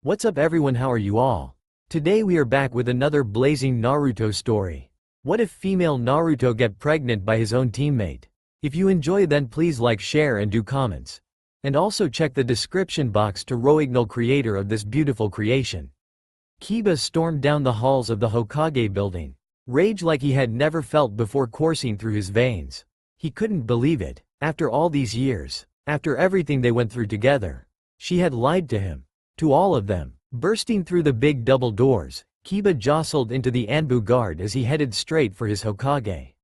What's up everyone, how are you all? Today we are back with another blazing Naruto story. What if female Naruto get pregnant by his own teammate? If you enjoy then please like, share and do comments. And also check the description box to Roignal, creator of this beautiful creation. Kiba stormed down the halls of the Hokage building. Rage like he had never felt before coursing through his veins. He couldn't believe it. After all these years, after everything they went through together, she had lied to him. To all of them. Bursting through the big double doors, Kiba jostled into the Anbu guard as he headed straight for his Hokage.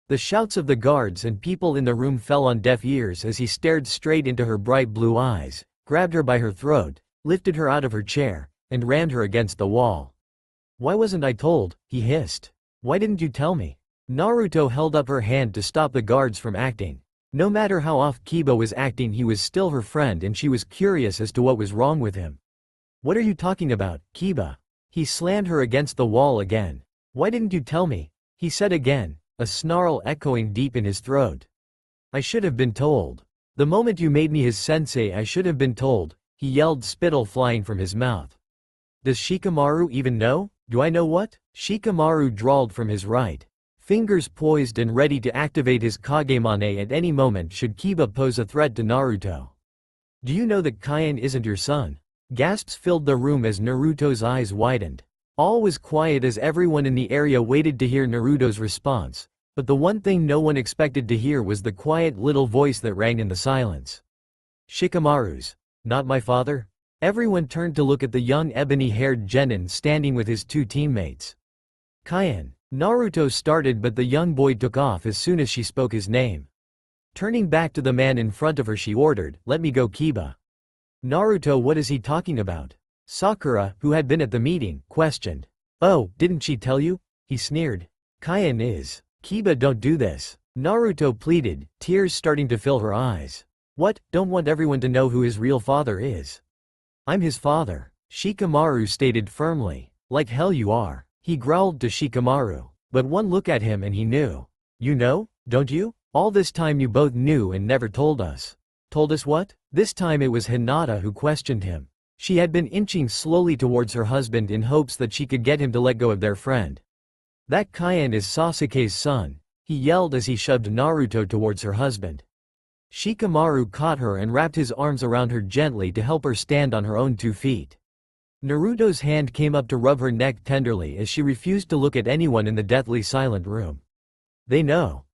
The shouts of the guards and people in the room fell on deaf ears as he stared straight into her bright blue eyes, grabbed her by her throat, lifted her out of her chair, and rammed her against the wall. "Why wasn't I told?" he hissed. "Why didn't you tell me?" Naruto held up her hand to stop the guards from acting. No matter how off Kiba was acting, he was still her friend and she was curious as to what was wrong with him. "What are you talking about, Kiba?" He slammed her against the wall again. "Why didn't you tell me?" he said again, a snarl echoing deep in his throat. "I should have been told. The moment you made me his sensei I should have been told," he yelled, spittle flying from his mouth. "Does Shikamaru even know? Do I know what?" Shikamaru drawled from his right. Fingers poised and ready to activate his Kagemane at any moment should Kiba pose a threat to Naruto. "Do you know that Kaien isn't your son?" Gasps filled the room as Naruto's eyes widened. All was quiet as everyone in the area waited to hear Naruto's response, but the one thing no one expected to hear was the quiet little voice that rang in the silence. "Shikamaru's not my father?" Everyone turned to look at the young ebony-haired genin standing with his two teammates. "Kaien," Naruto started, but the young boy took off as soon as she spoke his name. Turning back to the man in front of her she ordered, "Let me go, Kiba." "Naruto, what is he talking about?" Sakura, who had been at the meeting, questioned. "Oh, didn't she tell you?" he sneered. "Kaien is." "Kiba, don't do this," Naruto pleaded, tears starting to fill her eyes. "What, don't want everyone to know who his real father is?" "I'm his father," Shikamaru stated firmly. "Like hell you are," he growled to Shikamaru. But one look at him and he knew. "You know, don't you? All this time you both knew and never told us." "Told us what?" This time it was Hinata who questioned him. She had been inching slowly towards her husband in hopes that she could get him to let go of their friend. "That Kaien is Sasuke's son," he yelled as he shoved Naruto towards her husband. Shikamaru caught her and wrapped his arms around her gently to help her stand on her own 2 feet. Naruto's hand came up to rub her neck tenderly as she refused to look at anyone in the deathly silent room. They know,"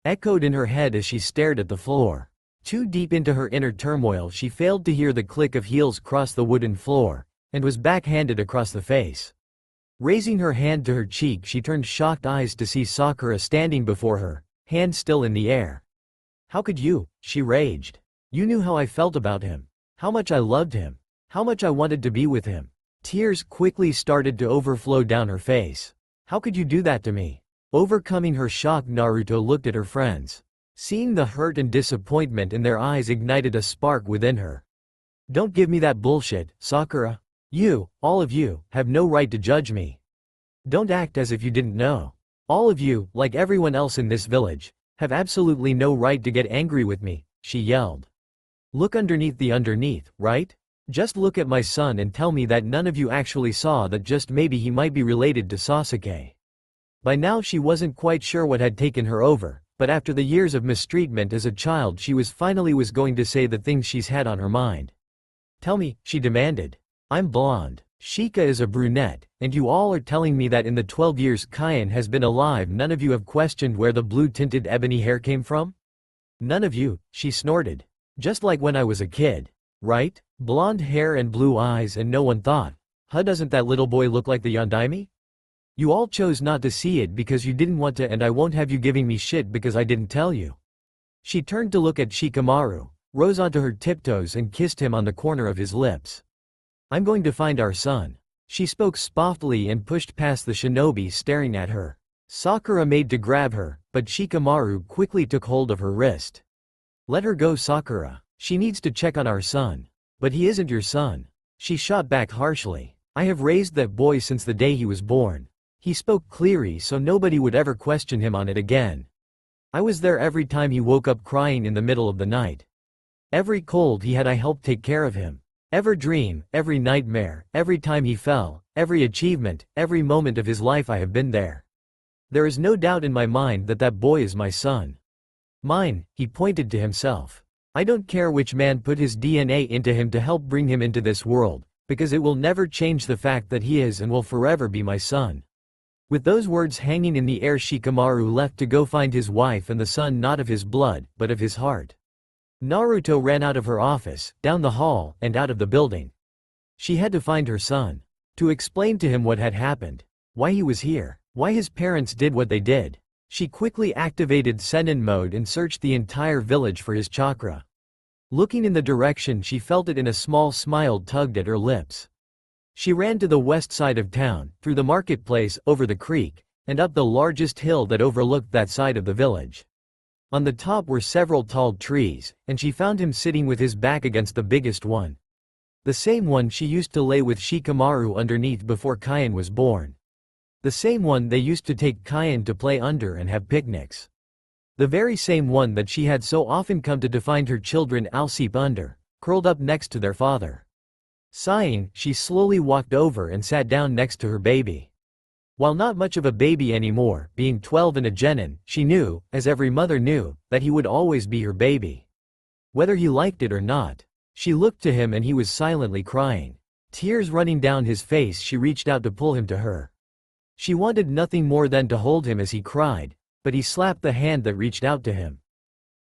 echoed in her head as she stared at the floor. Too deep into her inner turmoil she failed to hear the click of heels cross the wooden floor, and was backhanded across the face. Raising her hand to her cheek she turned shocked eyes to see Sakura standing before her, hand still in the air. "How could you?" she raged. "You knew how I felt about him. How much I loved him. How much I wanted to be with him." Tears quickly started to overflow down her face. "How could you do that to me?" Overcoming her shock, Naruto looked at her friends. Seeing the hurt and disappointment in their eyes ignited a spark within her. "Don't give me that bullshit, Sakura. You, all of you, have no right to judge me. Don't act as if you didn't know. All of you, like everyone else in this village, have absolutely no right to get angry with me," she yelled. "Look underneath the underneath, right? Just look at my son and tell me that none of you actually saw that just maybe he might be related to Sasuke." By now she wasn't quite sure what had taken her over, but after the years of mistreatment as a child she was finally going to say the things she's had on her mind. "Tell me," she demanded. "I'm blonde. Shika is a brunette, and you all are telling me that in the 12 years Kaien has been alive none of you have questioned where the blue-tinted ebony hair came from? None of you," she snorted. "Just like when I was a kid. Right? Blonde hair and blue eyes and no one thought, huh, doesn't that little boy look like the Yondaime? You all chose not to see it because you didn't want to, and I won't have you giving me shit because I didn't tell you." She turned to look at Shikamaru, rose onto her tiptoes and kissed him on the corner of his lips. "I'm going to find our son." She spoke softly and pushed past the shinobi staring at her. Sakura made to grab her, but Shikamaru quickly took hold of her wrist. "Let her go, Sakura. She needs to check on our son." "But he isn't your son," she shot back harshly. "I have raised that boy since the day he was born." He spoke clearly so nobody would ever question him on it again. "I was there every time he woke up crying in the middle of the night. Every cold he had I helped take care of him. Every dream, every nightmare, every time he fell, every achievement, every moment of his life I have been there. There is no doubt in my mind that that boy is my son. Mine, he pointed to himself. I don't care which man put his DNA into him to help bring him into this world, because it will never change the fact that he is and will forever be my son. With those words hanging in the air, Shikamaru left to go find his wife and the son not of his blood, but of his heart. Naruto ran out of her office, down the hall, and out of the building. She had to find her son. To explain to him what had happened. Why he was here. Why his parents did what they did. She quickly activated Senin mode and searched the entire village for his chakra. Looking in the direction she felt it, in a small smile tugged at her lips. She ran to the west side of town, through the marketplace, over the creek, and up the largest hill that overlooked that side of the village. On the top were several tall trees, and she found him sitting with his back against the biggest one. The same one she used to lay with Shikamaru underneath before Kian was born. The same one they used to take Kian to play under and have picnics. The very same one that she had so often come to find her children asleep under, curled up next to their father. Sighing, she slowly walked over and sat down next to her baby. While not much of a baby anymore, being 12 and a genin, she knew, as every mother knew, that he would always be her baby. Whether he liked it or not. She looked to him and he was silently crying. Tears running down his face, she reached out to pull him to her. She wanted nothing more than to hold him as he cried, but he slapped the hand that reached out to him.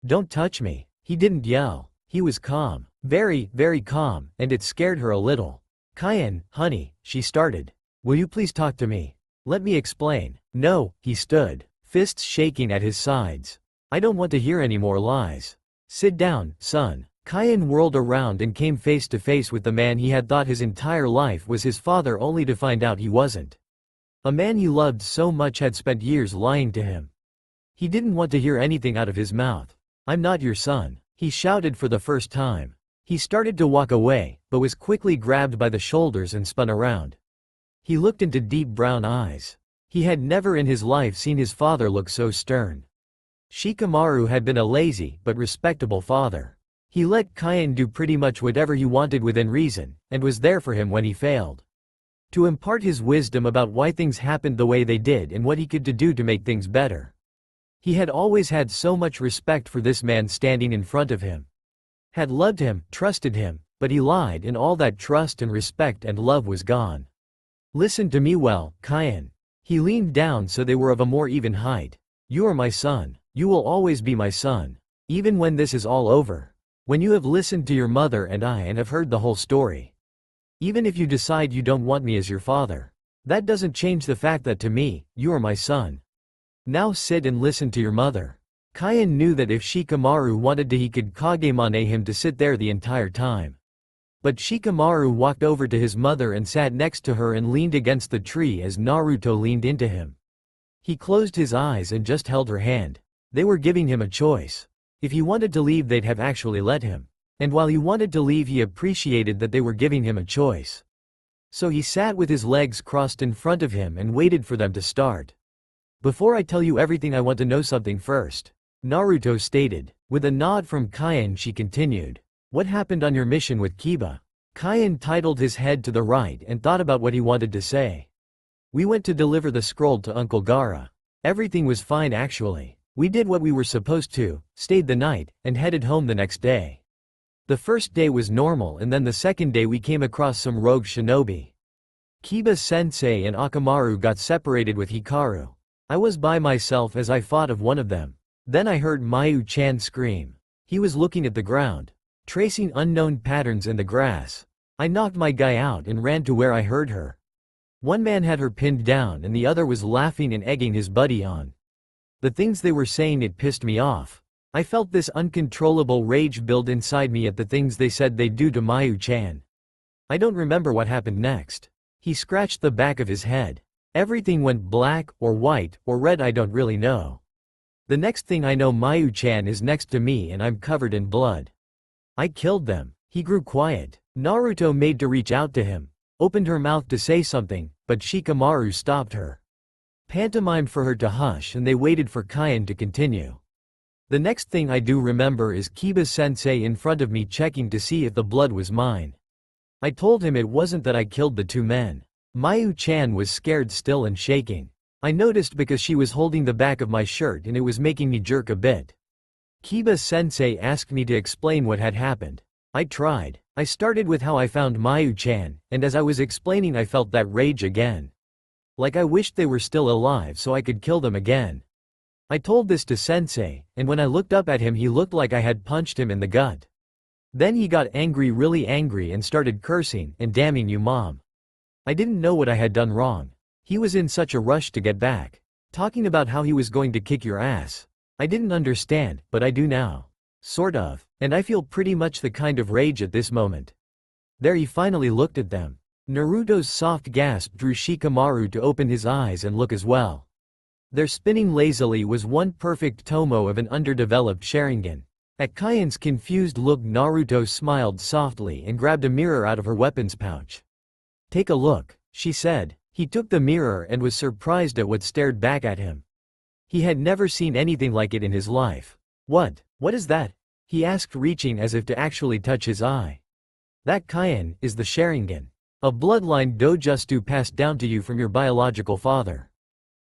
"Don't touch me." He didn't yell. He was calm. Very, very calm, and it scared her a little. "Kian, honey," she started. "Will you please talk to me? Let me explain." "No," he stood, fists shaking at his sides. "I don't want to hear any more lies. Sit down, son." Kian whirled around and came face to face with the man he had thought his entire life was his father, only to find out he wasn't. A man he loved so much had spent years lying to him. He didn't want to hear anything out of his mouth. "I'm not your son," he shouted for the first time. He started to walk away, but was quickly grabbed by the shoulders and spun around. He looked into deep brown eyes. He had never in his life seen his father look so stern. Shikamaru had been a lazy but respectable father. He let Kian do pretty much whatever he wanted within reason, and was there for him when he failed. To impart his wisdom about why things happened the way they did and what he could do to make things better. He had always had so much respect for this man standing in front of him. Had loved him, trusted him, but he lied, and all that trust and respect and love was gone. "Listen to me well, Kian." He leaned down so they were of a more even height. "You are my son. You will always be my son. Even when this is all over. When you have listened to your mother and I and have heard the whole story. Even if you decide you don't want me as your father. That doesn't change the fact that to me, you are my son. Now sit and listen to your mother." Kian knew that if Shikamaru wanted to, he could Kagemane him to sit there the entire time. But Shikamaru walked over to his mother and sat next to her and leaned against the tree as Naruto leaned into him. He closed his eyes and just held her hand. They were giving him a choice. If he wanted to leave, they'd have actually let him. And while he wanted to leave, he appreciated that they were giving him a choice. So he sat with his legs crossed in front of him and waited for them to start. "Before I tell you everything, I want to know something first," Naruto stated. With a nod from Kian, she continued. "What happened on your mission with Kiba?" Kian titled his head to the right and thought about what he wanted to say. "We went to deliver the scroll to Uncle Gaara. Everything was fine actually. We did what we were supposed to, stayed the night, and headed home the next day. The first day was normal, and then the second day we came across some rogue shinobi. Kiba-sensei and Akamaru got separated with Hikaru. I was by myself as I fought of one of them. Then I heard Mayu-chan scream. He was looking at the ground, tracing unknown patterns in the grass. I knocked my guy out and ran to where I heard her. One man had her pinned down and the other was laughing and egging his buddy on. The things they were saying, it pissed me off. I felt this uncontrollable rage build inside me at the things they said they'd do to Mayu-chan. I don't remember what happened next." He scratched the back of his head. "Everything went black, or white, or red, I don't really know. The next thing I know, Mayu-chan is next to me and I'm covered in blood. I killed them." He grew quiet. Naruto made to reach out to him, opened her mouth to say something, but Shikamaru stopped her. Pantomimed for her to hush, and they waited for Kian to continue. "The next thing I do remember is Kiba-sensei in front of me checking to see if the blood was mine. I told him it wasn't that I killed the two men. Mayu-chan was scared still and shaking. I noticed because she was holding the back of my shirt and it was making me jerk a bit. Kiba-sensei asked me to explain what had happened. I tried. I started with how I found Mayu-chan, and as I was explaining I felt that rage again. Like I wished they were still alive so I could kill them again. I told this to sensei, and when I looked up at him he looked like I had punched him in the gut. Then he got angry, really angry, and started cursing and damning you, Mom. I didn't know what I had done wrong. He was in such a rush to get back. Talking about how he was going to kick your ass. I didn't understand, but I do now. Sort of, and I feel pretty much the kind of rage at this moment. There he finally looked at them. Naruto's soft gasp drew Shikamaru to open his eyes and look as well. There spinning lazily was one perfect tomo of an underdeveloped Sharingan. At Kaion's confused look Naruto smiled softly and grabbed a mirror out of her weapons pouch. Take a look, she said. He took the mirror and was surprised at what stared back at him. He had never seen anything like it in his life. What is that? He asked, reaching as if to actually touch his eye. That, Kaion, is the Sharingan. A bloodline dojutsu passed down to you from your biological father.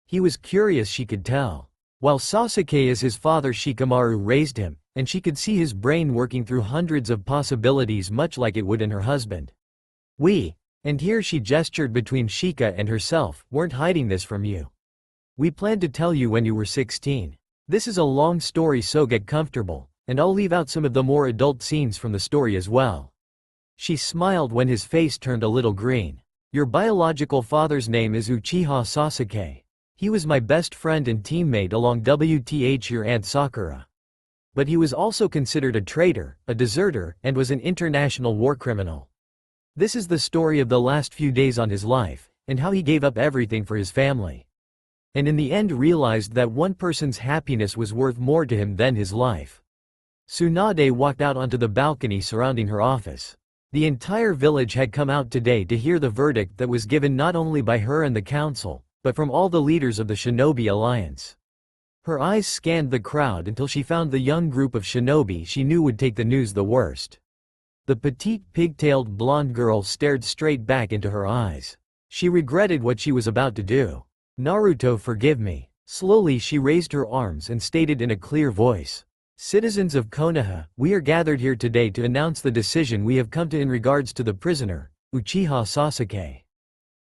He was curious, she could tell. While Sasuke as his father, Shikamaru raised him, and she could see his brain working through hundreds of possibilities much like it would in her husband. And here she gestured between Shika and herself, weren't hiding this from you. We planned to tell you when you were 16. This is a long story, so get comfortable, and I'll leave out some of the more adult scenes from the story as well. She smiled when his face turned a little green. Your biological father's name is Uchiha Sasuke. He was my best friend and teammate along with your Aunt Sakura. But he was also considered a traitor, a deserter, and was an international war criminal. This is the story of the last few days on his life, and how he gave up everything for his family. And in the end realized that one person's happiness was worth more to him than his life. Tsunade walked out onto the balcony surrounding her office. The entire village had come out today to hear the verdict that was given not only by her and the council, but from all the leaders of the Shinobi Alliance. Her eyes scanned the crowd until she found the young group of shinobi she knew would take the news the worst. The petite pigtailed blonde girl stared straight back into her eyes. She regretted what she was about to do. Naruto, forgive me. Slowly she raised her arms and stated in a clear voice. Citizens of Konoha, we are gathered here today to announce the decision we have come to in regards to the prisoner, Uchiha Sasuke.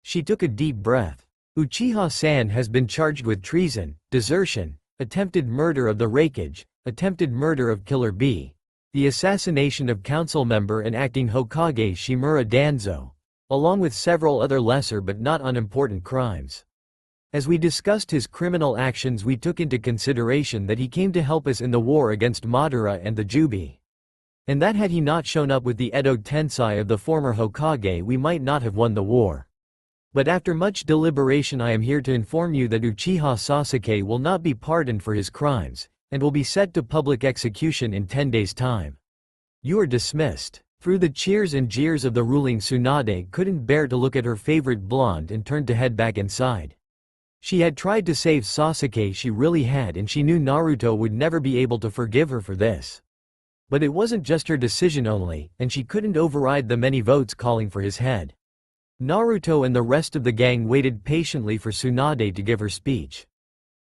She took a deep breath. Uchiha-san has been charged with treason, desertion, attempted murder of the Raikage, attempted murder of Killer B, the assassination of council member and acting Hokage Shimura Danzo, along with several other lesser but not unimportant crimes. As we discussed his criminal actions, we took into consideration that he came to help us in the war against Madara and the Jubi. And that had he not shown up with the Edo Tensei of the former Hokage, we might not have won the war. But after much deliberation, I am here to inform you that Uchiha Sasuke will not be pardoned for his crimes, and will be set to public execution in 10 days' time. You are dismissed. Through the cheers and jeers of the ruling, Tsunade couldn't bear to look at her favorite blonde and turned to head back inside. She had tried to save Sasuke, she really had, and she knew Naruto would never be able to forgive her for this. But it wasn't just her decision only, and she couldn't override the many votes calling for his head. Naruto and the rest of the gang waited patiently for Tsunade to give her speech.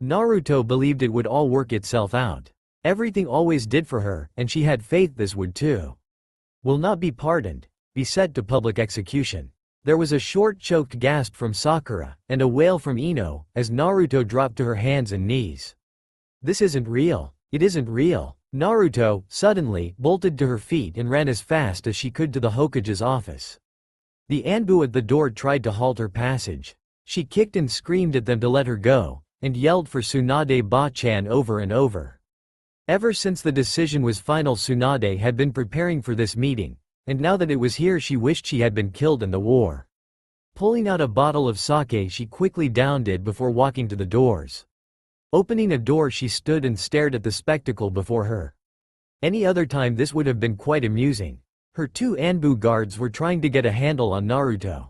Naruto believed it would all work itself out. Everything always did for her, and she had faith this would too. Will not be pardoned, be set to public execution. There was a short choked gasp from Sakura, and a wail from Ino, as Naruto dropped to her hands and knees. This isn't real. It isn't real. Naruto, suddenly, bolted to her feet and ran as fast as she could to the Hokage's office. The Anbu at the door tried to halt her passage. She kicked and screamed at them to let her go, and yelled for Tsunade Ba-chan over and over. Ever since the decision was final, Tsunade had been preparing for this meeting, and now that it was here she wished she had been killed in the war. Pulling out a bottle of sake, she quickly downed it before walking to the doors. Opening a door, she stood and stared at the spectacle before her. Any other time this would have been quite amusing. Her two Anbu guards were trying to get a handle on Naruto.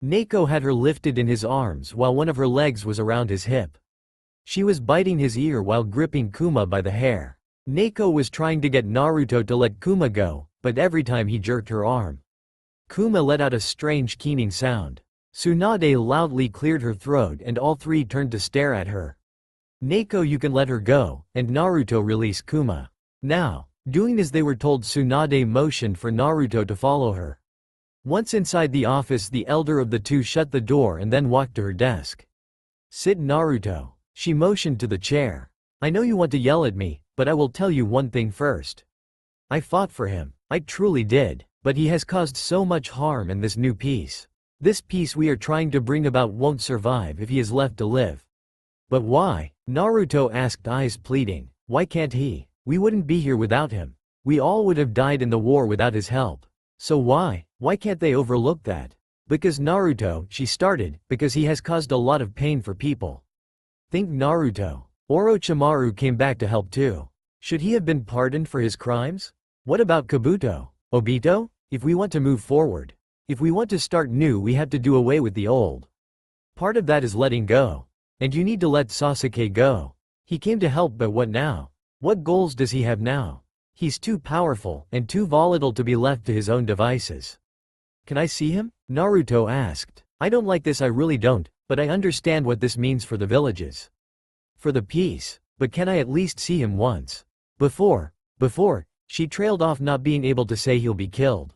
Neko had her lifted in his arms while one of her legs was around his hip. She was biting his ear while gripping Kuma by the hair. Neko was trying to get Naruto to let Kuma go, but every time he jerked her arm. Kuma let out a strange keening sound. Tsunade loudly cleared her throat and all three turned to stare at her. Neko, you can let her go, and Naruto release Kuma. Now. Doing as they were told, Tsunade motioned for Naruto to follow her. Once inside the office, the elder of the two shut the door and then walked to her desk. Sit, Naruto. She motioned to the chair. I know you want to yell at me, but I will tell you one thing first. I fought for him. I truly did, but he has caused so much harm, and this new peace. This peace we are trying to bring about won't survive if he is left to live. But why? Naruto asked, eyes pleading. Why can't he? We wouldn't be here without him. We all would have died in the war without his help. So why? Why can't they overlook that? Because Naruto, she started, because he has caused a lot of pain for people. Think Naruto. Orochimaru came back to help too. Should he have been pardoned for his crimes? What about Kabuto? Obito? If we want to move forward, if we want to start new, we have to do away with the old. Part of that is letting go. And you need to let Sasuke go. He came to help, but what now? What goals does he have now? He's too powerful and too volatile to be left to his own devices. Can I see him? Naruto asked. I don't like this, I really don't, but I understand what this means for the villages. For the peace. But can I at least see him once? Before, she trailed off, not being able to say he'll be killed.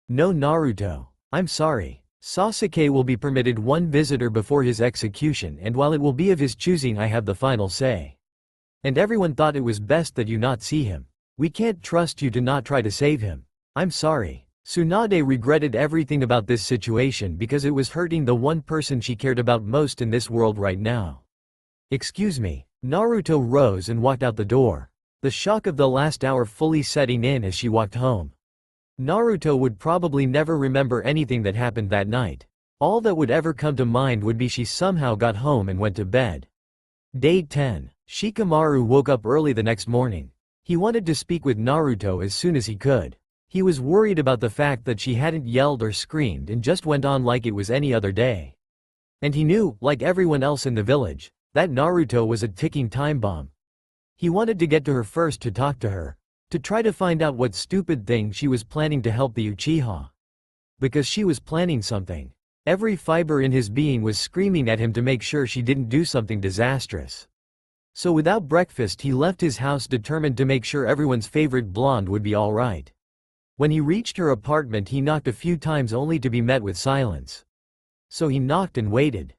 No, Naruto. I'm sorry. Sasuke will be permitted one visitor before his execution, and while it will be of his choosing, I have the final say. And everyone thought it was best that you not see him. We can't trust you to not try to save him. I'm sorry. Tsunade regretted everything about this situation because it was hurting the one person she cared about most in this world right now. Excuse me. Naruto rose and walked out the door. The shock of the last hour fully setting in as she walked home. Naruto would probably never remember anything that happened that night. All that would ever come to mind would be she somehow got home and went to bed. Day 10. Shikamaru woke up early the next morning. He wanted to speak with Naruto as soon as he could. He was worried about the fact that she hadn't yelled or screamed and just went on like it was any other day. And he knew, like everyone else in the village, that Naruto was a ticking time bomb. He wanted to get to her first, to talk to her, to try to find out what stupid thing she was planning to help the Uchiha. Because she was planning something. Every fiber in his being was screaming at him to make sure she didn't do something disastrous. So without breakfast he left his house, determined to make sure everyone's favorite blonde would be alright. When he reached her apartment, he knocked a few times only to be met with silence. So he knocked and waited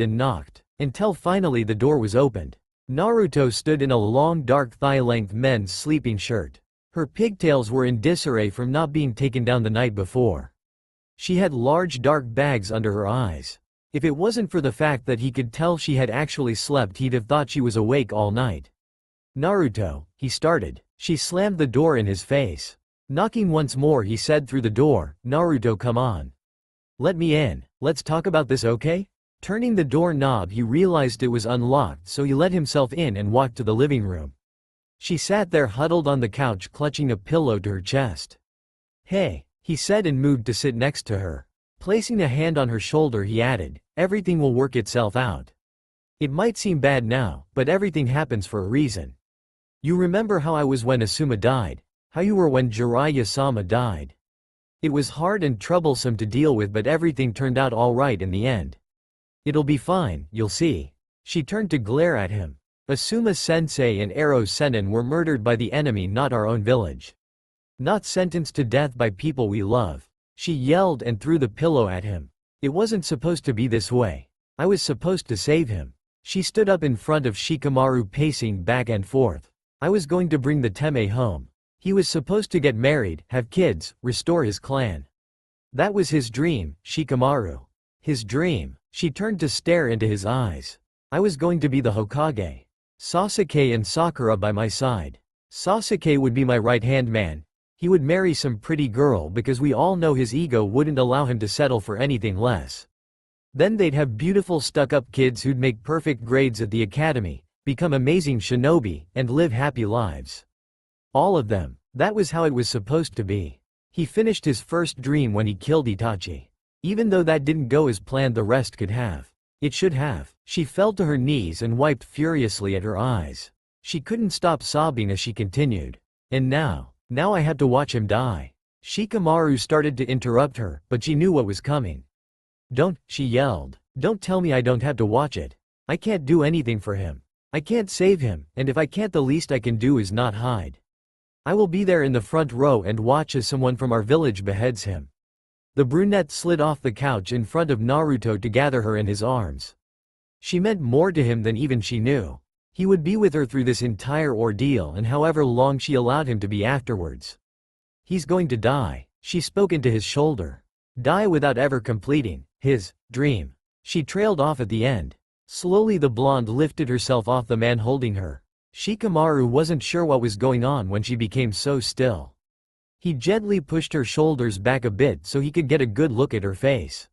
and knocked, until finally the door was opened. Naruto stood in a long dark thigh-length men's sleeping shirt. Her pigtails were in disarray from not being taken down the night before. She had large dark bags under her eyes. If it wasn't for the fact that he could tell she had actually slept, he'd have thought she was awake all night. Naruto, he started. She slammed the door in his face. Knocking once more, he said through the door, Naruto, come on. Let me in. Let's talk about this, okay? Turning the door knob, he realized it was unlocked, so he let himself in and walked to the living room. She sat there huddled on the couch, clutching a pillow to her chest. Hey, he said and moved to sit next to her. Placing a hand on her shoulder, he added, everything will work itself out. It might seem bad now, but everything happens for a reason. You remember how I was when Asuma died? How you were when Jiraiya-sama died? It was hard and troublesome to deal with, but everything turned out all right in the end. It'll be fine, you'll see. She turned to glare at him. Asuma-sensei and Ero-sennin were murdered by the enemy, not our own village. Not sentenced to death by people we love. She yelled and threw the pillow at him. It wasn't supposed to be this way. I was supposed to save him. She stood up in front of Shikamaru, pacing back and forth. I was going to bring the Teme home. He was supposed to get married, have kids, restore his clan. That was his dream, Shikamaru. His dream. She turned to stare into his eyes. I was going to be the Hokage. Sasuke and Sakura by my side. Sasuke would be my right-hand man. He would marry some pretty girl because we all know his ego wouldn't allow him to settle for anything less. Then they'd have beautiful stuck-up kids who'd make perfect grades at the academy, become amazing shinobi, and live happy lives. All of them. That was how it was supposed to be. He finished his first dream when he killed Itachi. Even though that didn't go as planned, the rest could have. It should have. She fell to her knees and wiped furiously at her eyes. She couldn't stop sobbing as she continued. And now I had to watch him die. Shikamaru started to interrupt her, but she knew what was coming. "Don't," she yelled. "Don't tell me I don't have to watch it. I can't do anything for him. I can't save him, and if I can't, the least I can do is not hide. I will be there in the front row and watch as someone from our village beheads him." The brunette slid off the couch in front of Naruto to gather her in his arms. She meant more to him than even she knew. He would be with her through this entire ordeal and however long she allowed him to be afterwards. "He's going to die," she spoke into his shoulder. "Die without ever completing his dream." She trailed off at the end. Slowly the blonde lifted herself off the man holding her. Shikamaru wasn't sure what was going on when she became so still. He gently pushed her shoulders back a bit so he could get a good look at her face.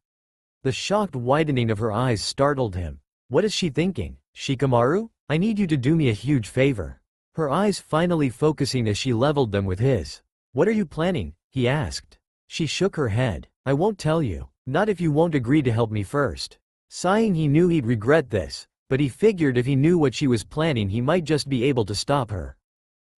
The shocked widening of her eyes startled him. "What is she thinking? Shikamaru? I need you to do me a huge favor." Her eyes finally focusing as she leveled them with his. "What are you planning?" he asked. She shook her head. "I won't tell you. Not if you won't agree to help me first." Sighing, he knew he'd regret this, but he figured if he knew what she was planning he might just be able to stop her.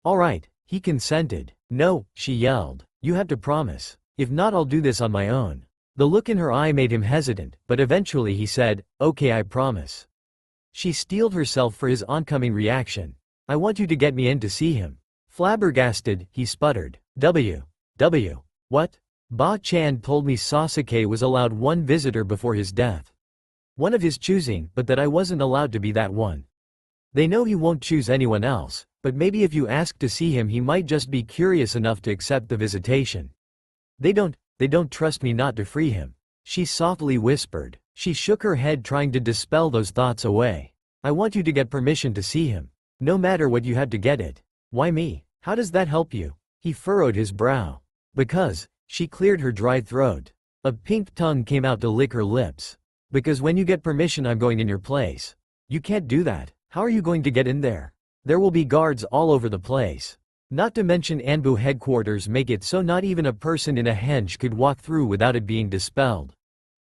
"All right," he consented. "No," she yelled. "You have to promise. If not, I'll do this on my own." The look in her eye made him hesitant, but eventually he said, "Okay, I promise." She steeled herself for his oncoming reaction. "I want you to get me in to see him." Flabbergasted, he sputtered. What? Ba-chan told me Sasuke was allowed one visitor before his death. One of his choosing, but that I wasn't allowed to be that one. They know he won't choose anyone else, but maybe if you ask to see him he might just be curious enough to accept the visitation. They don't trust me not to free him," she softly whispered. She shook her head trying to dispel those thoughts away. "I want you to get permission to see him. No matter what you had to get it." "Why me? How does that help you?" He furrowed his brow. "Because," she cleared her dry throat. A pink tongue came out to lick her lips. "Because when you get permission I'm going in your place." "You can't do that. How are you going to get in there? There will be guards all over the place. Not to mention Anbu headquarters make it so not even a person in a henge could walk through without it being dispelled."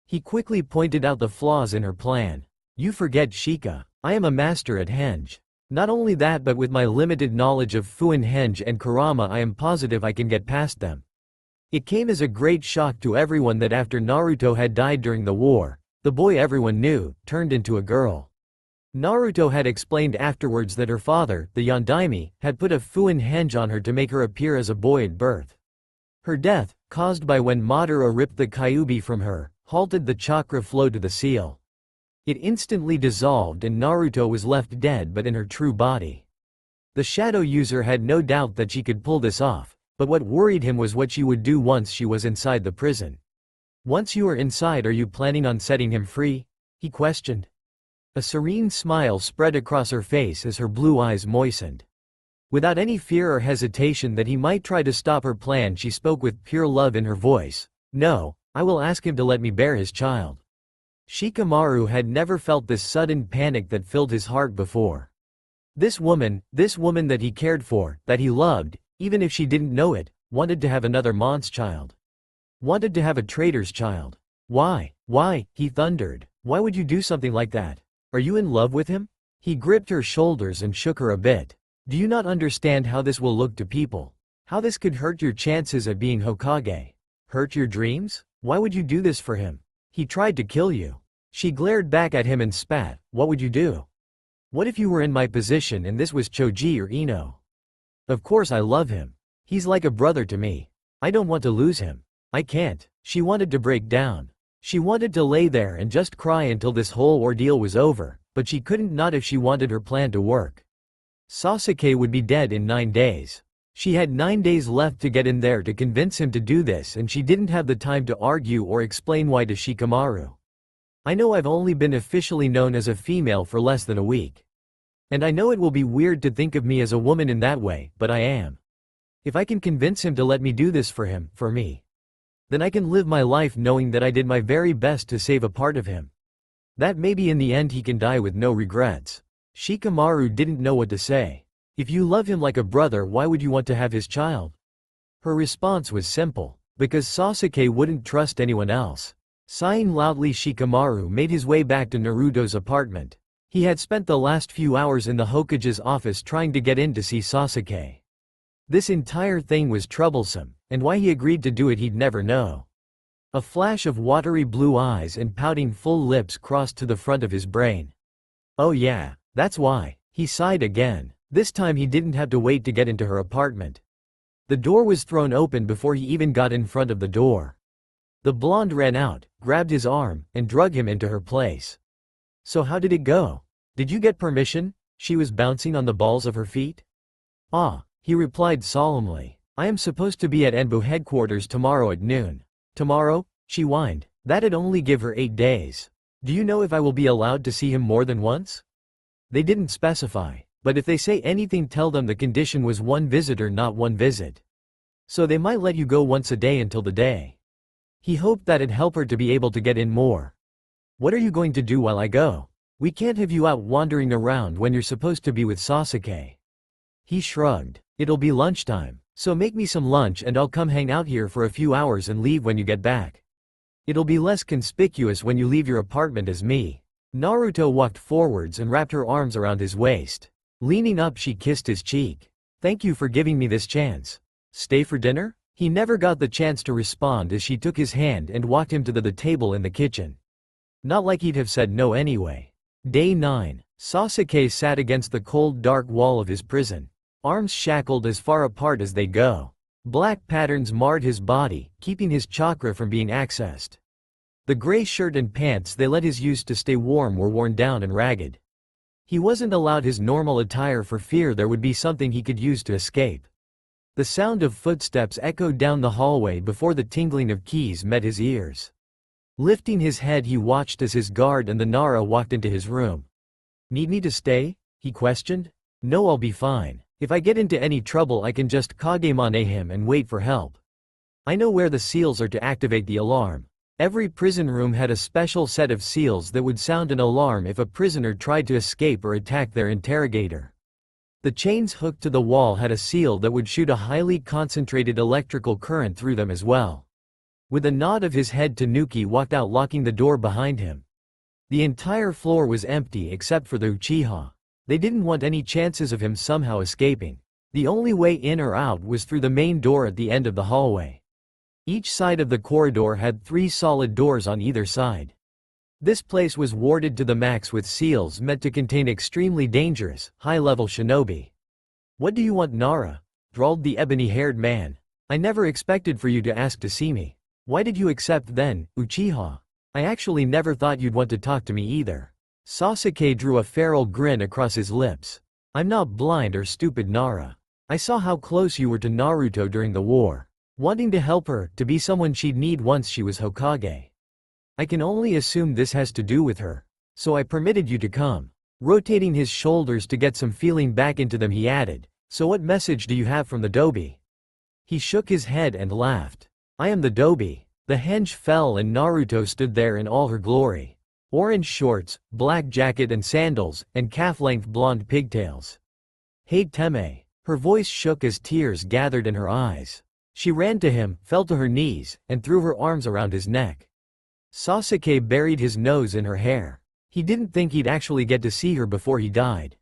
He quickly pointed out the flaws in her plan. "You forget, Shika. I am a master at henge. Not only that, but with my limited knowledge of Fuin henge and Kurama I am positive I can get past them." It came as a great shock to everyone that after Naruto had died during the war, the boy everyone knew turned into a girl. Naruto had explained afterwards that her father, the Yondaime, had put a Fuin henge on her to make her appear as a boy at birth. Her death, caused by when Madara ripped the Kyuubi from her, halted the chakra flow to the seal. It instantly dissolved and Naruto was left dead but in her true body. The shadow user had no doubt that she could pull this off, but what worried him was what she would do once she was inside the prison. "Once you are inside, are you planning on setting him free?" he questioned. A serene smile spread across her face as her blue eyes moistened. Without any fear or hesitation that he might try to stop her plan, she spoke with pure love in her voice. "No, I will ask him to let me bear his child." Shikamaru had never felt this sudden panic that filled his heart before. This woman that he cared for, that he loved, even if she didn't know it, wanted to have another mon's child. Wanted to have a traitor's child. Why, he thundered. "Why would you do something like that? Are you in love with him?" He gripped her shoulders and shook her a bit. "Do you not understand how this will look to people? How this could hurt your chances at being Hokage? Hurt your dreams? Why would you do this for him? He tried to kill you." She glared back at him and spat. "What would you do? What if you were in my position and this was Choji or Ino? Of course I love him. He's like a brother to me. I don't want to lose him. I can't." She wanted to break down. She wanted to lay there and just cry until this whole ordeal was over, but she couldn't not if she wanted her plan to work. Sasuke would be dead in 9 days. She had 9 days left to get in there to convince him to do this, and she didn't have the time to argue or explain why to Shikamaru. "I know I've only been officially known as a female for less than a week. And I know it will be weird to think of me as a woman in that way, but I am. If I can convince him to let me do this for him, for me, then I can live my life knowing that I did my very best to save a part of him. That maybe in the end he can die with no regrets." Shikamaru didn't know what to say. If you love him like a brother, why would you want to have his child? Her response was simple. Because Sasuke wouldn't trust anyone else. Sighing loudly, Shikamaru made his way back to Naruto's apartment. He had spent the last few hours in the Hokage's office trying to get in to see Sasuke. This entire thing was troublesome, and why he agreed to do it he'd never know. A flash of watery blue eyes and pouting full lips crossed to the front of his brain. Oh yeah, that's why. He sighed again. This time he didn't have to wait to get into her apartment. The door was thrown open before he even got in front of the door. The blonde ran out, grabbed his arm, and dragged him into her place. So how did it go? Did you get permission? She was bouncing on the balls of her feet. Ah, he replied solemnly. I am supposed to be at Enbu headquarters tomorrow at noon. Tomorrow? She whined. That'd only give her 8 days. Do you know if I will be allowed to see him more than once? They didn't specify, but if they say anything tell them the condition was 1 visitor not 1 visit. So they might let you go once a day until the day. He hoped that'd help her to be able to get in more. What are you going to do while I go? We can't have you out wandering around when you're supposed to be with Sasuke. He shrugged. It'll be lunchtime, so make me some lunch and I'll come hang out here for a few hours and leave when you get back. It'll be less conspicuous when you leave your apartment as me. Naruto walked forwards and wrapped her arms around his waist. Leaning up, she kissed his cheek. Thank you for giving me this chance. Stay for dinner? He never got the chance to respond as she took his hand and walked him to the table in the kitchen. Not like he'd have said no anyway. Day 9. Sasuke sat against the cold dark wall of his prison. Arms shackled as far apart as they go. Black patterns marred his body, keeping his chakra from being accessed. The gray shirt and pants they let his use to stay warm were worn down and ragged. He wasn't allowed his normal attire for fear there would be something he could use to escape. The sound of footsteps echoed down the hallway before the tingling of keys met his ears. Lifting his head, he watched as his guard and the Nara walked into his room. Need me to stay? He questioned. No, I'll be fine. If I get into any trouble I can just Kagemane him and wait for help. I know where the seals are to activate the alarm. Every prison room had a special set of seals that would sound an alarm if a prisoner tried to escape or attack their interrogator. The chains hooked to the wall had a seal that would shoot a highly concentrated electrical current through them as well. With a nod of his head, Tanuki walked out, locking the door behind him. The entire floor was empty except for the Uchiha. They didn't want any chances of him somehow escaping. The only way in or out was through the main door at the end of the hallway. Each side of the corridor had 3 solid doors on either side. This place was warded to the max with seals meant to contain extremely dangerous, high-level shinobi. What do you want, Nara? Drawled the ebony-haired man. I never expected for you to ask to see me. Why did you accept then, Uchiha? I actually never thought you'd want to talk to me either. Sasuke drew a feral grin across his lips. I'm not blind or stupid, Nara. I saw how close you were to Naruto during the war. Wanting to help her, to be someone she'd need once she was Hokage. I can only assume this has to do with her. So I permitted you to come. Rotating his shoulders to get some feeling back into them, he added, so what message do you have from the Dobi? He shook his head and laughed. I am the Dobi. The henge fell and Naruto stood there in all her glory. Orange shorts, black jacket and sandals, and calf-length blonde pigtails. Hey Teme. Her voice shook as tears gathered in her eyes. She ran to him, fell to her knees, and threw her arms around his neck. Sasuke buried his nose in her hair. He didn't think he'd actually get to see her before he died.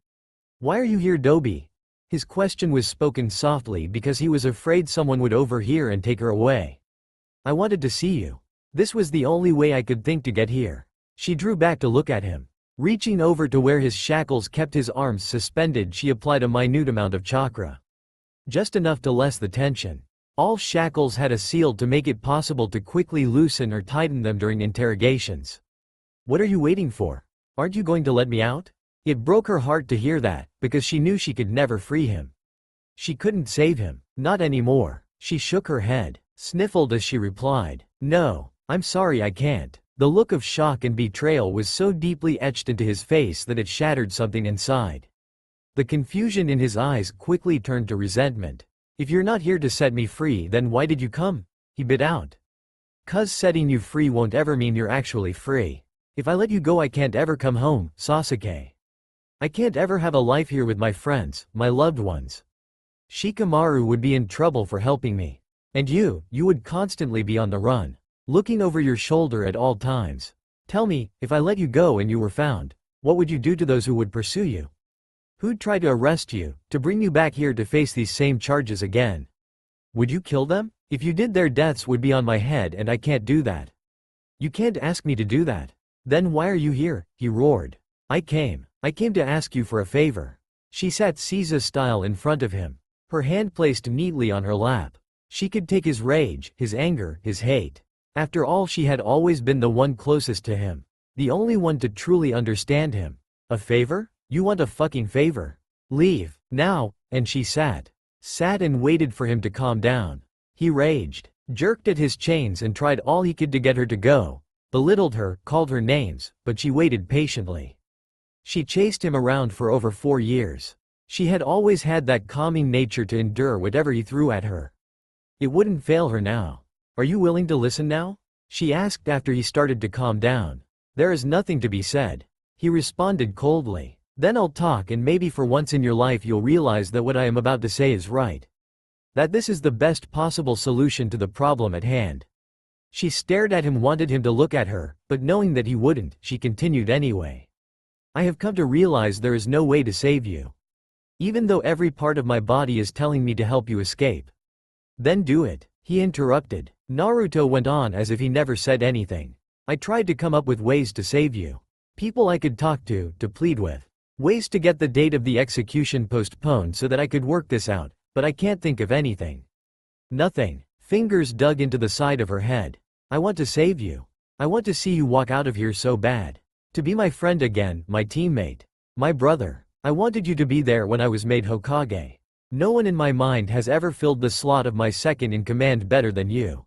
Why are you here, Dobi? His question was spoken softly because he was afraid someone would overhear and take her away. I wanted to see you. This was the only way I could think to get here. She drew back to look at him. Reaching over to where his shackles kept his arms suspended, she applied a minute amount of chakra. Just enough to lessen the tension. All shackles had a seal to make it possible to quickly loosen or tighten them during interrogations. What are you waiting for? Aren't you going to let me out? It broke her heart to hear that, because she knew she could never free him. She couldn't save him, not anymore. She shook her head, sniffled as she replied, no, I'm sorry, I can't. The look of shock and betrayal was so deeply etched into his face that it shattered something inside. The confusion in his eyes quickly turned to resentment. If you're not here to set me free, then why did you come? He bit out. 'Cause setting you free won't ever mean you're actually free. If I let you go I can't ever come home, Sasuke. I can't ever have a life here with my friends, my loved ones. Shikamaru would be in trouble for helping me. And you would constantly be on the run, looking over your shoulder at all times. Tell me, if I let you go and you were found, what would you do to those who would pursue you? Who'd try to arrest you, to bring you back here to face these same charges again? Would you kill them? If you did, their deaths would be on my head, and I can't do that. You can't ask me to do that. Then why are you here? He roared. I came to ask you for a favor. She sat Caesar style in front of him, her hand placed neatly on her lap. She could take his rage, his anger, his hate. After all, she had always been the one closest to him, the only one to truly understand him. A favor? You want a fucking favor? Leave, now. And she sat and waited for him to calm down. He raged, jerked at his chains and tried all he could to get her to go, belittled her, called her names, but she waited patiently. She chased him around for over 4 years. She had always had that calming nature to endure whatever he threw at her. It wouldn't fail her now. Are you willing to listen now? She asked after he started to calm down. There is nothing to be said. He responded coldly. Then I'll talk, and maybe for once in your life you'll realize that what I am about to say is right. That this is the best possible solution to the problem at hand. She stared at him, wanted him to look at her, but knowing that he wouldn't, she continued anyway. I have come to realize there is no way to save you. Even though every part of my body is telling me to help you escape. Then do it, he interrupted. Naruto went on as if he never said anything. I tried to come up with ways to save you. People I could talk to plead with. Ways to get the date of the execution postponed so that I could work this out, but I can't think of anything. Nothing. Fingers dug into the side of her head. I want to save you. I want to see you walk out of here so bad. To be my friend again, my teammate. My brother. I wanted you to be there when I was made Hokage. No one in my mind has ever filled the slot of my second in command better than you.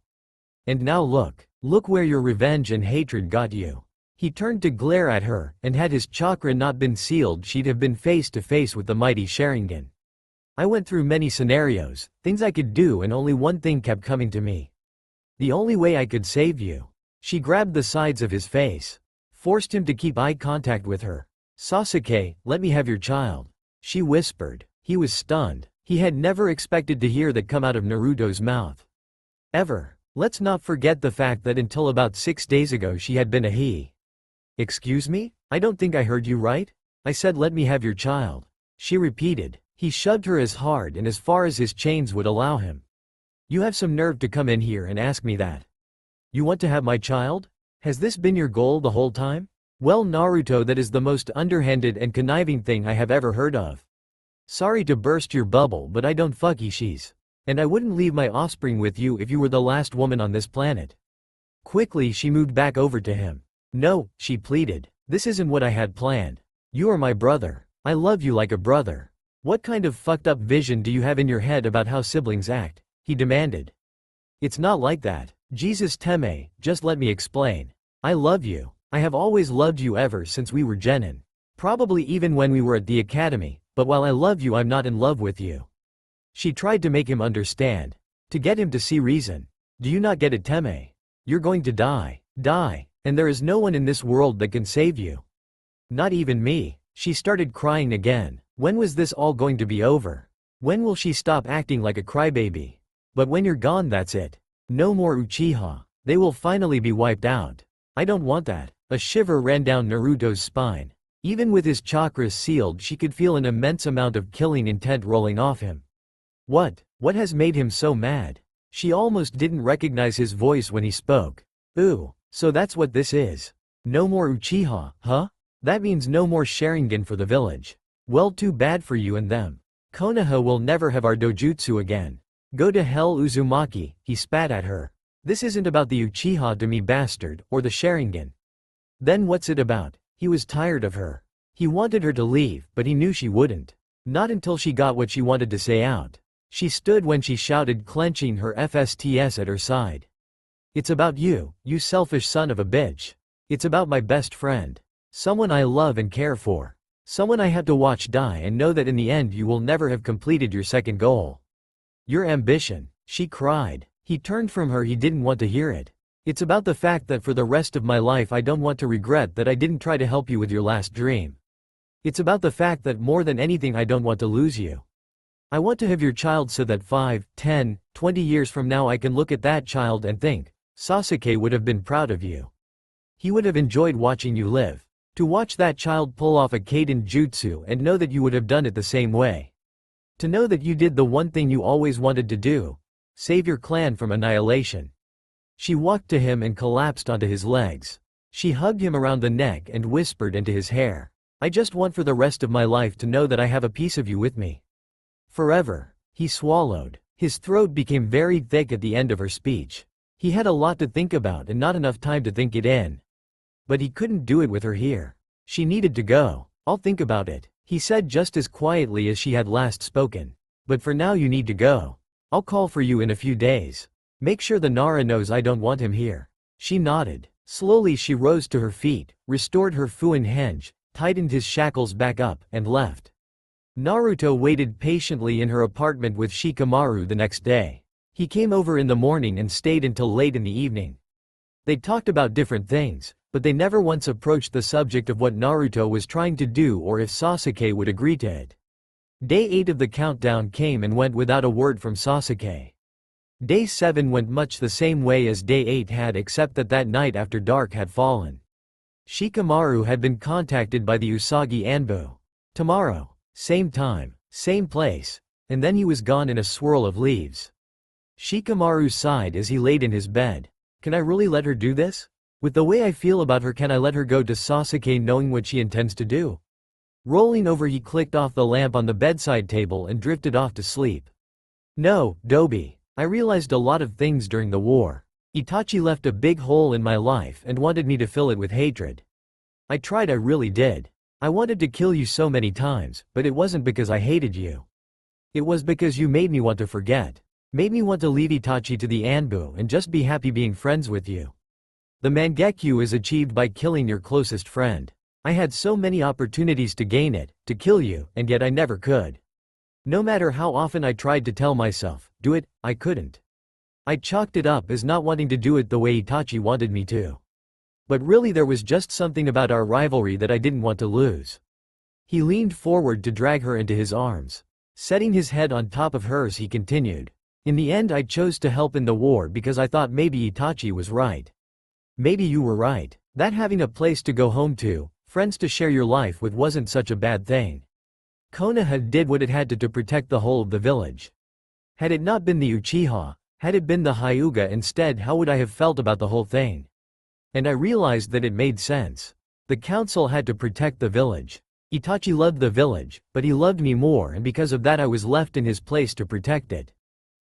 And now look where your revenge and hatred got you. He turned to glare at her, and had his chakra not been sealed, she'd have been face to face with the mighty Sharingan. I went through many scenarios, things I could do, and only one thing kept coming to me. The only way I could save you. She grabbed the sides of his face, forced him to keep eye contact with her. Sasuke, let me have your child. She whispered. He was stunned. He had never expected to hear that come out of Naruto's mouth. Ever. Let's not forget the fact that until about 6 days ago she had been a he. Excuse me? I don't think I heard you right. I said let me have your child. She repeated. He shoved her as hard and as far as his chains would allow him. You have some nerve to come in here and ask me that. You want to have my child? Has this been your goal the whole time? Well, Naruto, that is the most underhanded and conniving thing I have ever heard of. Sorry to burst your bubble, but I don't fuck ishis. And I wouldn't leave my offspring with you if you were the last woman on this planet. Quickly she moved back over to him. No, she pleaded. This isn't what I had planned. You are my brother. I love you like a brother. What kind of fucked up vision do you have in your head about how siblings act? He demanded. It's not like that. Jesus Teme, just let me explain. I love you. I have always loved you ever since we were genin. Probably even when we were at the academy, but while I love you, I'm not in love with you. She tried to make him understand. To get him to see reason. Do you not get it, Teme? You're going to die. Die. And there is no one in this world that can save you. Not even me. She started crying again. When was this all going to be over? When will she stop acting like a crybaby? But when you're gone, that's it. No more Uchiha. They will finally be wiped out. I don't want that. A shiver ran down Naruto's spine. Even with his chakras sealed, she could feel an immense amount of killing intent rolling off him. What has made him so mad? She almost didn't recognize his voice when he spoke. Ooh. So that's what this is. No more Uchiha, huh? That means no more Sharingan for the village. Well, too bad for you and them. Konoha will never have our dojutsu again. Go to hell, Uzumaki, he spat at her. This isn't about the Uchiha to me, bastard, or the Sharingan. Then what's it about? He was tired of her. He wanted her to leave, but he knew she wouldn't. Not until she got what she wanted to say out. She stood when she shouted, clenching her FSTS at her side. It's about you, you selfish son of a bitch. It's about my best friend. Someone I love and care for. Someone I had to watch die and know that in the end you will never have completed your second goal. Your ambition, she cried. He turned from her, he didn't want to hear it. It's about the fact that for the rest of my life I don't want to regret that I didn't try to help you with your last dream. It's about the fact that more than anything I don't want to lose you. I want to have your child so that 5, 10, 20 years from now I can look at that child and think, Sasuke would have been proud of you. He would have enjoyed watching you live. To watch that child pull off a Kaden jutsu and know that you would have done it the same way. To know that you did the one thing you always wanted to do. Save your clan from annihilation." She walked to him and collapsed onto his legs. She hugged him around the neck and whispered into his hair, "I just want for the rest of my life to know that I have a piece of you with me. Forever." He swallowed. His throat became very thick at the end of her speech. He had a lot to think about and not enough time to think it in. But he couldn't do it with her here. She needed to go. "I'll think about it," he said just as quietly as she had last spoken. "But for now you need to go. I'll call for you in a few days. Make sure the Nara knows I don't want him here." She nodded. Slowly she rose to her feet, restored her Fuin henge, tightened his shackles back up, and left. Naruto waited patiently in her apartment with Shikamaru the next day. He came over in the morning and stayed until late in the evening. They talked about different things, but they never once approached the subject of what Naruto was trying to do or if Sasuke would agree to it. Day 8 of the countdown came and went without a word from Sasuke. Day 7 went much the same way as Day 8 had, except that night after dark had fallen, Shikamaru had been contacted by the Usagi Anbu. Tomorrow. Same time, same place, and then he was gone in a swirl of leaves. Shikamaru sighed as he laid in his bed. Can I really let her do this? With the way I feel about her, can I let her go to Sasuke knowing what she intends to do? Rolling over, he clicked off the lamp on the bedside table and drifted off to sleep. No, Dobi. I realized a lot of things during the war. Itachi left a big hole in my life and wanted me to fill it with hatred. I tried, I really did. I wanted to kill you so many times, but it wasn't because I hated you. It was because you made me want to forget. Made me want to leave Itachi to the Anbu and just be happy being friends with you. The Mangekyo is achieved by killing your closest friend. I had so many opportunities to gain it, to kill you, and yet I never could. No matter how often I tried to tell myself, do it, I couldn't. I chalked it up as not wanting to do it the way Itachi wanted me to. But really there was just something about our rivalry that I didn't want to lose. He leaned forward to drag her into his arms. Setting his head on top of hers, he continued. In the end I chose to help in the war because I thought maybe Itachi was right. Maybe you were right. That having a place to go home to, friends to share your life with wasn't such a bad thing. Konoha did what it had to protect the whole of the village. Had it not been the Uchiha, had it been the Hyuga instead, how would I have felt about the whole thing? And I realized that it made sense. The council had to protect the village. Itachi loved the village, but he loved me more, and because of that I was left in his place to protect it.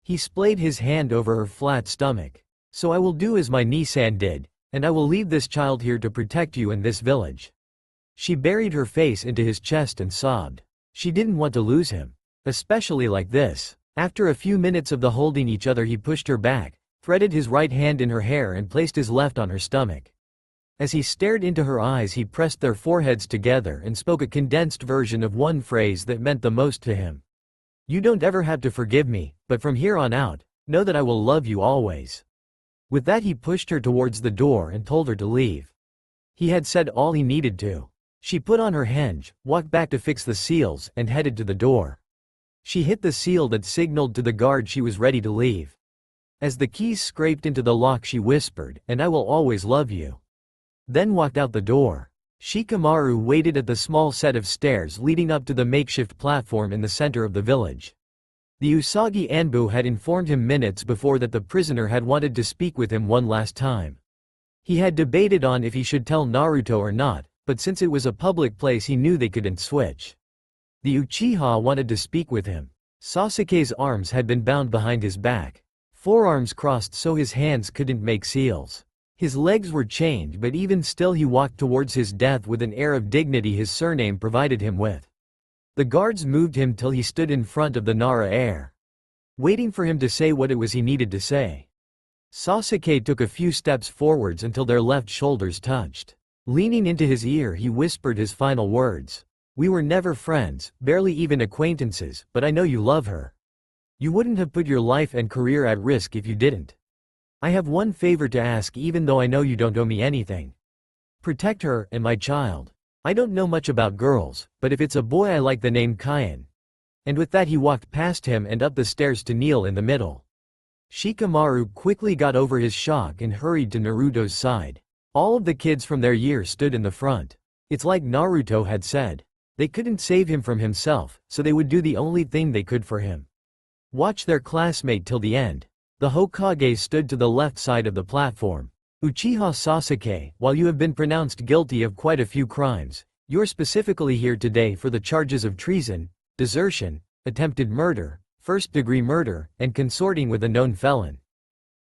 He splayed his hand over her flat stomach. So I will do as my Nisan did, and I will leave this child here to protect you and this village. She buried her face into his chest and sobbed. She didn't want to lose him. Especially like this. After a few minutes of the holding each other, he pushed her back, threaded his right hand in her hair and placed his left on her stomach. As he stared into her eyes, he pressed their foreheads together and spoke a condensed version of one phrase that meant the most to him. You don't ever have to forgive me, but from here on out, know that I will love you always. With that he pushed her towards the door and told her to leave. He had said all he needed to. She put on her henge, walked back to fix the seals, and headed to the door. She hit the seal that signaled to the guard she was ready to leave. As the keys scraped into the lock, she whispered, "And I will always love you." Then walked out the door. Shikamaru waited at the small set of stairs leading up to the makeshift platform in the center of the village. The Usagi Anbu had informed him minutes before that the prisoner had wanted to speak with him one last time. He had debated on if he should tell Naruto or not, but since it was a public place he knew they couldn't switch. The Uchiha wanted to speak with him. Sasuke's arms had been bound behind his back. Forearms crossed so his hands couldn't make seals. His legs were chained, but even still he walked towards his death with an air of dignity his surname provided him with. The guards moved him till he stood in front of the Nara heir, waiting for him to say what it was he needed to say. Sasuke took a few steps forwards until their left shoulders touched. Leaning into his ear, he whispered his final words. We were never friends, barely even acquaintances, but I know you love her. You wouldn't have put your life and career at risk if you didn't. I have one favor to ask, even though I know you don't owe me anything. Protect her and my child. I don't know much about girls, but if it's a boy I like the name Kaien. And with that he walked past him and up the stairs to kneel in the middle. Shikamaru quickly got over his shock and hurried to Naruto's side. All of the kids from their year stood in the front. It's like Naruto had said. They couldn't save him from himself, so they would do the only thing they could for him. Watch their classmate till the end. The Hokage stood to the left side of the platform. Uchiha Sasuke, while you have been pronounced guilty of quite a few crimes, you're specifically here today for the charges of treason, desertion, attempted murder, first-degree murder, and consorting with a known felon.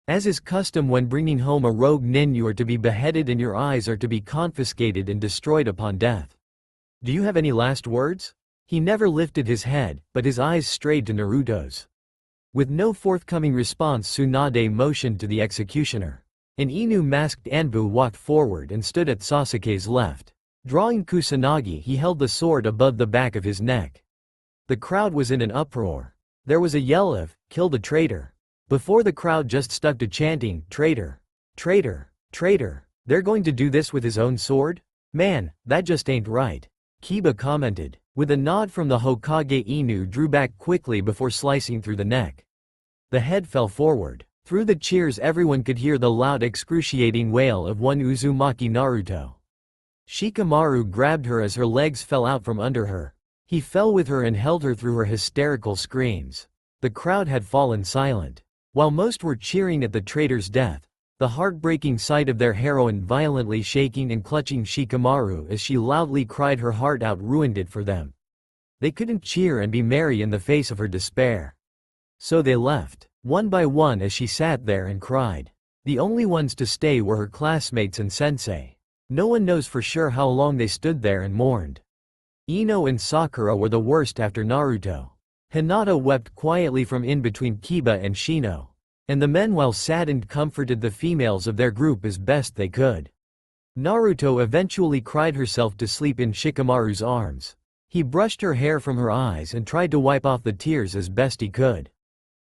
As is custom when bringing home a rogue nin, you are to be beheaded and your eyes are to be confiscated and destroyed upon death. Do you have any last words? He never lifted his head, but his eyes strayed to Naruto's. With no forthcoming response, Tsunade motioned to the executioner. An Inu-masked Anbu walked forward and stood at Sasuke's left. Drawing Kusanagi, he held the sword above the back of his neck. The crowd was in an uproar. There was a yell of, "Kill the traitor!" Before the crowd just stuck to chanting, "Traitor! Traitor! Traitor! They're going to do this with his own sword? Man, that just ain't right," Kiba commented. With a nod from the Hokage, Inu drew back quickly before slicing through the neck. The head fell forward. Through the cheers, everyone could hear the loud excruciating wail of one Uzumaki Naruto. Shikamaru grabbed her as her legs fell out from under her. He fell with her and held her through her hysterical screams. The crowd had fallen silent. While most were cheering at the traitor's death, the heartbreaking sight of their heroine violently shaking and clutching Shikamaru as she loudly cried her heart out ruined it for them. They couldn't cheer and be merry in the face of her despair. So they left, one by one, as she sat there and cried. The only ones to stay were her classmates and sensei. No one knows for sure how long they stood there and mourned. Ino and Sakura were the worst after Naruto. Hinata wept quietly from in between Kiba and Shino. And the men, while saddened, comforted the females of their group as best they could. Naruto eventually cried herself to sleep in Shikamaru's arms. He brushed her hair from her eyes and tried to wipe off the tears as best he could.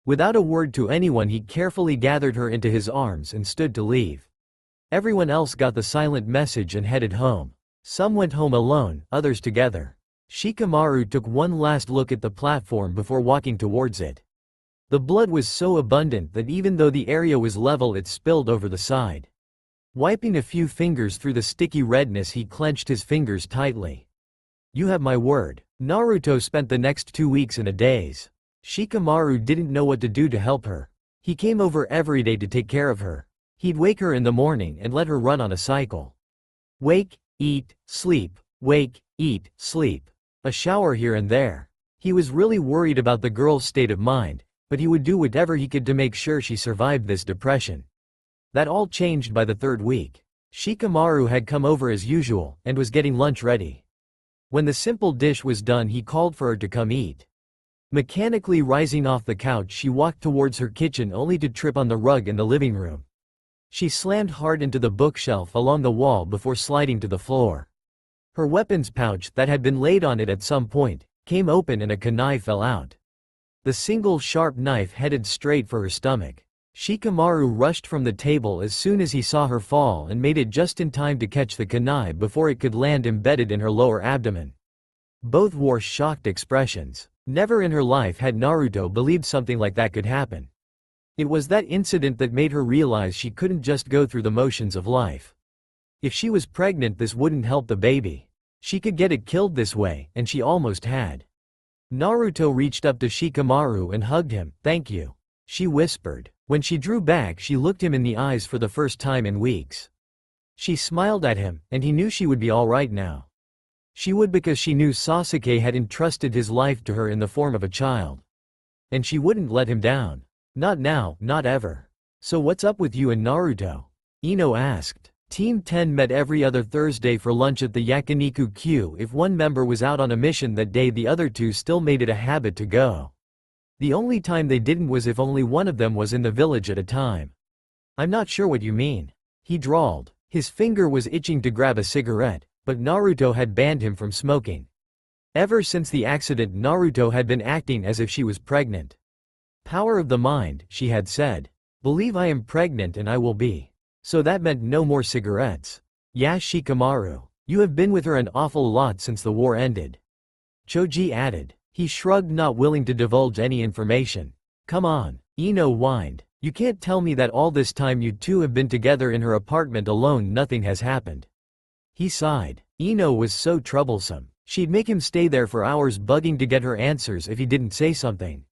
Without a word to anyone, he carefully gathered her into his arms and stood to leave. Everyone else got the silent message and headed home. Some went home alone, others together. Shikamaru took one last look at the platform before walking towards it. The blood was so abundant that even though the area was level, it spilled over the side. Wiping a few fingers through the sticky redness, he clenched his fingers tightly. You have my word. Naruto spent the next 2 weeks in a daze. Shikamaru didn't know what to do to help her. He came over every day to take care of her. He'd wake her in the morning and let her run on a cycle. Wake, eat, sleep, wake, eat, sleep. A shower here and there. He was really worried about the girl's state of mind, but he would do whatever he could to make sure she survived this depression. That all changed by the 3rd week. Shikamaru had come over as usual and was getting lunch ready. When the simple dish was done, he called for her to come eat. Mechanically rising off the couch, she walked towards her kitchen only to trip on the rug in the living room. She slammed hard into the bookshelf along the wall before sliding to the floor. Her weapons pouch, that had been laid on it at some point, came open and a kunai fell out. The single sharp knife headed straight for her stomach. Shikamaru rushed from the table as soon as he saw her fall and made it just in time to catch the kunai before it could land embedded in her lower abdomen. Both wore shocked expressions. Never in her life had Naruto believed something like that could happen. It was that incident that made her realize she couldn't just go through the motions of life. If she was pregnant, this wouldn't help the baby. She could get it killed this way, and she almost had. Naruto reached up to Shikamaru and hugged him. "Thank you," she whispered. When she drew back, she looked him in the eyes for the first time in weeks. She smiled at him, and he knew she would be all right now. She would, because she knew Sasuke had entrusted his life to her in the form of a child. And she wouldn't let him down. Not now, not ever. "So what's up with you and Naruto?" Ino asked. Team 10 met every other Thursday for lunch at the Yakiniku queue. If one member was out on a mission that day, the other two still made it a habit to go. The only time they didn't was if only one of them was in the village at a time. "I'm not sure what you mean," he drawled. His finger was itching to grab a cigarette, but Naruto had banned him from smoking. Ever since the accident, Naruto had been acting as if she was pregnant. "Power of the mind," she had said. "Believe I am pregnant and I will be." So that meant no more cigarettes. "Yeah, Shikamaru. You have been with her an awful lot since the war ended," Choji added. He shrugged, not willing to divulge any information. "Come on," Ino whined. "You can't tell me that all this time you two have been together in her apartment alone, nothing has happened." He sighed. Ino was so troublesome. She'd make him stay there for hours bugging to get her answers if he didn't say something.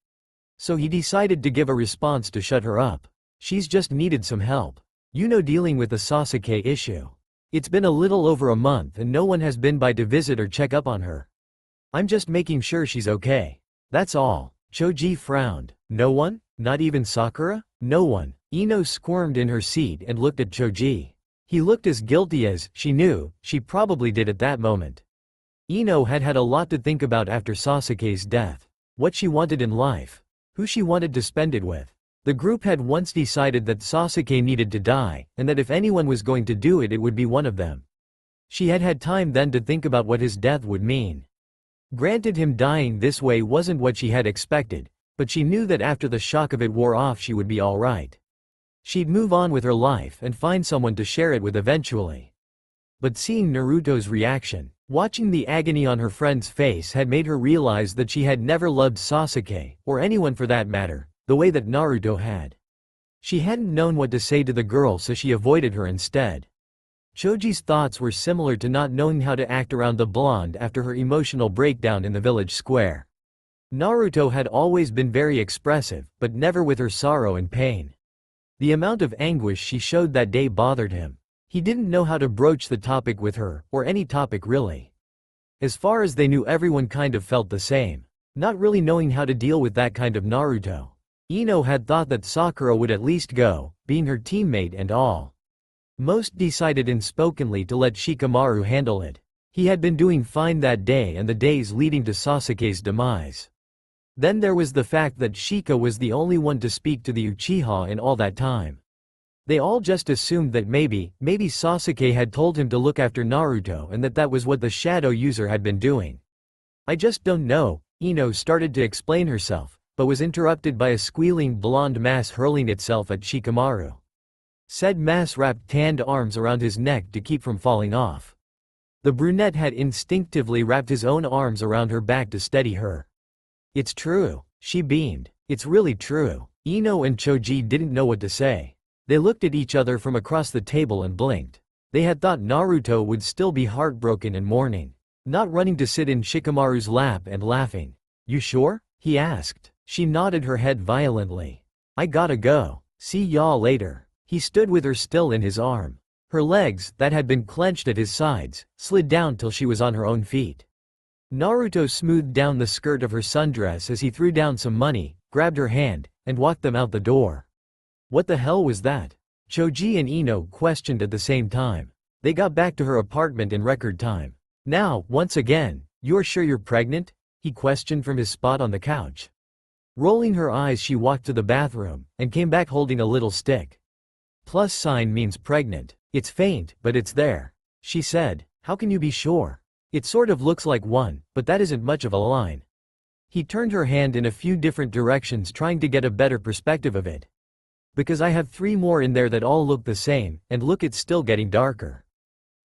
So he decided to give a response to shut her up. She's just needed some help. Dealing with the Sasuke issue. It's been a little over a month and no one has been by to visit or check up on her. I'm just making sure she's okay. That's all. Choji frowned. No one? Not even Sakura? No one. Ino squirmed in her seat and looked at Choji. He looked as guilty as she knew she probably did at that moment. Ino had had a lot to think about after Sasuke's death. What she wanted in life. Who she wanted to spend it with. The group had once decided that Sasuke needed to die, and that if anyone was going to do it, it would be one of them. She had had time then to think about what his death would mean. Granted, him dying this way wasn't what she had expected, but she knew that after the shock of it wore off she would be alright. She'd move on with her life and find someone to share it with eventually. But seeing Naruto's reaction, watching the agony on her friend's face had made her realize that she had never loved Sasuke, or anyone for that matter, the way that Naruto had. She hadn't known what to say to the girl, so she avoided her instead. Choji's thoughts were similar to not knowing how to act around the blonde after her emotional breakdown in the village square. Naruto had always been very expressive, but never with her sorrow and pain. The amount of anguish she showed that day bothered him. He didn't know how to broach the topic with her, or any topic really. As far as they knew, everyone kind of felt the same. Not really knowing how to deal with that kind of Naruto. Ino had thought that Sakura would at least go, being her teammate and all. Most decided unspokenly to let Shikamaru handle it. He had been doing fine that day and the days leading to Sasuke's demise. Then there was the fact that Shika was the only one to speak to the Uchiha in all that time. They all just assumed that maybe Sasuke had told him to look after Naruto and that was what the shadow user had been doing. I just don't know, Ino started to explain herself, but was interrupted by a squealing blonde mass hurling itself at Shikamaru. Said mass wrapped tanned arms around his neck to keep from falling off. The brunette had instinctively wrapped his own arms around her back to steady her. It's true, she beamed. It's really true. Ino and Choji didn't know what to say. They looked at each other from across the table and blinked. They had thought Naruto would still be heartbroken and mourning, not running to sit in Shikamaru's lap and laughing. You sure? He asked. She nodded her head violently. I gotta go. See y'all later. He stood with her still in his arm. Her legs, that had been clenched at his sides, slid down till she was on her own feet. Naruto smoothed down the skirt of her sundress as he threw down some money, grabbed her hand, and walked them out the door. What the hell was that? Choji and Ino questioned at the same time. They got back to her apartment in record time. Now, once again, you're sure you're pregnant? He questioned from his spot on the couch. Rolling her eyes, she walked to the bathroom, and came back holding a little stick. Plus sign means pregnant. It's faint, but it's there. She said, how can you be sure? It sort of looks like one, but that isn't much of a line. He turned her hand in a few different directions trying to get a better perspective of it. Because I have 3 more in there that all look the same, and look, it's still getting darker.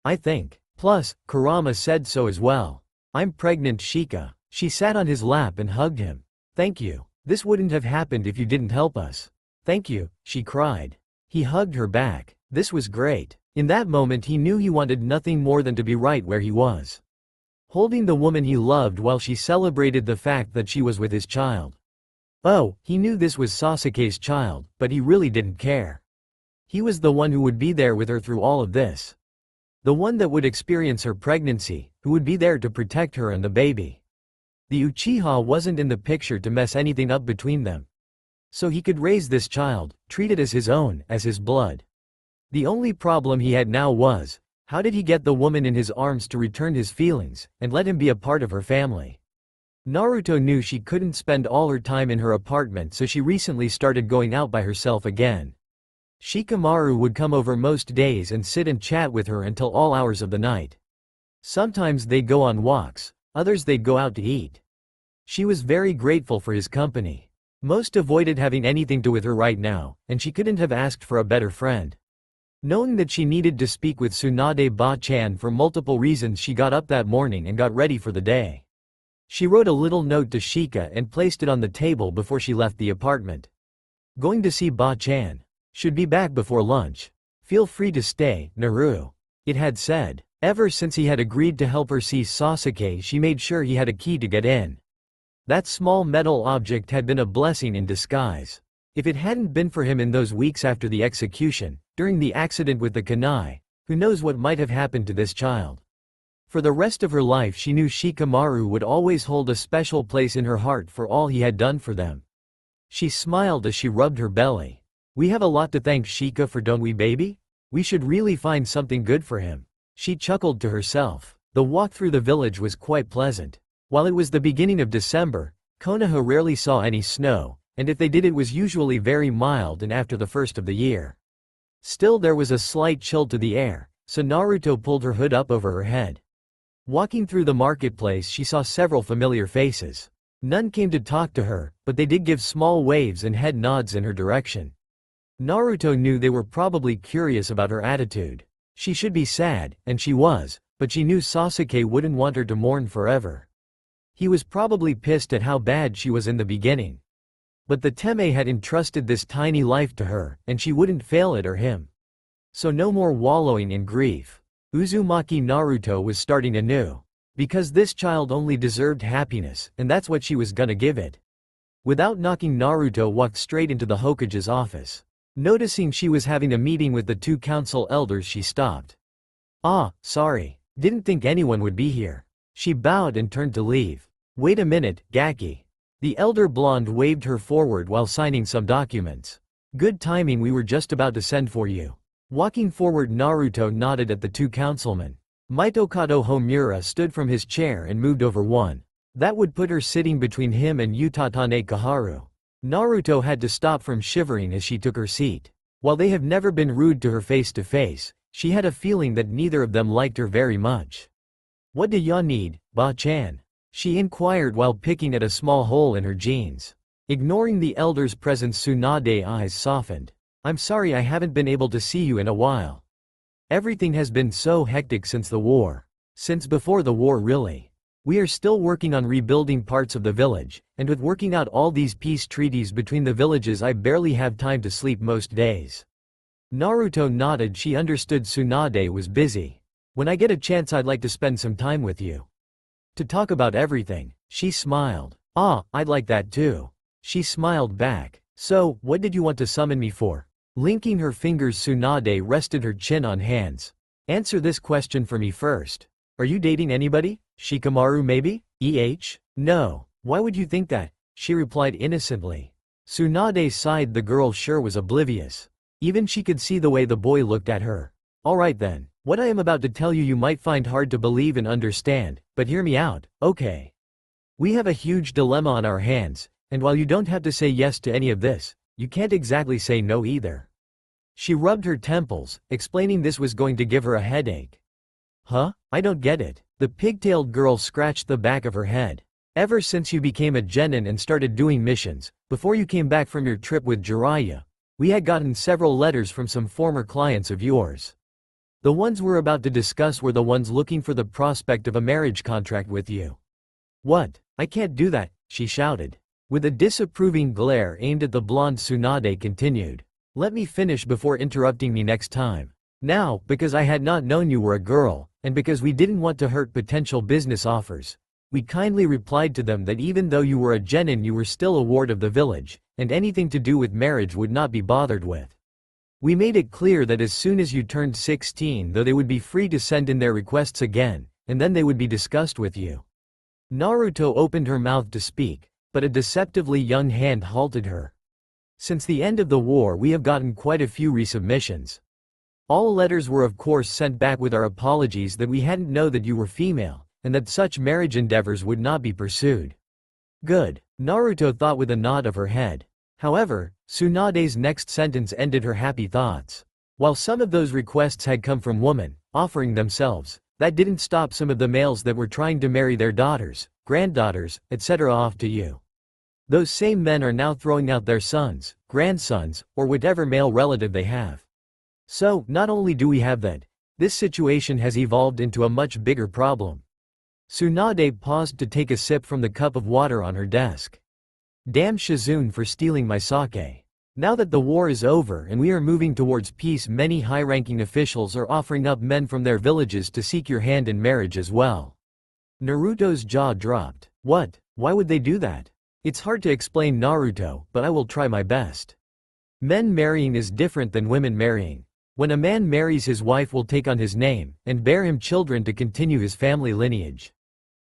I think. Plus, Kurama said so as well. I'm pregnant, Shika. She sat on his lap and hugged him. Thank you. This wouldn't have happened if you didn't help us. Thank you, she cried. He hugged her back. This was great. In that moment he knew he wanted nothing more than to be right where he was. Holding the woman he loved while she celebrated the fact that she was with his child. Oh, he knew this was Sasuke's child, but he really didn't care. He was the one who would be there with her through all of this. The one that would experience her pregnancy, who would be there to protect her and the baby. The Uchiha wasn't in the picture to mess anything up between them. So he could raise this child, treat it as his own, as his blood. The only problem he had now was, how did he get the woman in his arms to return his feelings, and let him be a part of her family? Naruto knew she couldn't spend all her time in her apartment, so she recently started going out by herself again. Shikamaru would come over most days and sit and chat with her until all hours of the night. Sometimes they'd go on walks, others they'd go out to eat. She was very grateful for his company. Most avoided having anything to do with her right now, and she couldn't have asked for a better friend. Knowing that she needed to speak with Tsunade Ba-chan for multiple reasons, she got up that morning and got ready for the day. She wrote a little note to Shika and placed it on the table before she left the apartment. Going to see Ba-chan. Should be back before lunch. Feel free to stay, Naru. It had said. Ever since he had agreed to help her see Sasuke, she made sure he had a key to get in. That small metal object had been a blessing in disguise. If it hadn't been for him in those weeks after the execution, during the accident with the kunai, who knows what might have happened to this child. For the rest of her life she knew Shikamaru would always hold a special place in her heart for all he had done for them. She smiled as she rubbed her belly. We have a lot to thank Shika for, don't we, baby? We should really find something good for him. She chuckled to herself. The walk through the village was quite pleasant. While it was the beginning of December, Konoha rarely saw any snow, and if they did it was usually very mild and after the first of the year. Still there was a slight chill to the air, so Naruto pulled her hood up over her head. Walking through the marketplace she saw several familiar faces. None came to talk to her, but they did give small waves and head nods in her direction. Naruto knew they were probably curious about her attitude. She should be sad, and she was, but she knew Sasuke wouldn't want her to mourn forever. He was probably pissed at how bad she was in the beginning. But the Teme had entrusted this tiny life to her, and she wouldn't fail it or him. So no more wallowing in grief. Uzumaki Naruto was starting anew. Because this child only deserved happiness, and that's what she was gonna give it. Without knocking, Naruto walked straight into the Hokage's office. Noticing she was having a meeting with the two council elders, she stopped. Ah, sorry. Didn't think anyone would be here. She bowed and turned to leave. Wait a minute, Gaki. The elder blonde waved her forward while signing some documents. Good timing, we were just about to send for you. Walking forward, Naruto nodded at the two councilmen. Mitokado Homura stood from his chair and moved over one. That would put her sitting between him and Utatane Kaharu. Naruto had to stop from shivering as she took her seat. While they have never been rude to her face to face, she had a feeling that neither of them liked her very much. What do ya need, Ba-chan? She inquired while picking at a small hole in her jeans. Ignoring the elder's presence, Tsunade's eyes softened. I'm sorry I haven't been able to see you in a while. Everything has been so hectic since the war. Since before the war, really. We are still working on rebuilding parts of the village, and with working out all these peace treaties between the villages I barely have time to sleep most days. Naruto nodded. She understood Tsunade was busy. When I get a chance I'd like to spend some time with you. To talk about everything. She smiled. Ah, I'd like that too. She smiled back. So, what did you want to summon me for? Linking her fingers, Tsunade rested her chin on hands. Answer this question for me first. Are you dating anybody? Shikamaru maybe? No. Why would you think that? She replied innocently. Tsunade sighed. The girl sure was oblivious. Even she could see the way the boy looked at her. Alright then, what I am about to tell you might find hard to believe and understand, but hear me out, okay? We have a huge dilemma on our hands, and while you don't have to say yes to any of this, you can't exactly say no either. She rubbed her temples, explaining this was going to give her a headache. Huh? I don't get it. The pigtailed girl scratched the back of her head. Ever since you became a genin and started doing missions, before you came back from your trip with Jiraiya, we had gotten several letters from some former clients of yours. The ones we're about to discuss were the ones looking for the prospect of a marriage contract with you. What? I can't do that, she shouted. With a disapproving glare aimed at the blonde, Tsunade continued. Let me finish before interrupting me next time. Now, because I had not known you were a girl, and because we didn't want to hurt potential business offers, we kindly replied to them that even though you were a genin you were still a ward of the village, and anything to do with marriage would not be bothered with. We made it clear that as soon as you turned 16 though they would be free to send in their requests again, and then they would be discussed with you. Naruto opened her mouth to speak, but a deceptively young hand halted her. Since the end of the war we have gotten quite a few resubmissions. All letters were of course sent back with our apologies that we hadn't known that you were female, and that such marriage endeavors would not be pursued. Good, Naruto thought with a nod of her head. However, Tsunade's next sentence ended her happy thoughts. While some of those requests had come from women, offering themselves, that didn't stop some of the males that were trying to marry their daughters, granddaughters, etc. off to you. Those same men are now throwing out their sons, grandsons, or whatever male relative they have. So, not only do we have that, this situation has evolved into a much bigger problem. Tsunade paused to take a sip from the cup of water on her desk. Damn Shizune for stealing my sake. Now that the war is over and we are moving towards peace, many high-ranking officials are offering up men from their villages to seek your hand in marriage as well. Naruto's jaw dropped. What? Why would they do that? It's hard to explain Naruto, but I will try my best. Men marrying is different than women marrying. When a man marries, his wife will take on his name, and bear him children to continue his family lineage.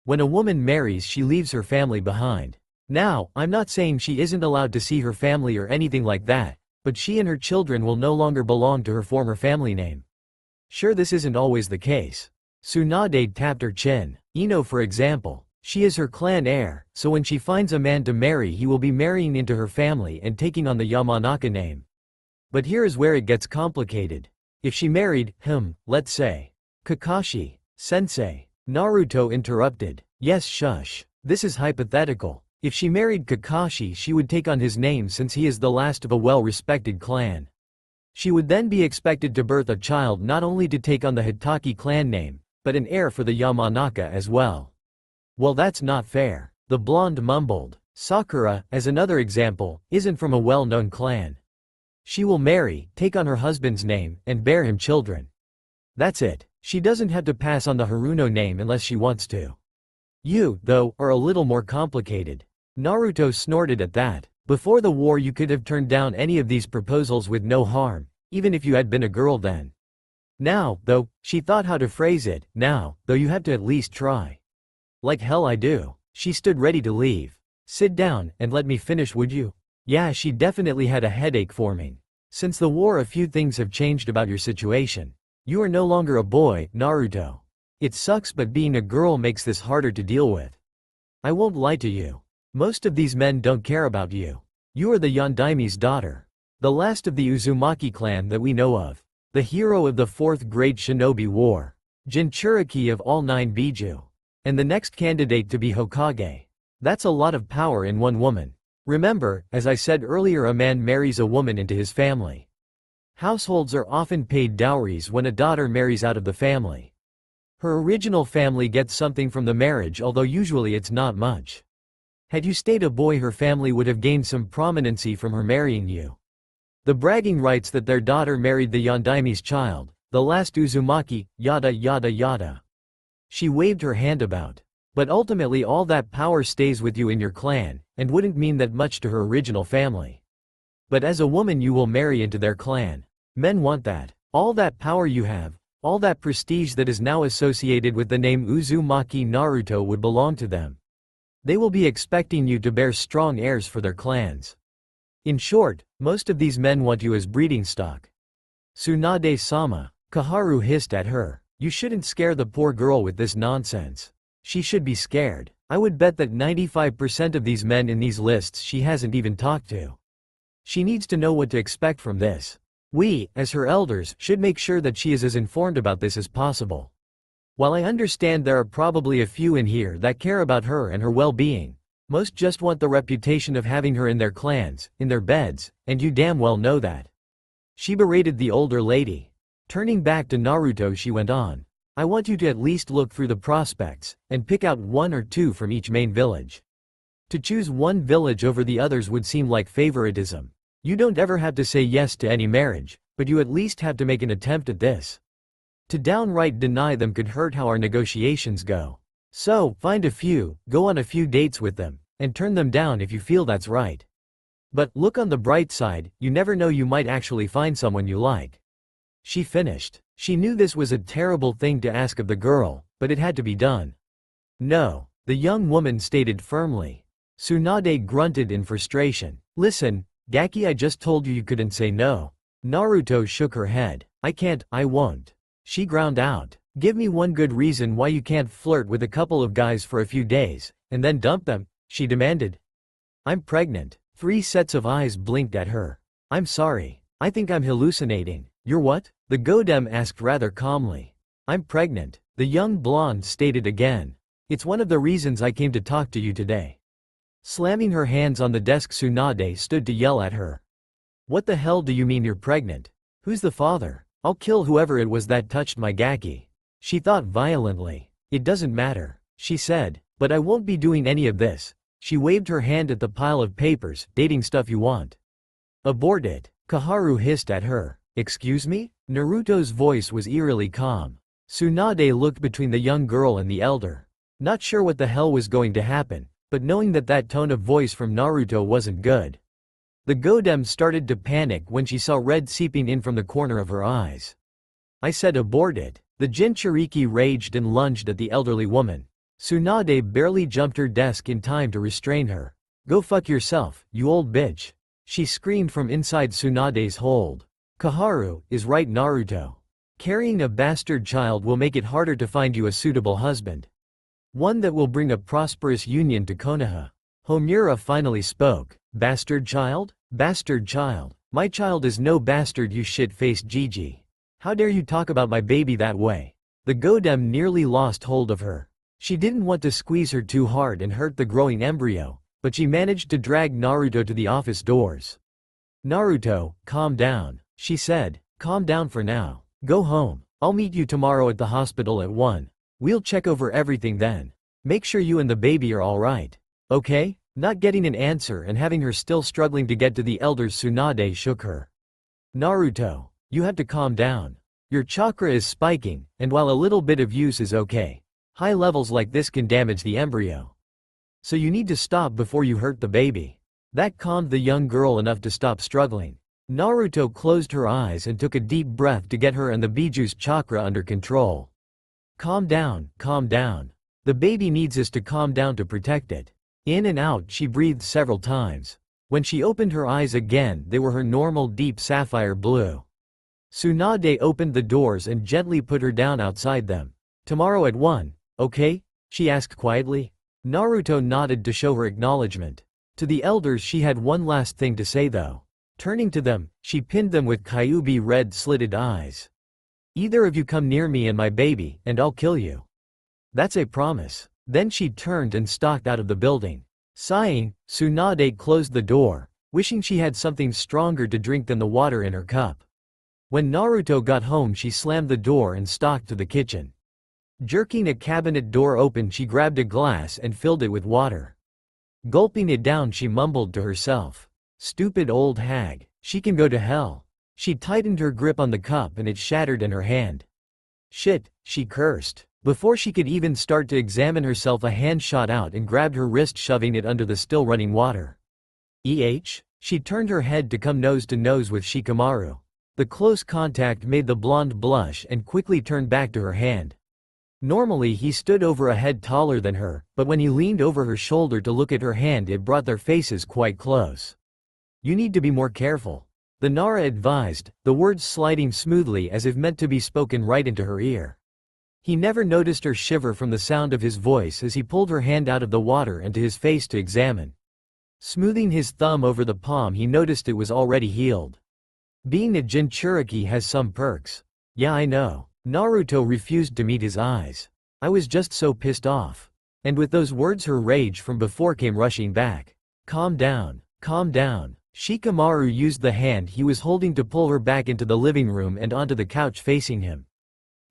When a woman marries, she leaves her family behind. Now, I'm not saying she isn't allowed to see her family or anything like that, but she and her children will no longer belong to her former family name. Sure, this isn't always the case. Tsunade tapped her chin. Ino, for example. She is her clan heir, so when she finds a man to marry, he will be marrying into her family and taking on the Yamanaka name. But here is where it gets complicated. If she married him, let's say, Kakashi, sensei. Naruto interrupted. Yes, shush. This is hypothetical. If she married Kakashi, she would take on his name since he is the last of a well-respected clan. She would then be expected to birth a child not only to take on the Hitaki clan name, but an heir for the Yamanaka as well. Well, that's not fair. The blonde mumbled. Sakura, as another example, isn't from a well-known clan. She will marry, take on her husband's name, and bear him children. That's it. She doesn't have to pass on the Haruno name unless she wants to. You, though, are a little more complicated. Naruto snorted at that. Before the war, you could have turned down any of these proposals with no harm, even if you had been a girl then. Now, though, she thought how to phrase it, now, though you have to at least try. Like hell I do. She stood ready to leave. Sit down, and let me finish, would you? Yeah, she definitely had a headache forming. Since the war, a few things have changed about your situation. You are no longer a boy, Naruto. It sucks, but being a girl makes this harder to deal with. I won't lie to you. Most of these men don't care about you. You are the Yondaimi's daughter. The last of the Uzumaki clan that we know of. The hero of the 4th Great Shinobi War. Jinchuriki of all 9 Biju. And the next candidate to be Hokage. That's a lot of power in one woman. Remember, as I said earlier, a man marries a woman into his family. Households are often paid dowries when a daughter marries out of the family. Her original family gets something from the marriage, although usually it's not much. Had you stayed a boy, her family would have gained some prominency from her marrying you. The bragging rights that their daughter married the Yondaimi's child, the last Uzumaki, yada yada yada. She waved her hand about. But ultimately all that power stays with you in your clan, and wouldn't mean that much to her original family. But as a woman you will marry into their clan. Men want that. All that power you have, all that prestige that is now associated with the name Uzumaki Naruto would belong to them. They will be expecting you to bear strong heirs for their clans. In short, most of these men want you as breeding stock. Tsunade-sama, Kaharu hissed at her. You shouldn't scare the poor girl with this nonsense. She should be scared. I would bet that 95% of these men in these lists she hasn't even talked to. She needs to know what to expect from this. We, as her elders, should make sure that she is as informed about this as possible. While I understand there are probably a few in here that care about her and her well-being, most just want the reputation of having her in their clans, in their beds, and you damn well know that. She berated the older lady. Turning back to Naruto, she went on. I want you to at least look through the prospects, and pick out 1 or 2 from each main village. To choose one village over the others would seem like favoritism. You don't ever have to say yes to any marriage, but you at least have to make an attempt at this. To downright deny them could hurt how our negotiations go. So, find a few, go on a few dates with them, and turn them down if you feel that's right. But, look on the bright side, you never know, you might actually find someone you like. She finished. She knew this was a terrible thing to ask of the girl, but it had to be done. No, the young woman stated firmly. Tsunade grunted in frustration. Listen, Gaki, I just told you you couldn't say no. Naruto shook her head. I can't, I won't. She ground out. Give me one good reason why you can't flirt with a couple of guys for a few days, and then dump them, she demanded. I'm pregnant. 3 sets of eyes blinked at her. I'm sorry. I think I'm hallucinating. You're what? The Godem asked rather calmly. I'm pregnant, the young blonde stated again. It's one of the reasons I came to talk to you today. Slamming her hands on the desk, Tsunade stood to yell at her. What the hell do you mean you're pregnant? Who's the father? I'll kill whoever it was that touched my Gaki. She thought violently. It doesn't matter, she said, but I won't be doing any of this. She waved her hand at the pile of papers, dating stuff you want. Abort it, Kaharu hissed at her. Excuse me? Naruto's voice was eerily calm. Tsunade looked between the young girl and the elder. Not sure what the hell was going to happen, but knowing that that tone of voice from Naruto wasn't good. The Godem started to panic when she saw red seeping in from the corner of her eyes. I said abort it. The Jinchuriki raged and lunged at the elderly woman. Tsunade barely jumped her desk in time to restrain her. Go fuck yourself, you old bitch. She screamed from inside Tsunade's hold. Koharu is right, Naruto. Carrying a bastard child will make it harder to find you a suitable husband. One that will bring a prosperous union to Konoha. Homura finally spoke. Bastard child? Bastard child. My child is no bastard, you shit-faced Gigi. How dare you talk about my baby that way? The Godem nearly lost hold of her. She didn't want to squeeze her too hard and hurt the growing embryo, but she managed to drag Naruto to the office doors. Naruto, calm down, she said. Calm down for now. Go home. I'll meet you tomorrow at the hospital at 1. We'll check over everything then. Make sure you and the baby are alright. Okay? Not getting an answer and having her still struggling to get to the elders, Tsunade shook her. Naruto, you have to calm down. Your chakra is spiking, and while a little bit of use is okay, high levels like this can damage the embryo. So you need to stop before you hurt the baby. That calmed the young girl enough to stop struggling. Naruto closed her eyes and took a deep breath to get her and the Biju's chakra under control. Calm down, calm down. The baby needs us to calm down to protect it. In and out she breathed several times. When she opened her eyes again, they were her normal deep sapphire blue. Tsunade opened the doors and gently put her down outside them. Tomorrow at 1, okay? She asked quietly. Naruto nodded to show her acknowledgement. To the elders she had one last thing to say though. Turning to them, she pinned them with Kyuubi red slitted eyes. Either of you come near me and my baby, and I'll kill you. That's a promise. Then she turned and stalked out of the building. Sighing, Tsunade closed the door, wishing she had something stronger to drink than the water in her cup. When Naruto got home she slammed the door and stalked to the kitchen. Jerking a cabinet door open she grabbed a glass and filled it with water. Gulping it down she mumbled to herself. Stupid old hag, she can go to hell. She tightened her grip on the cup and it shattered in her hand. Shit, she cursed. Before she could even start to examine herself, a hand shot out and grabbed her wrist, shoving it under the still running water. She turned her head to come nose to nose with Shikamaru. The close contact made the blonde blush and quickly turned back to her hand. Normally he stood over a head taller than her, but when he leaned over her shoulder to look at her hand it brought their faces quite close. You need to be more careful, the Nara advised, the words sliding smoothly as if meant to be spoken right into her ear. He never noticed her shiver from the sound of his voice as he pulled her hand out of the water and to his face to examine. Smoothing his thumb over the palm he noticed it was already healed. Being a Jinchuriki has some perks. Yeah, I know. Naruto refused to meet his eyes. I was just so pissed off. And with those words her rage from before came rushing back. Calm down. Calm down. Shikamaru used the hand he was holding to pull her back into the living room and onto the couch facing him.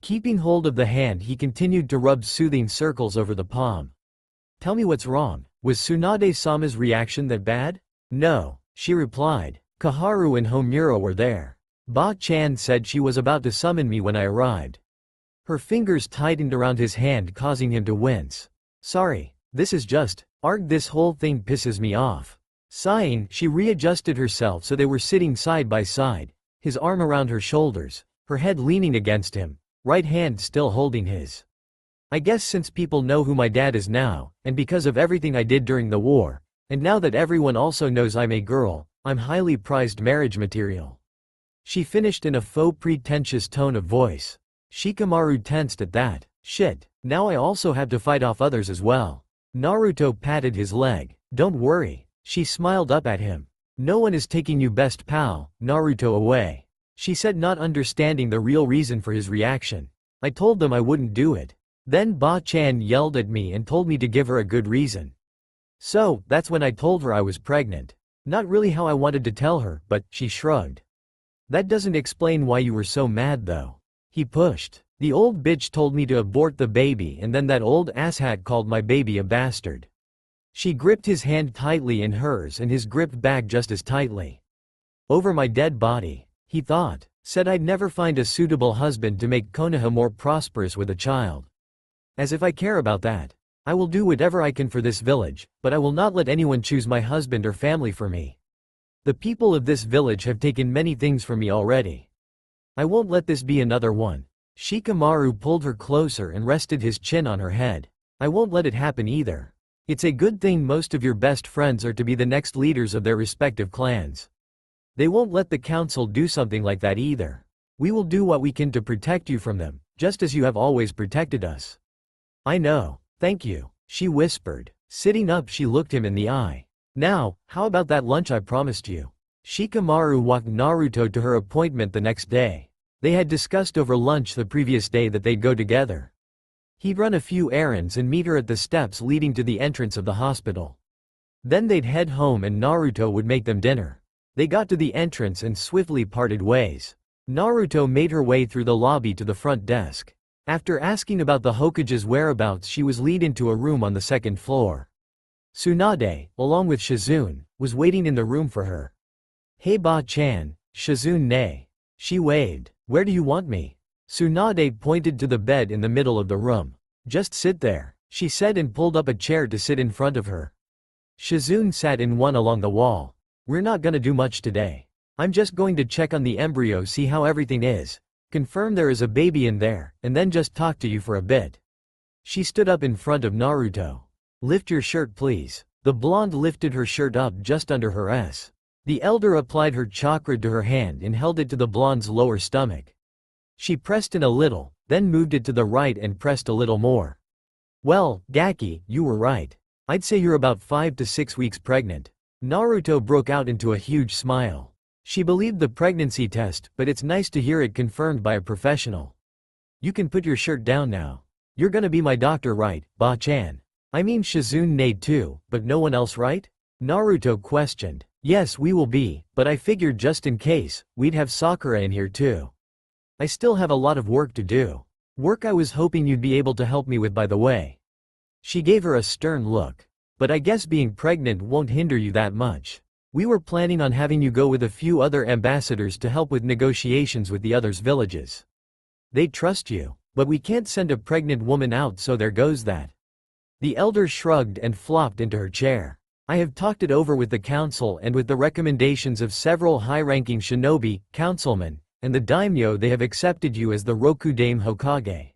Keeping hold of the hand he continued to rub soothing circles over the palm. Tell me what's wrong. Was Tsunade-sama's reaction that bad? No, she replied. Koharu and Homura were there. Ba-chan said she was about to summon me when I arrived. Her fingers tightened around his hand causing him to wince. Sorry, this is just, this whole thing pisses me off. Sighing, she readjusted herself so they were sitting side by side, his arm around her shoulders, her head leaning against him, right hand still holding his. I guess since people know who my dad is now, and because of everything I did during the war, and now that everyone also knows I'm a girl, I'm highly prized marriage material. She finished in a faux pretentious tone of voice. Shikamaru tensed at that. Shit, now I also have to fight off others as well. Naruto patted his leg. Don't worry. She smiled up at him. No one is taking you, best pal, Naruto away. She said, not understanding the real reason for his reaction. I told them I wouldn't do it. Then Ba-chan yelled at me and told me to give her a good reason. So, that's when I told her I was pregnant. Not really how I wanted to tell her, but, she shrugged. That doesn't explain why you were so mad though. He pushed. The old bitch told me to abort the baby and then that old asshat called my baby a bastard. She gripped his hand tightly in hers and his grip back just as tightly. Over my dead body, he thought. Said I'd never find a suitable husband to make Konoha more prosperous with a child. As if I care about that. I will do whatever I can for this village, but I will not let anyone choose my husband or family for me. The people of this village have taken many things from me already. I won't let this be another one. Shikamaru pulled her closer and rested his chin on her head. I won't let it happen either. It's a good thing most of your best friends are to be the next leaders of their respective clans. They won't let the council do something like that either. We will do what we can to protect you from them, just as you have always protected us. I know, thank you, she whispered. Sitting up, she looked him in the eye. Now, how about that lunch I promised you? Shikamaru walked Naruto to her appointment the next day. They had discussed over lunch the previous day that they'd go together. He'd run a few errands and meet her at the steps leading to the entrance of the hospital. Then they'd head home and Naruto would make them dinner. They got to the entrance and swiftly parted ways. Naruto made her way through the lobby to the front desk. After asking about the Hokage's whereabouts, she was led into a room on the second floor. Tsunade, along with Shizune, was waiting in the room for her. Hey Ba-chan, Shizune neighed. She waved. Where do you want me? Tsunade pointed to the bed in the middle of the room. Just sit there, she said and pulled up a chair to sit in front of her. Shizune sat in one along the wall. We're not gonna do much today. I'm just going to check on the embryo, see how everything is, confirm there is a baby in there, and then just talk to you for a bit. She stood up in front of Naruto. Lift your shirt please. The blonde lifted her shirt up just under her S. The elder applied her chakra to her hand and held it to the blonde's lower stomach. She pressed in a little, then moved it to the right and pressed a little more. Well, Gaki, you were right. I'd say you're about 5 to 6 weeks pregnant. Naruto broke out into a huge smile. She believed the pregnancy test, but it's nice to hear it confirmed by a professional. You can put your shirt down now. You're gonna be my doctor, right, Ba-chan? I mean Shizune neighed too, but no one else, right? Naruto questioned. Yes, we will be, but I figured just in case, we'd have Sakura in here too. I still have a lot of work to do. Work I was hoping you'd be able to help me with, by the way. She gave her a stern look. But I guess being pregnant won't hinder you that much. We were planning on having you go with a few other ambassadors to help with negotiations with the others' villages. They trust you, but we can't send a pregnant woman out, so there goes that. The elder shrugged and flopped into her chair. I have talked it over with the council and with the recommendations of several high-ranking shinobi, councilmen, and the daimyo. They have accepted you as the Rokudame Hokage.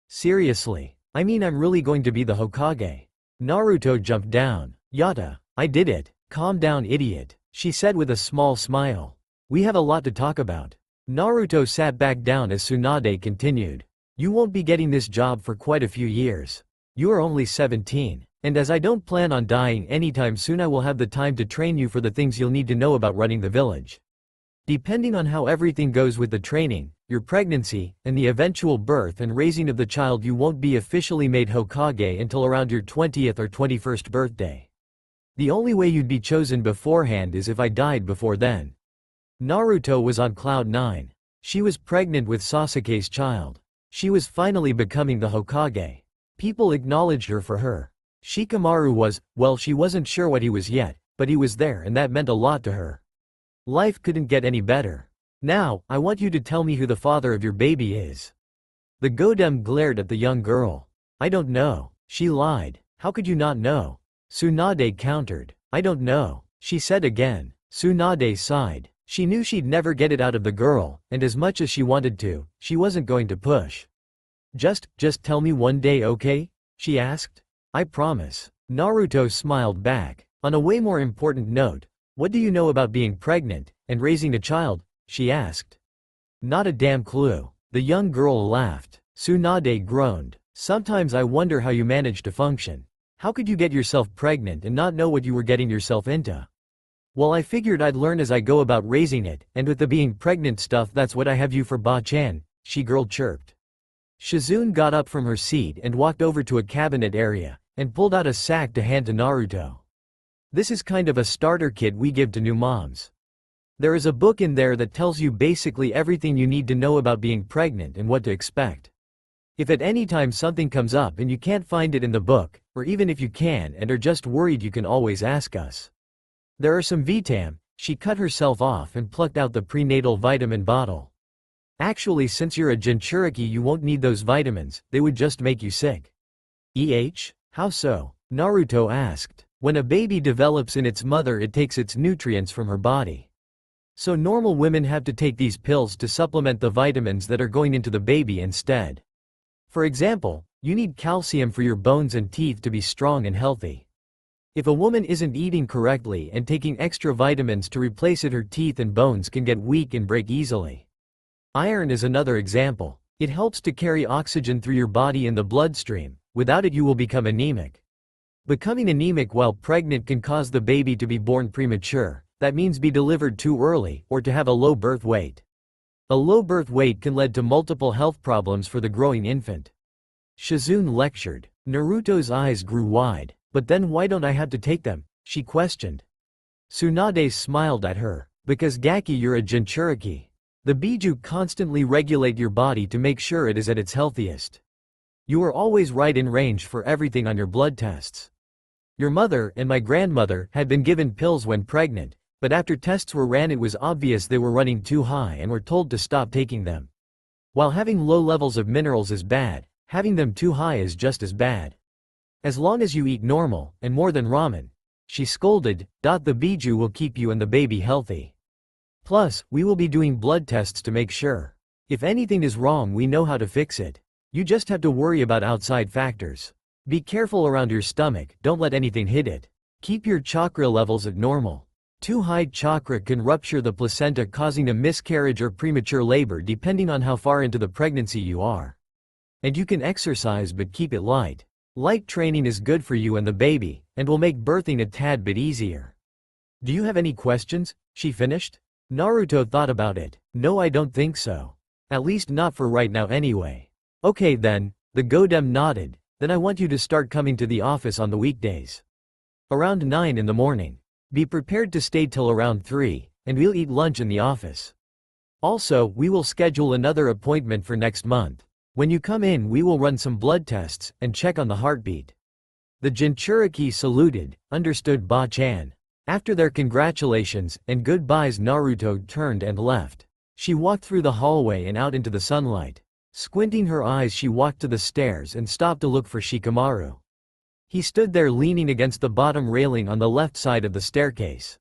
Seriously? I mean, I'm really going to be the Hokage? Naruto jumped down. Yata, I did it. Calm down, idiot, she said with a small smile. We have a lot to talk about. Naruto sat back down as Tsunade continued. You won't be getting this job for quite a few years. You are only 17, and as I don't plan on dying anytime soon, I will have the time to train you for the things you'll need to know about running the village. Depending on how everything goes with the training, your pregnancy, and the eventual birth and raising of the child, you won't be officially made Hokage until around your 20th or 21st birthday. The only way you'd be chosen beforehand is if I died before then. Naruto was on cloud 9. She was pregnant with Sasuke's child. She was finally becoming the Hokage. People acknowledged her for her. Shikamaru was, well, she wasn't sure what he was yet, but he was there and that meant a lot to her. Life couldn't get any better. Now, I want you to tell me who the father of your baby is. The Godem glared at the young girl. I don't know. She lied. How could you not know? Tsunade countered. I don't know, she said again. Tsunade sighed. She knew she'd never get it out of the girl, and as much as she wanted to, she wasn't going to push. Just tell me one day, okay? She asked. I promise. Naruto smiled back. On a way more important note, what do you know about being pregnant and raising a child? She asked. Not a damn clue. The young girl laughed. Tsunade groaned. Sometimes I wonder how you manage to function. How could you get yourself pregnant and not know what you were getting yourself into? Well, I figured I'd learn as I go about raising it, and with the being pregnant stuff, that's what I have you for, Ba-chan, she girl chirped. Shizune got up from her seat and walked over to a cabinet area, and pulled out a sack to hand to Naruto. This is kind of a starter kit we give to new moms. There is a book in there that tells you basically everything you need to know about being pregnant and what to expect. If at any time something comes up and you can't find it in the book, or even if you can and are just worried, you can always ask us. There are some Vitam. She cut herself off and plucked out the prenatal vitamin bottle. Actually, since you're a Jinchuriki, you won't need those vitamins, they would just make you sick. How so? Naruto asked. When a baby develops in its mother, it takes its nutrients from her body. So normal women have to take these pills to supplement the vitamins that are going into the baby instead. For example, you need calcium for your bones and teeth to be strong and healthy. If a woman isn't eating correctly and taking extra vitamins to replace it, her teeth and bones can get weak and break easily. Iron is another example. It helps to carry oxygen through your body in the bloodstream. Without it, you will become anemic. Becoming anemic while pregnant can cause the baby to be born premature. That means be delivered too early, or to have a low birth weight. A low birth weight can lead to multiple health problems for the growing infant. Shizune lectured. Naruto's eyes grew wide. But then why don't I have to take them? She questioned. Tsunade smiled at her. Because Gaki, you're a Jinchuriki. The Biju constantly regulate your body to make sure it is at its healthiest. You are always right in range for everything on your blood tests. Your mother and my grandmother had been given pills when pregnant, but after tests were ran it was obvious they were running too high and were told to stop taking them. While having low levels of minerals is bad, having them too high is just as bad. As long as you eat normal, and more than ramen. She scolded. The Biju will keep you and the baby healthy. Plus, we will be doing blood tests to make sure. If anything is wrong, we know how to fix it. You just have to worry about outside factors. Be careful around your stomach, don't let anything hit it. Keep your chakra levels at normal. Too high chakra can rupture the placenta, causing a miscarriage or premature labor depending on how far into the pregnancy you are. And you can exercise, but keep it light. Light training is good for you and the baby, and will make birthing a tad bit easier. Do you have any questions? She finished. Naruto thought about it. No, I don't think so. At least not for right now anyway. Okay then, the Godem nodded. Then I want you to start coming to the office on the weekdays. Around 9 in the morning. Be prepared to stay till around 3, and we'll eat lunch in the office. Also, we will schedule another appointment for next month. When you come in, we will run some blood tests and check on the heartbeat. The Jinchuriki saluted. Understood, Ba-chan. After their congratulations and goodbyes, Naruto turned and left. She walked through the hallway and out into the sunlight. Squinting her eyes, she walked to the stairs and stopped to look for Shikamaru. He stood there leaning against the bottom railing on the left side of the staircase.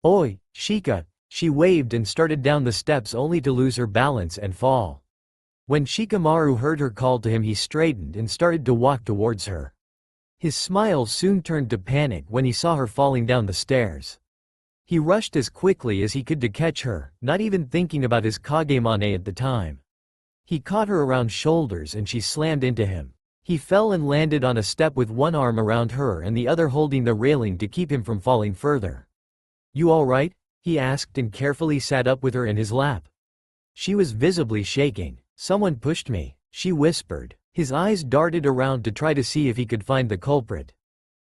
Oi, Shika! She waved and started down the steps only to lose her balance and fall. When Shikamaru heard her call to him, he straightened and started to walk towards her. His smile soon turned to panic when he saw her falling down the stairs. He rushed as quickly as he could to catch her, not even thinking about his Kagemane at the time. He caught her around shoulders and she slammed into him. He fell and landed on a step with one arm around her and the other holding the railing to keep him from falling further. You all right? He asked and carefully sat up with her in his lap. She was visibly shaking. Someone pushed me, she whispered. His eyes darted around to try to see if he could find the culprit.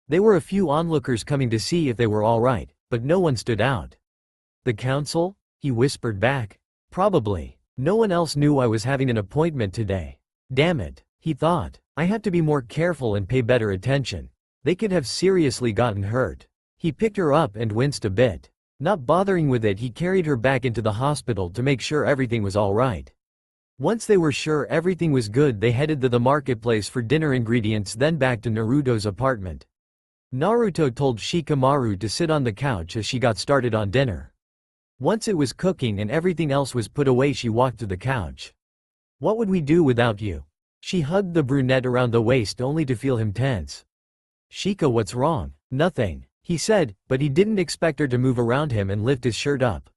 There were a few onlookers coming to see if they were all right, but no one stood out. The council? He whispered back. Probably. No one else knew I was having an appointment today. Damn it, he thought. I have to be more careful and pay better attention. They could have seriously gotten hurt. He picked her up and winced a bit. Not bothering with it, he carried her back into the hospital to make sure everything was all right. Once they were sure everything was good, they headed to the marketplace for dinner ingredients, then back to Naruto's apartment. Naruto told Shikamaru to sit on the couch as she got started on dinner. Once it was cooking and everything else was put away, she walked to the couch. What would we do without you? She hugged the brunette around the waist only to feel him tense. Shika, what's wrong? Nothing, he said, but he didn't expect her to move around him and lift his shirt up.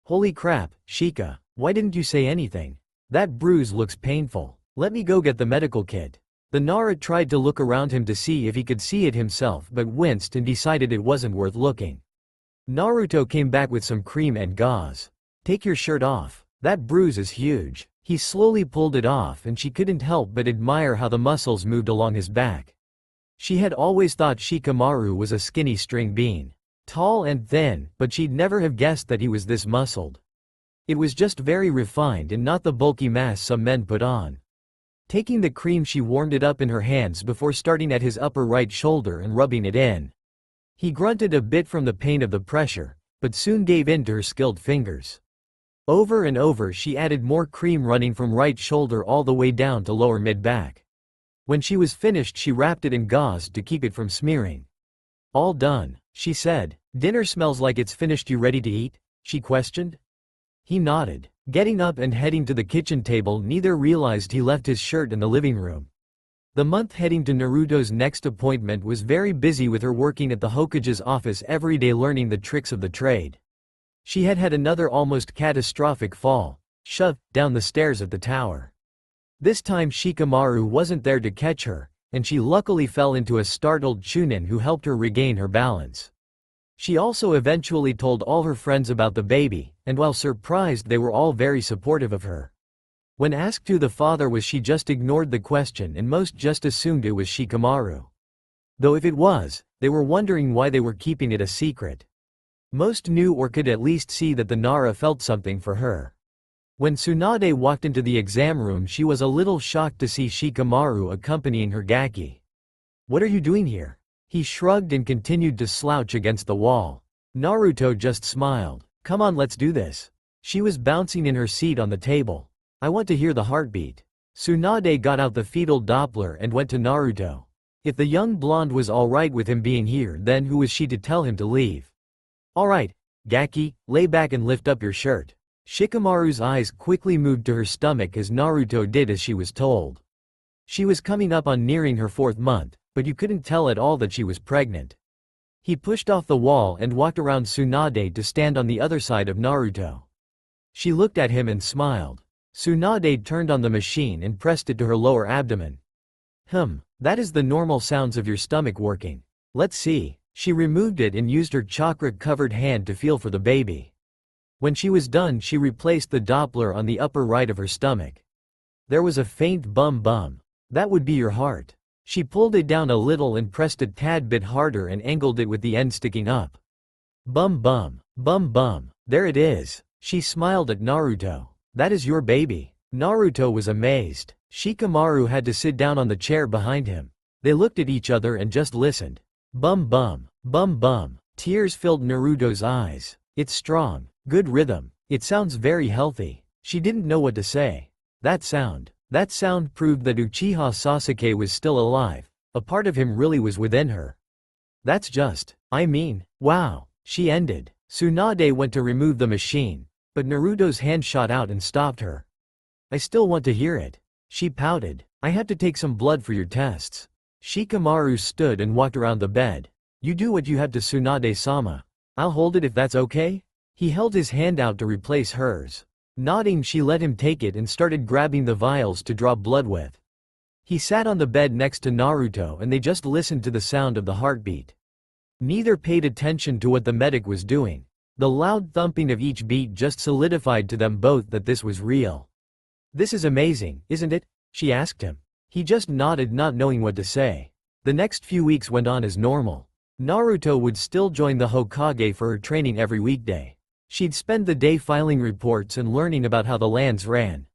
Holy crap, Shika, why didn't you say anything? That bruise looks painful. Let me go get the medical kit. The Nara tried to look around him to see if he could see it himself, but winced and decided it wasn't worth looking. Naruto came back with some cream and gauze. Take your shirt off. That bruise is huge. He slowly pulled it off and she couldn't help but admire how the muscles moved along his back. She had always thought Shikamaru was a skinny string bean. Tall and thin, but she'd never have guessed that he was this muscled. It was just very refined and not the bulky mass some men put on. Taking the cream, she warmed it up in her hands before starting at his upper right shoulder and rubbing it in. He grunted a bit from the pain of the pressure, but soon gave in to her skilled fingers. Over and over she added more cream, running from right shoulder all the way down to lower mid-back. When she was finished she wrapped it in gauze to keep it from smearing. "All done," she said. "Dinner smells like it's finished. You ready to eat?" she questioned. He nodded. Getting up and heading to the kitchen table, neither realized he left his shirt in the living room. The month heading to Naruto's next appointment was very busy, with her working at the Hokage's office every day learning the tricks of the trade. She had had another almost catastrophic fall, shoved down the stairs at the tower. This time Shikamaru wasn't there to catch her, and she luckily fell into a startled Chunin who helped her regain her balance. She also eventually told all her friends about the baby, and while surprised they were all very supportive of her. When asked who the father was, she just ignored the question and most just assumed it was Shikamaru. Though if it was, they were wondering why they were keeping it a secret. Most knew or could at least see that the Nara felt something for her. When Tsunade walked into the exam room she was a little shocked to see Shikamaru accompanying her Gaki. "What are you doing here?" He shrugged and continued to slouch against the wall. Naruto just smiled. "Come on, let's do this." She was bouncing in her seat on the table. "I want to hear the heartbeat." Tsunade got out the fetal Doppler and went to Naruto. If the young blonde was alright with him being here, then who was she to tell him to leave? "Alright, Gaki, lay back and lift up your shirt." Shikamaru's eyes quickly moved to her stomach as Naruto did as she was told. She was coming up on nearing her 4th month, but you couldn't tell at all that she was pregnant. He pushed off the wall and walked around Tsunade to stand on the other side of Naruto. She looked at him and smiled. Tsunade turned on the machine and pressed it to her lower abdomen. That is the normal sounds of your stomach working. Let's see." She removed it and used her chakra-covered hand to feel for the baby. When she was done she replaced the Doppler on the upper right of her stomach. There was a faint bum. "That would be your heart." She pulled it down a little and pressed a tad bit harder and angled it with the end sticking up. Bum. There it is." She smiled at Naruto. "That is your baby." Naruto was amazed. Shikamaru had to sit down on the chair behind him. They looked at each other and just listened. Bum. Tears filled Naruto's eyes. "It's strong. Good rhythm. It sounds very healthy." She didn't know what to say. That sound proved that Uchiha Sasuke was still alive. A part of him really was within her. Wow. She ended. Tsunade went to remove the machine, but Naruto's hand shot out and stopped her. "I still want to hear it." She pouted. "I have to take some blood for your tests." Shikamaru stood and walked around the bed. "You do what you have to Tsunade-sama. I'll hold it if that's okay?" He held his hand out to replace hers. Nodding, she let him take it and started grabbing the vials to draw blood with. He sat on the bed next to Naruto and they just listened to the sound of the heartbeat. Neither paid attention to what the medic was doing. The loud thumping of each beat just solidified to them both that this was real. "This is amazing, isn't it?" she asked him. He just nodded, not knowing what to say. The next few weeks went on as normal. Naruto would still join the Hokage for her training every weekday. She'd spend the day filing reports and learning about how the lands ran.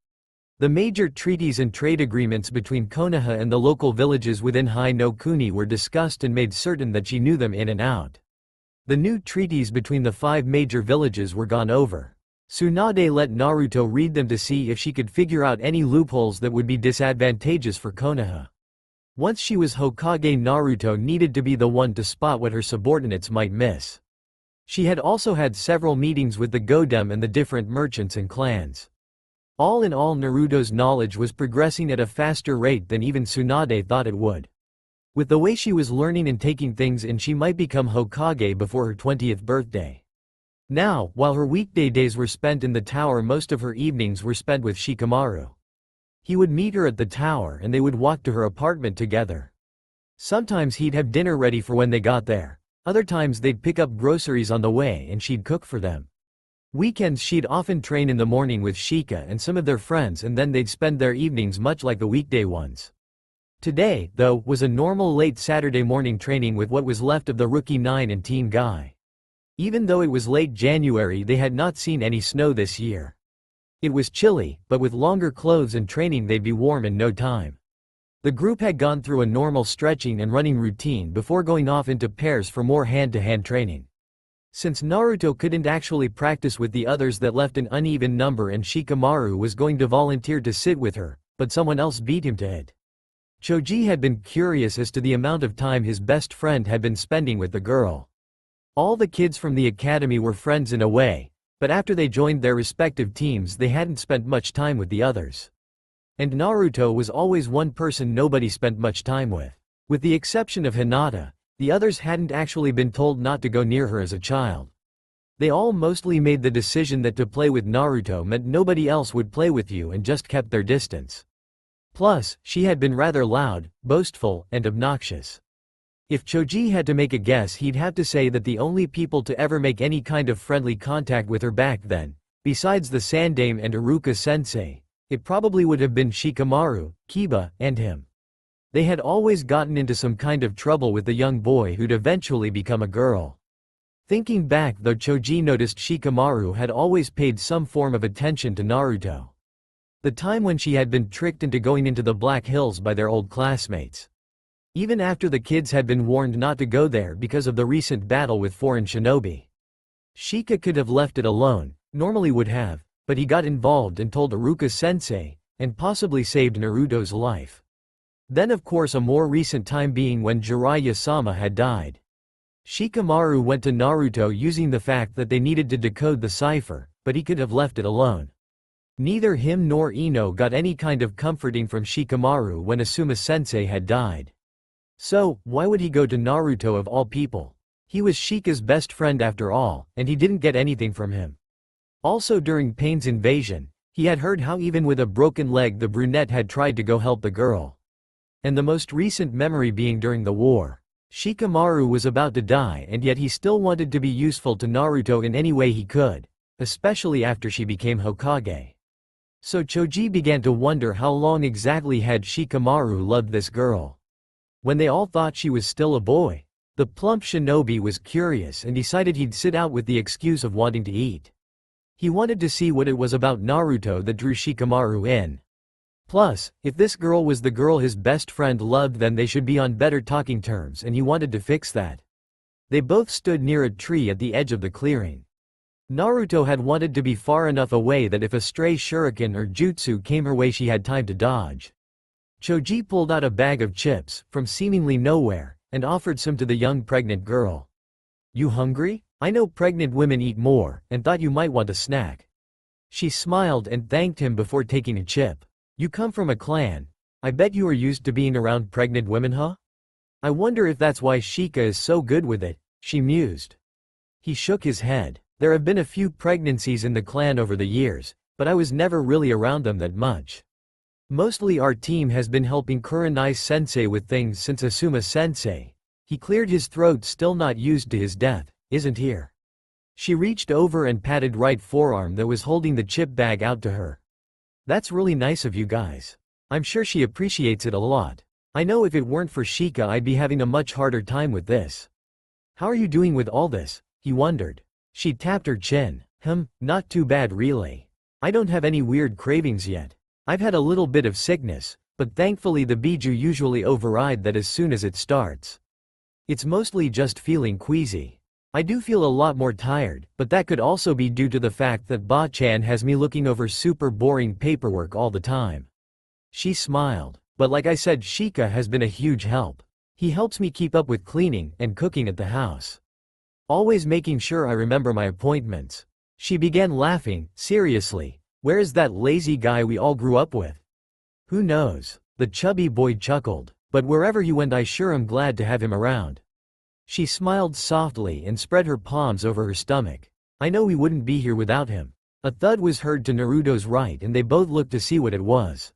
The major treaties and trade agreements between Konoha and the local villages within Hai no Kuni were discussed and made certain that she knew them in and out. The new treaties between the 5 major villages were gone over. Tsunade let Naruto read them to see if she could figure out any loopholes that would be disadvantageous for Konoha. Once she was Hokage, Naruto needed to be the one to spot what her subordinates might miss. She had also had several meetings with the Godem and the different merchants and clans. All in all, Naruto's knowledge was progressing at a faster rate than even Tsunade thought it would. With the way she was learning and taking things in, she might become Hokage before her 20th birthday. Now, while her weekday days were spent in the tower, most of her evenings were spent with Shikamaru. He would meet her at the tower and they would walk to her apartment together. Sometimes he'd have dinner ready for when they got there. Other times they'd pick up groceries on the way and she'd cook for them. Weekends she'd often train in the morning with Shika and some of their friends, and then they'd spend their evenings much like the weekday ones. Today, though, was a normal late Saturday morning training with what was left of the Rookie 9 and Team Guy. Even though it was late January, they had not seen any snow this year. It was chilly, but with longer clothes and training they'd be warm in no time. The group had gone through a normal stretching and running routine before going off into pairs for more hand-to-hand training. Since Naruto couldn't actually practice with the others, that left an uneven number and Shikamaru was going to volunteer to sit with her, but someone else beat him to it. Choji had been curious as to the amount of time his best friend had been spending with the girl. All the kids from the academy were friends in a way, but after they joined their respective teams they hadn't spent much time with the others. And Naruto was always one person nobody spent much time with. With the exception of Hinata, the others hadn't actually been told not to go near her as a child. They all mostly made the decision that to play with Naruto meant nobody else would play with you and just kept their distance. Plus, she had been rather loud, boastful, and obnoxious. If Choji had to make a guess, he'd have to say that the only people to ever make any kind of friendly contact with her back then, besides the Sandame and Iruka-sensei, it probably would have been Shikamaru, Kiba, and him. They had always gotten into some kind of trouble with the young boy who'd eventually become a girl. Thinking back though, Choji noticed Shikamaru had always paid some form of attention to Naruto. The time when she had been tricked into going into the Black Hills by their old classmates. Even after the kids had been warned not to go there because of the recent battle with foreign shinobi. Shika could have left it alone, normally would have, but he got involved and told Iruka-sensei, and possibly saved Naruto's life. Then of course a more recent time being when Jiraiya-sama had died. Shikamaru went to Naruto using the fact that they needed to decode the cipher, but he could have left it alone. Neither him nor Ino got any kind of comforting from Shikamaru when Asuma-sensei had died. So, why would he go to Naruto of all people? He was Shika's best friend after all, and he didn't get anything from him. Also during Pain's invasion, he had heard how even with a broken leg the brunette had tried to go help the girl. And the most recent memory being during the war. Shikamaru was about to die and yet he still wanted to be useful to Naruto in any way he could, especially after she became Hokage. So Choji began to wonder how long exactly had Shikamaru loved this girl. When they all thought she was still a boy, the plump shinobi was curious and decided he'd sit out with the excuse of wanting to eat. He wanted to see what it was about Naruto that drew Shikamaru in. Plus, if this girl was the girl his best friend loved, then they should be on better talking terms, and he wanted to fix that. They both stood near a tree at the edge of the clearing. Naruto had wanted to be far enough away that if a stray shuriken or jutsu came her way she had time to dodge. Choji pulled out a bag of chips, from seemingly nowhere, and offered some to the young pregnant girl. "You hungry? I know pregnant women eat more, and thought you might want a snack." She smiled and thanked him before taking a chip. "You come from a clan. I bet you are used to being around pregnant women, huh? I wonder if that's why Shika is so good with it," she mused. He shook his head. "There have been a few pregnancies in the clan over the years, but I was never really around them that much. Mostly our team has been helping Kurenai-sensei with things since Asuma-sensei. He cleared his throat, still not used to his death, isn't here." She reached over and patted right forearm that was holding the chip bag out to her. "That's really nice of you guys. I'm sure she appreciates it a lot. I know if it weren't for Shika I'd be having a much harder time with this." "How are you doing with all this?" he wondered. She tapped her chin. Not too bad really. I don't have any weird cravings yet. I've had a little bit of sickness, but thankfully the biju usually override that as soon as it starts. It's mostly just feeling queasy. I do feel a lot more tired, but that could also be due to the fact that Ba-chan has me looking over super boring paperwork all the time." She smiled. "But like I said, Shika has been a huge help. He helps me keep up with cleaning and cooking at the house. Always making sure I remember my appointments." She began laughing. "Seriously, where is that lazy guy we all grew up with?" "Who knows?" the chubby boy chuckled. "But wherever he went I sure am glad to have him around." She smiled softly and spread her palms over her stomach. "I know we wouldn't be here without him." A thud was heard to Naruto's right and they both looked to see what it was.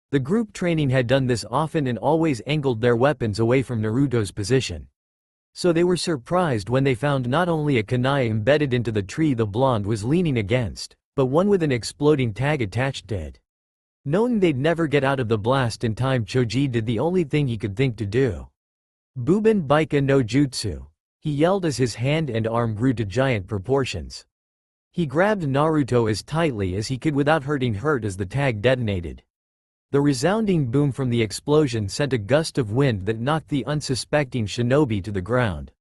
The group training had done this often and always angled their weapons away from Naruto's position. So they were surprised when they found not only a kunai embedded into the tree the blonde was leaning against, but one with an exploding tag attached to it. Knowing they'd never get out of the blast in time, Choji did the only thing he could think to do. "Buben Baika no Jutsu," he yelled as his hand and arm grew to giant proportions. He grabbed Naruto as tightly as he could without hurting hurt as the tag detonated. The resounding boom from the explosion sent a gust of wind that knocked the unsuspecting shinobi to the ground.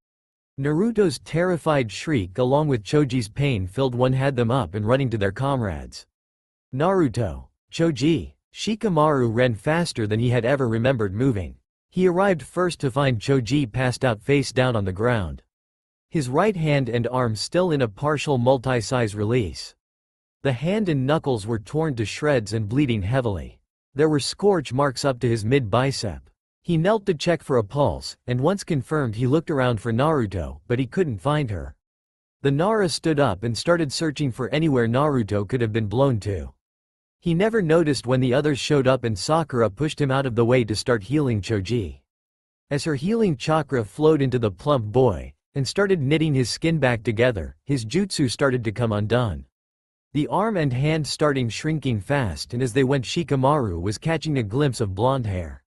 Naruto's terrified shriek along with Choji's pain-filled one had them up and running to their comrades. "Naruto! Choji! Shikamaru ran faster than he had ever remembered moving. He arrived first to find Choji passed out face down on the ground. His right hand and arm still in a partial multi-size release. The hand and knuckles were torn to shreds and bleeding heavily. There were scorch marks up to his mid-bicep. He knelt to check for a pulse, and once confirmed he looked around for Naruto, but he couldn't find her. The Nara stood up and started searching for anywhere Naruto could have been blown to. He never noticed when the others showed up and Sakura pushed him out of the way to start healing Choji. As her healing chakra flowed into the plump boy, and started knitting his skin back together, his jutsu started to come undone. The arm and hand starting shrinking fast, and as they went Shikamaru was catching a glimpse of blonde hair.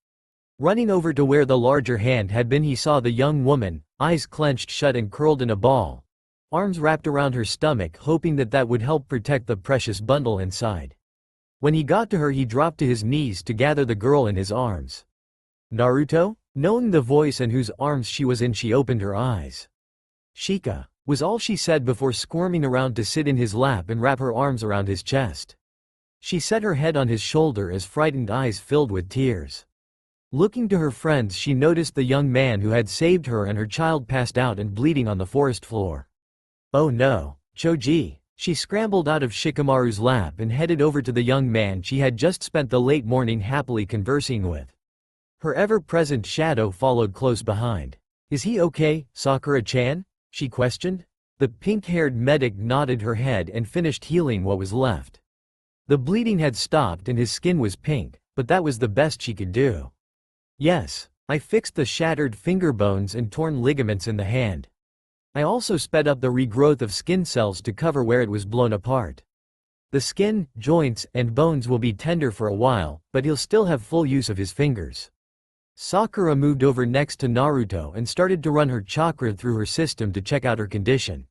Running over to where the larger hand had been, he saw the young woman, eyes clenched shut and curled in a ball. Arms wrapped around her stomach, hoping that would help protect the precious bundle inside. When he got to her, he dropped to his knees to gather the girl in his arms. "Naruto?" Knowing the voice and whose arms she was in, she opened her eyes. "Shika," was all she said before squirming around to sit in his lap and wrap her arms around his chest. She set her head on his shoulder as frightened eyes filled with tears. Looking to her friends, she noticed the young man who had saved her and her child passed out and bleeding on the forest floor. "Oh no, Choji." She scrambled out of Shikamaru's lap and headed over to the young man she had just spent the late morning happily conversing with. Her ever-present shadow followed close behind. "Is he okay, Sakura-chan?" she questioned. The pink-haired medic nodded her head and finished healing what was left. The bleeding had stopped and his skin was pink, but that was the best she could do. "Yes, I fixed the shattered finger bones and torn ligaments in the hand. I also sped up the regrowth of skin cells to cover where it was blown apart. The skin, joints, and bones will be tender for a while, but he'll still have full use of his fingers." Sakura moved over next to Naruto and started to run her chakra through her system to check out her condition.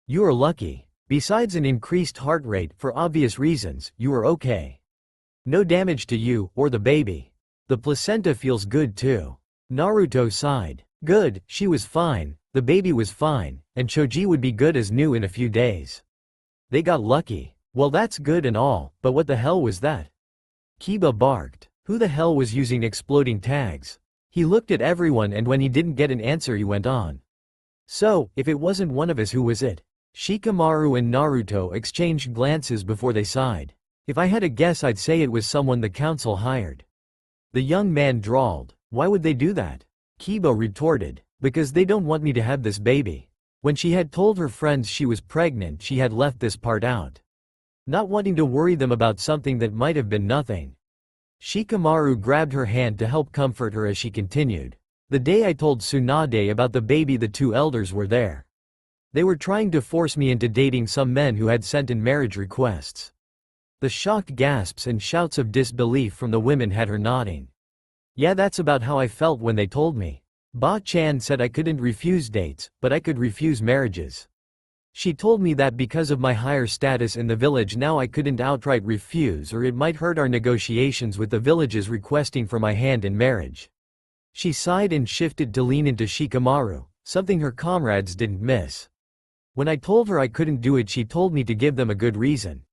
"You are lucky. Besides an increased heart rate, for obvious reasons, you are okay. No damage to you, or the baby. The placenta feels good too." Naruto sighed. "Good, she was fine, the baby was fine, and Choji would be good as new in a few days. They got lucky." "Well, that's good and all, but what the hell was that?" Kiba barked. Who the hell was using exploding tags? He looked at everyone, and when he didn't get an answer he went on. "So, if it wasn't one of us, who was it?" Shikamaru and Naruto exchanged glances before they sighed. "If I had a guess, I'd say it was someone the council hired." The young man drawled. "Why would they do that?" Kiba retorted. "Because they don't want me to have this baby." When she had told her friends she was pregnant, she had left this part out. Not wanting to worry them about something that might have been nothing. Shikamaru grabbed her hand to help comfort her as she continued. "The day I told Tsunade about the baby, the two elders were there. They were trying to force me into dating some men who had sent in marriage requests." The shocked gasps and shouts of disbelief from the women had her nodding. "Yeah, that's about how I felt when they told me. Ba-chan said I couldn't refuse dates, but I could refuse marriages. She told me that because of my higher status in the village now I couldn't outright refuse, or it might hurt our negotiations with the villages requesting for my hand in marriage." She sighed and shifted to lean into Shikamaru, something her comrades didn't miss. "When I told her I couldn't do it, she told me to give them a good reason.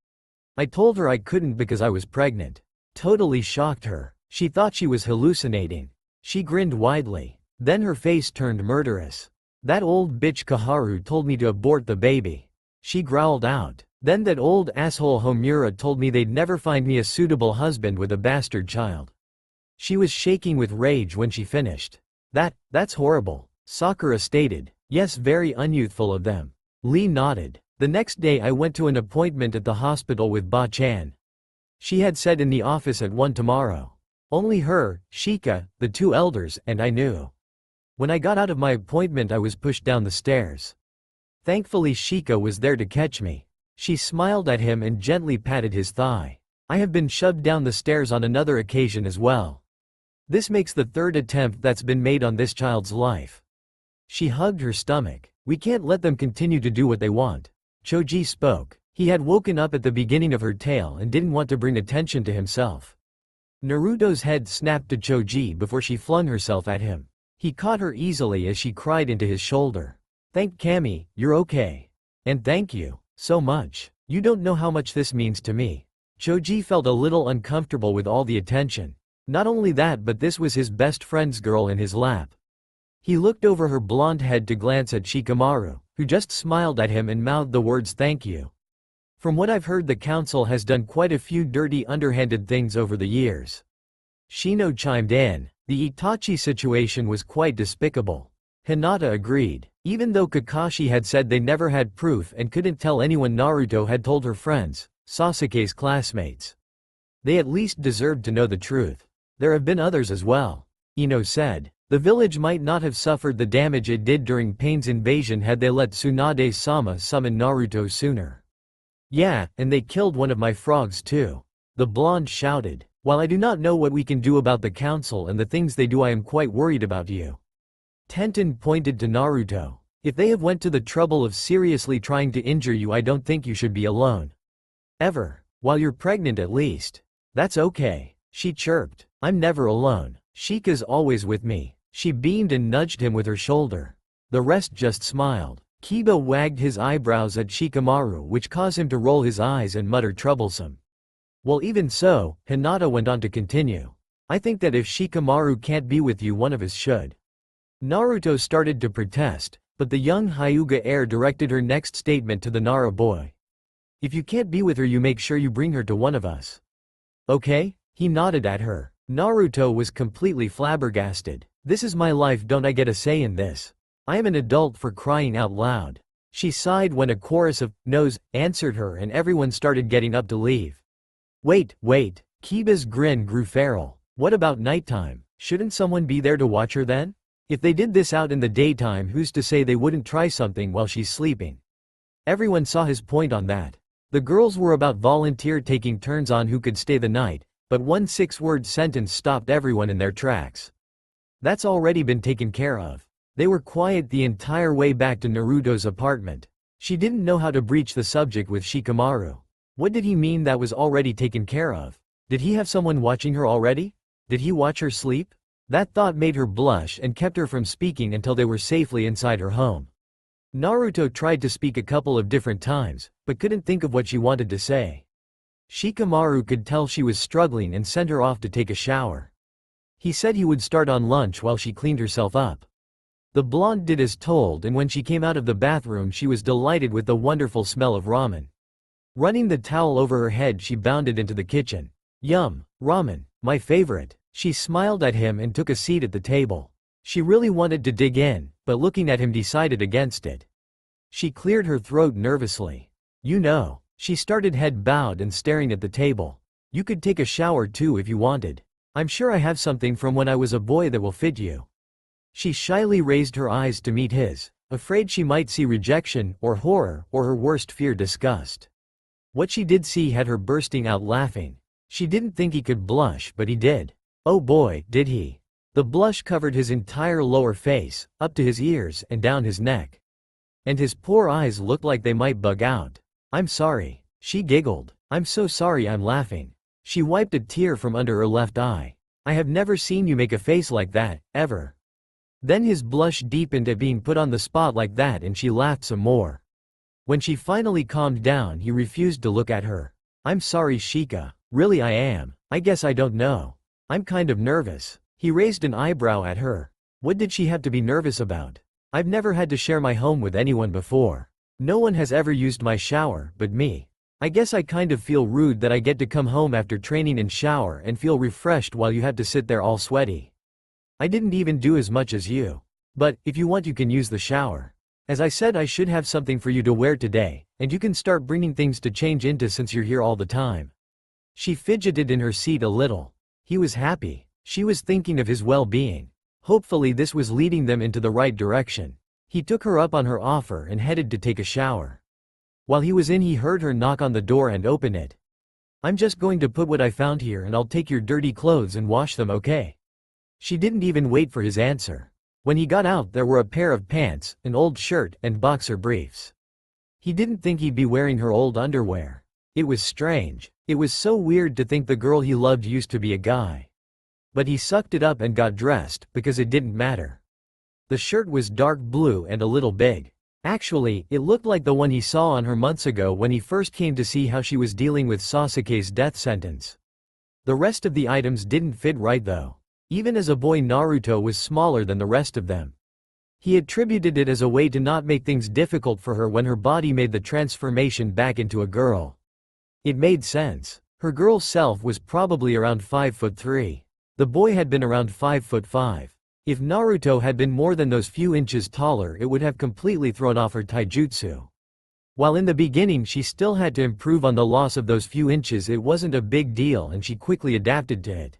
I told her I couldn't because I was pregnant." Totally shocked her. She thought she was hallucinating. She grinned widely. Then her face turned murderous. "That old bitch Kaharu told me to abort the baby," she growled out. "Then that old asshole Homura told me they'd never find me a suitable husband with a bastard child." She was shaking with rage when she finished. That's horrible," Sakura stated. "Yes, very unyouthful of them." Lee nodded. "The next day I went to an appointment at the hospital with Ba-chan. She had said in the office at 1 tomorrow. Only her, Shika, the two elders, and I knew. When I got out of my appointment I was pushed down the stairs. Thankfully Shika was there to catch me." She smiled at him and gently patted his thigh. "I have been shoved down the stairs on another occasion as well. This makes the third attempt that's been made on this child's life." She hugged her stomach. "We can't let them continue to do what they want." Choji spoke. He had woken up at the beginning of her tale and didn't want to bring attention to himself. Naruto's head snapped to Choji before she flung herself at him. He caught her easily as she cried into his shoulder. "Thank Kami, you're okay. And thank you, so much. You don't know how much this means to me." Choji felt a little uncomfortable with all the attention. Not only that, but this was his best friend's girl in his lap. He looked over her blonde head to glance at Shikamaru, who just smiled at him and mouthed the words "thank you." From what I've heard, the council has done quite a few dirty underhanded things over the years. Shino chimed in. The Itachi situation was quite despicable. Hinata agreed. Even though Kakashi had said they never had proof and couldn't tell anyone, Naruto had told her friends, Sasuke's classmates. They at least deserved to know the truth. There have been others as well. Ino said. The village might not have suffered the damage it did during Pain's invasion had they let Tsunade-sama summon Naruto sooner. Yeah, and they killed one of my frogs too. The blonde shouted. While I do not know what we can do about the council and the things they do, I am quite worried about you. Tenten pointed to Naruto. If they have went to the trouble of seriously trying to injure you, I don't think you should be alone. Ever. While you're pregnant at least. That's okay. She chirped. I'm never alone. Shika's always with me. She beamed and nudged him with her shoulder. The rest just smiled. Kiba wagged his eyebrows at Shikamaru, which caused him to roll his eyes and mutter troublesome. Well, even so, Hinata went on to continue. I think that if Shikamaru can't be with you, one of us should. Naruto started to protest, but the young Hyuga heir directed her next statement to the Nara boy. If you can't be with her, you make sure you bring her to one of us. Okay? He nodded at her. Naruto was completely flabbergasted. This is my life, don't I get a say in this? I am an adult, for crying out loud. She sighed when a chorus of no's answered her and everyone started getting up to leave. Wait. Kiba's grin grew feral. What about nighttime? Shouldn't someone be there to watch her then? If they did this out in the daytime, who's to say they wouldn't try something while she's sleeping? Everyone saw his point on that. The girls were about volunteer taking turns on who could stay the night, but one 6-word sentence stopped everyone in their tracks. That's already been taken care of. They were quiet the entire way back to Naruto's apartment. She didn't know how to breach the subject with Shikamaru. What did he mean that was already taken care of? Did he have someone watching her already? Did he watch her sleep? That thought made her blush and kept her from speaking until they were safely inside her home. Naruto tried to speak a couple of different times, but couldn't think of what she wanted to say. Shikamaru could tell she was struggling and sent her off to take a shower. He said he would start on lunch while she cleaned herself up. The blonde did as told, and when she came out of the bathroom she was delighted with the wonderful smell of ramen. Running the towel over her head, she bounded into the kitchen. Yum, ramen, my favorite. She smiled at him and took a seat at the table. She really wanted to dig in, but looking at him decided against it. She cleared her throat nervously. You know. She started, head bowed and staring at the table. You could take a shower too if you wanted. I'm sure I have something from when I was a boy that will fit you. She shyly raised her eyes to meet his, afraid she might see rejection, or horror, or her worst fear, disgust. What she did see had her bursting out laughing. She didn't think he could blush, but he did. Oh boy, did he. The blush covered his entire lower face, up to his ears and down his neck. And his poor eyes looked like they might bug out. I'm sorry. She giggled. I'm so sorry, I'm laughing. She wiped a tear from under her left eye. I have never seen you make a face like that, ever. Then his blush deepened at being put on the spot like that, and she laughed some more. When she finally calmed down, he refused to look at her. I'm sorry, Shika. Really, I am. I guess I don't know. I'm kind of nervous. He raised an eyebrow at her. What did she have to be nervous about? I've never had to share my home with anyone before. No one has ever used my shower but me. I guess I kind of feel rude that I get to come home after training and shower and feel refreshed while you have to sit there all sweaty. I didn't even do as much as you. But, if you want, you can use the shower. As I said, I should have something for you to wear today, and you can start bringing things to change into since you're here all the time. She fidgeted in her seat a little. He was happy. She was thinking of his well-being. Hopefully this was leading them into the right direction. He took her up on her offer and headed to take a shower. While he was in, he heard her knock on the door and open it. I'm just going to put what I found here and I'll take your dirty clothes and wash them, okay? She didn't even wait for his answer. When he got out, there were a pair of pants, an old shirt, and boxer briefs. He didn't think he'd be wearing her old underwear. It was strange. It was so weird to think the girl he loved used to be a guy. But he sucked it up and got dressed, because it didn't matter. The shirt was dark blue and a little big. Actually, it looked like the one he saw on her months ago when he first came to see how she was dealing with Sasuke's death sentence. The rest of the items didn't fit right though. Even as a boy, Naruto was smaller than the rest of them. He attributed it as a way to not make things difficult for her when her body made the transformation back into a girl. It made sense. Her girl self was probably around 5'3". The boy had been around 5'5". If Naruto had been more than those few inches taller, it would have completely thrown off her taijutsu. While in the beginning she still had to improve on the loss of those few inches, it wasn't a big deal and she quickly adapted to it.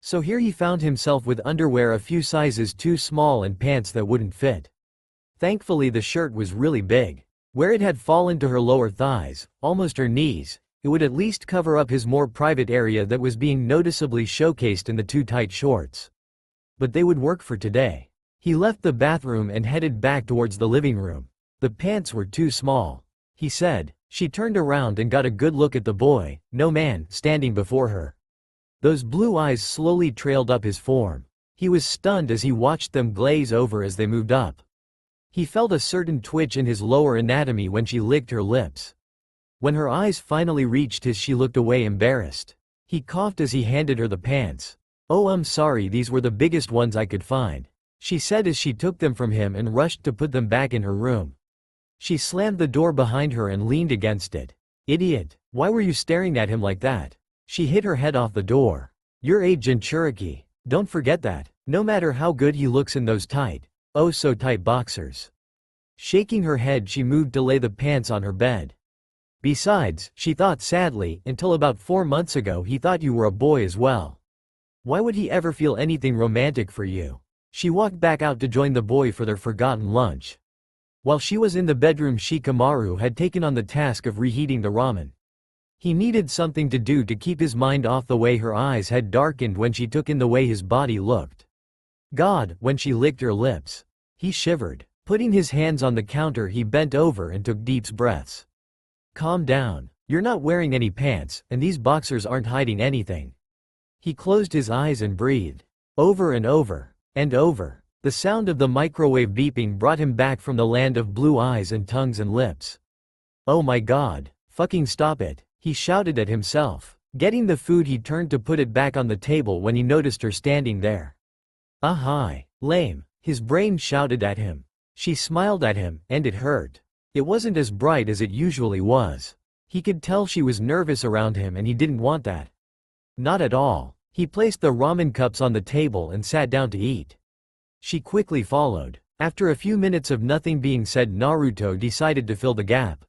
So here he found himself with underwear a few sizes too small and pants that wouldn't fit. Thankfully the shirt was really big. Where it had fallen to her lower thighs, almost her knees, it would at least cover up his more private area that was being noticeably showcased in the too tight shorts. But they would work for today. He left the bathroom and headed back towards the living room. The pants were too small, he said. She turned around and got a good look at the boy, no man, standing before her. Those blue eyes slowly trailed up his form. He was stunned as he watched them glaze over as they moved up. He felt a certain twitch in his lower anatomy when she licked her lips. When her eyes finally reached his, she looked away embarrassed. He coughed as he handed her the pants. "Oh, I'm sorry, these were the biggest ones I could find," she said as she took them from him and rushed to put them back in her room. She slammed the door behind her and leaned against it. "Idiot, why were you staring at him like that?" She hit her head off the door. "Your age in Cherokee. Don't forget that, no matter how good he looks in those tight, oh so tight boxers." Shaking her head, she moved to lay the pants on her bed. "Besides," she thought sadly, until about 4 months ago he thought you were a boy as well. Why would he ever feel anything romantic for you? She walked back out to join the boy for their forgotten lunch. While she was in the bedroom, Shikamaru had taken on the task of reheating the ramen. He needed something to do to keep his mind off the way her eyes had darkened when she took in the way his body looked. God, when she licked her lips. He shivered. Putting his hands on the counter, he bent over and took deep breaths. "Calm down. You're not wearing any pants, and these boxers aren't hiding anything." He closed his eyes and breathed. Over and over. And over. The sound of the microwave beeping brought him back from the land of blue eyes and tongues and lips. "Oh my God, fucking stop it," he shouted at himself. Getting the food, he turned to put it back on the table when he noticed her standing there. Hi, lame," his brain shouted at him. She smiled at him, and it hurt. It wasn't as bright as it usually was. He could tell she was nervous around him and he didn't want that. Not at all. He placed the ramen cups on the table and sat down to eat. She quickly followed. After a few minutes of nothing being said, Naruto decided to fill the gap.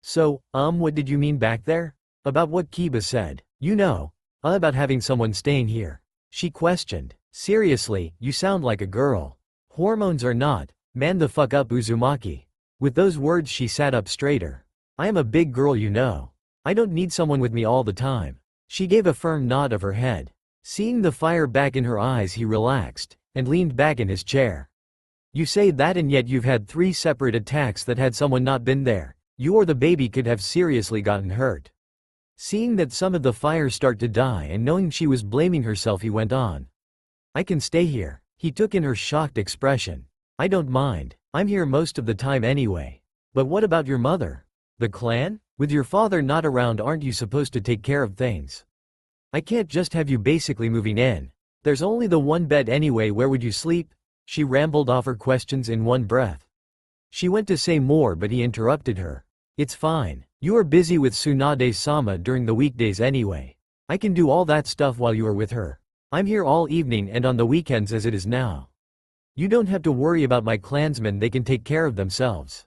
"So, what did you mean back there? About what Kiba said, you know, about having someone staying here?" she questioned. "Seriously, you sound like a girl. Hormones or not, man the fuck up, Uzumaki." With those words she sat up straighter. "I am a big girl, you know. I don't need someone with me all the time." She gave a firm nod of her head. Seeing the fire back in her eyes, he relaxed, and leaned back in his chair. "You say that, and yet you've had 3 separate attacks that had someone not been there. You or the baby could have seriously gotten hurt." Seeing that some of the fire start to die and knowing she was blaming herself, he went on. "I can stay here." He took in her shocked expression. "I don't mind. I'm here most of the time anyway." "But what about your mother? The clan? With your father not around, aren't you supposed to take care of things? I can't just have you basically moving in. There's only the one bed anyway, where would you sleep?" She rambled off her questions in one breath. She went to say more, but he interrupted her. "It's fine. You are busy with Tsunade-sama during the weekdays anyway. I can do all that stuff while you are with her. I'm here all evening and on the weekends as it is now. You don't have to worry about my clansmen, they can take care of themselves."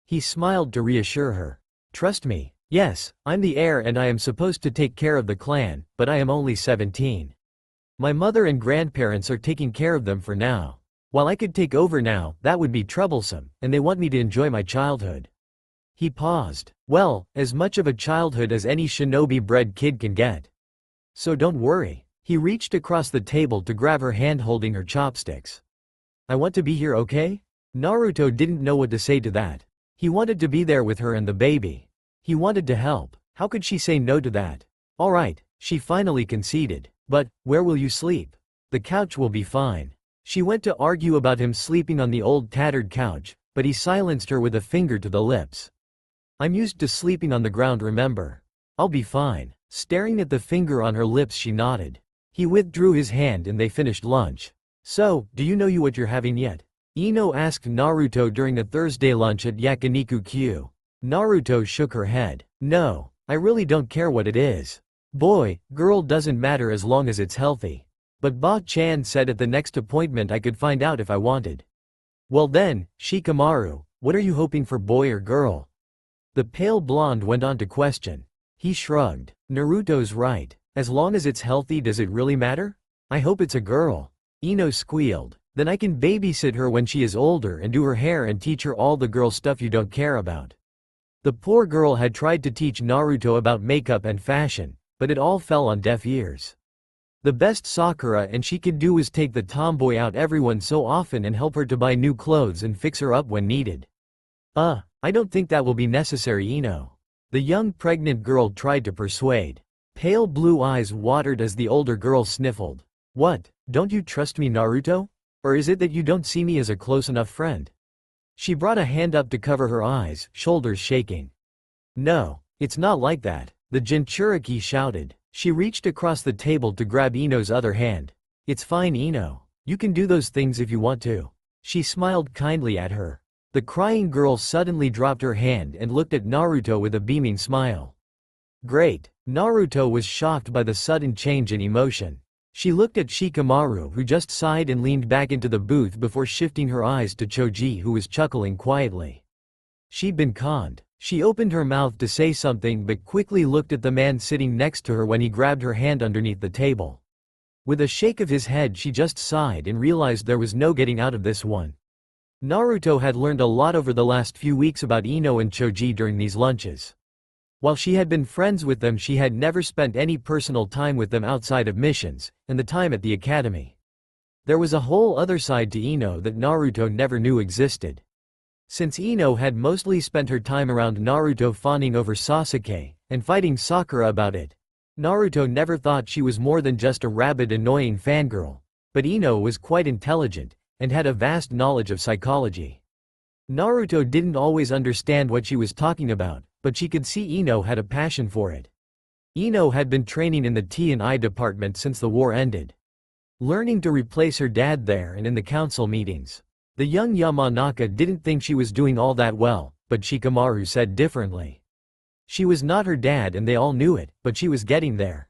He smiled to reassure her. "Trust me. Yes, I'm the heir and I am supposed to take care of the clan, but I am only 17. My mother and grandparents are taking care of them for now. While I could take over now, that would be troublesome, and they want me to enjoy my childhood." He paused. "Well, as much of a childhood as any shinobi-bred kid can get. So don't worry." He reached across the table to grab her hand, holding her chopsticks. "I want to be here, okay?" Naruto didn't know what to say to that. He wanted to be there with her and the baby. He wanted to help. How could she say no to that? "All right," she finally conceded. "But, where will you sleep?" "The couch will be fine." She went to argue about him sleeping on the old tattered couch, but he silenced her with a finger to the lips. I'm used to sleeping on the ground, remember? I'll be fine. Staring at the finger on her lips, she nodded. He withdrew his hand and they finished lunch. So, do you know what you're having yet? Ino asked Naruto during a Thursday lunch at Yakiniku-Q. Naruto shook her head. No, I really don't care what it is. Boy, girl doesn't matter as long as it's healthy. But Ba-chan said at the next appointment I could find out if I wanted. Well then, Shikamaru, what are you hoping for, boy or girl? The pale blonde went on to question. He shrugged. Naruto's right. As long as it's healthy, does it really matter? I hope it's a girl. Ino squealed. Then I can babysit her when she is older and do her hair and teach her all the girl stuff you don't care about. The poor girl had tried to teach Naruto about makeup and fashion, but it all fell on deaf ears. The best Sakura and she could do was take the tomboy out everyone so often and help her to buy new clothes and fix her up when needed. I don't think that will be necessary, Ino. The young pregnant girl tried to persuade. Pale blue eyes watered as the older girl sniffled. What, don't you trust me, Naruto? Or is it that you don't see me as a close enough friend? She brought a hand up to cover her eyes, shoulders shaking. No, it's not like that, the Jinchuriki shouted. She reached across the table to grab Ino's other hand. It's fine, Ino. You can do those things if you want to. She smiled kindly at her. The crying girl suddenly dropped her hand and looked at Naruto with a beaming smile. Great. Naruto was shocked by the sudden change in emotion. She looked at Shikamaru, who just sighed and leaned back into the booth before shifting her eyes to Choji, who was chuckling quietly. She'd been conned. She opened her mouth to say something but quickly looked at the man sitting next to her when he grabbed her hand underneath the table. With a shake of his head, she just sighed and realized there was no getting out of this one. Naruto had learned a lot over the last few weeks about Ino and Choji during these lunches. While she had been friends with them, she had never spent any personal time with them outside of missions and the time at the academy. There was a whole other side to Ino that Naruto never knew existed. Since Ino had mostly spent her time around Naruto fawning over Sasuke and fighting Sakura about it, Naruto never thought she was more than just a rabid, annoying fangirl. But Ino was quite intelligent and had a vast knowledge of psychology. Naruto didn't always understand what she was talking about, but she could see Ino had a passion for it. Ino had been training in the T&I department since the war ended, learning to replace her dad there and in the council meetings. The young Yamanaka didn't think she was doing all that well, but Shikamaru said differently. She was not her dad and they all knew it, but she was getting there.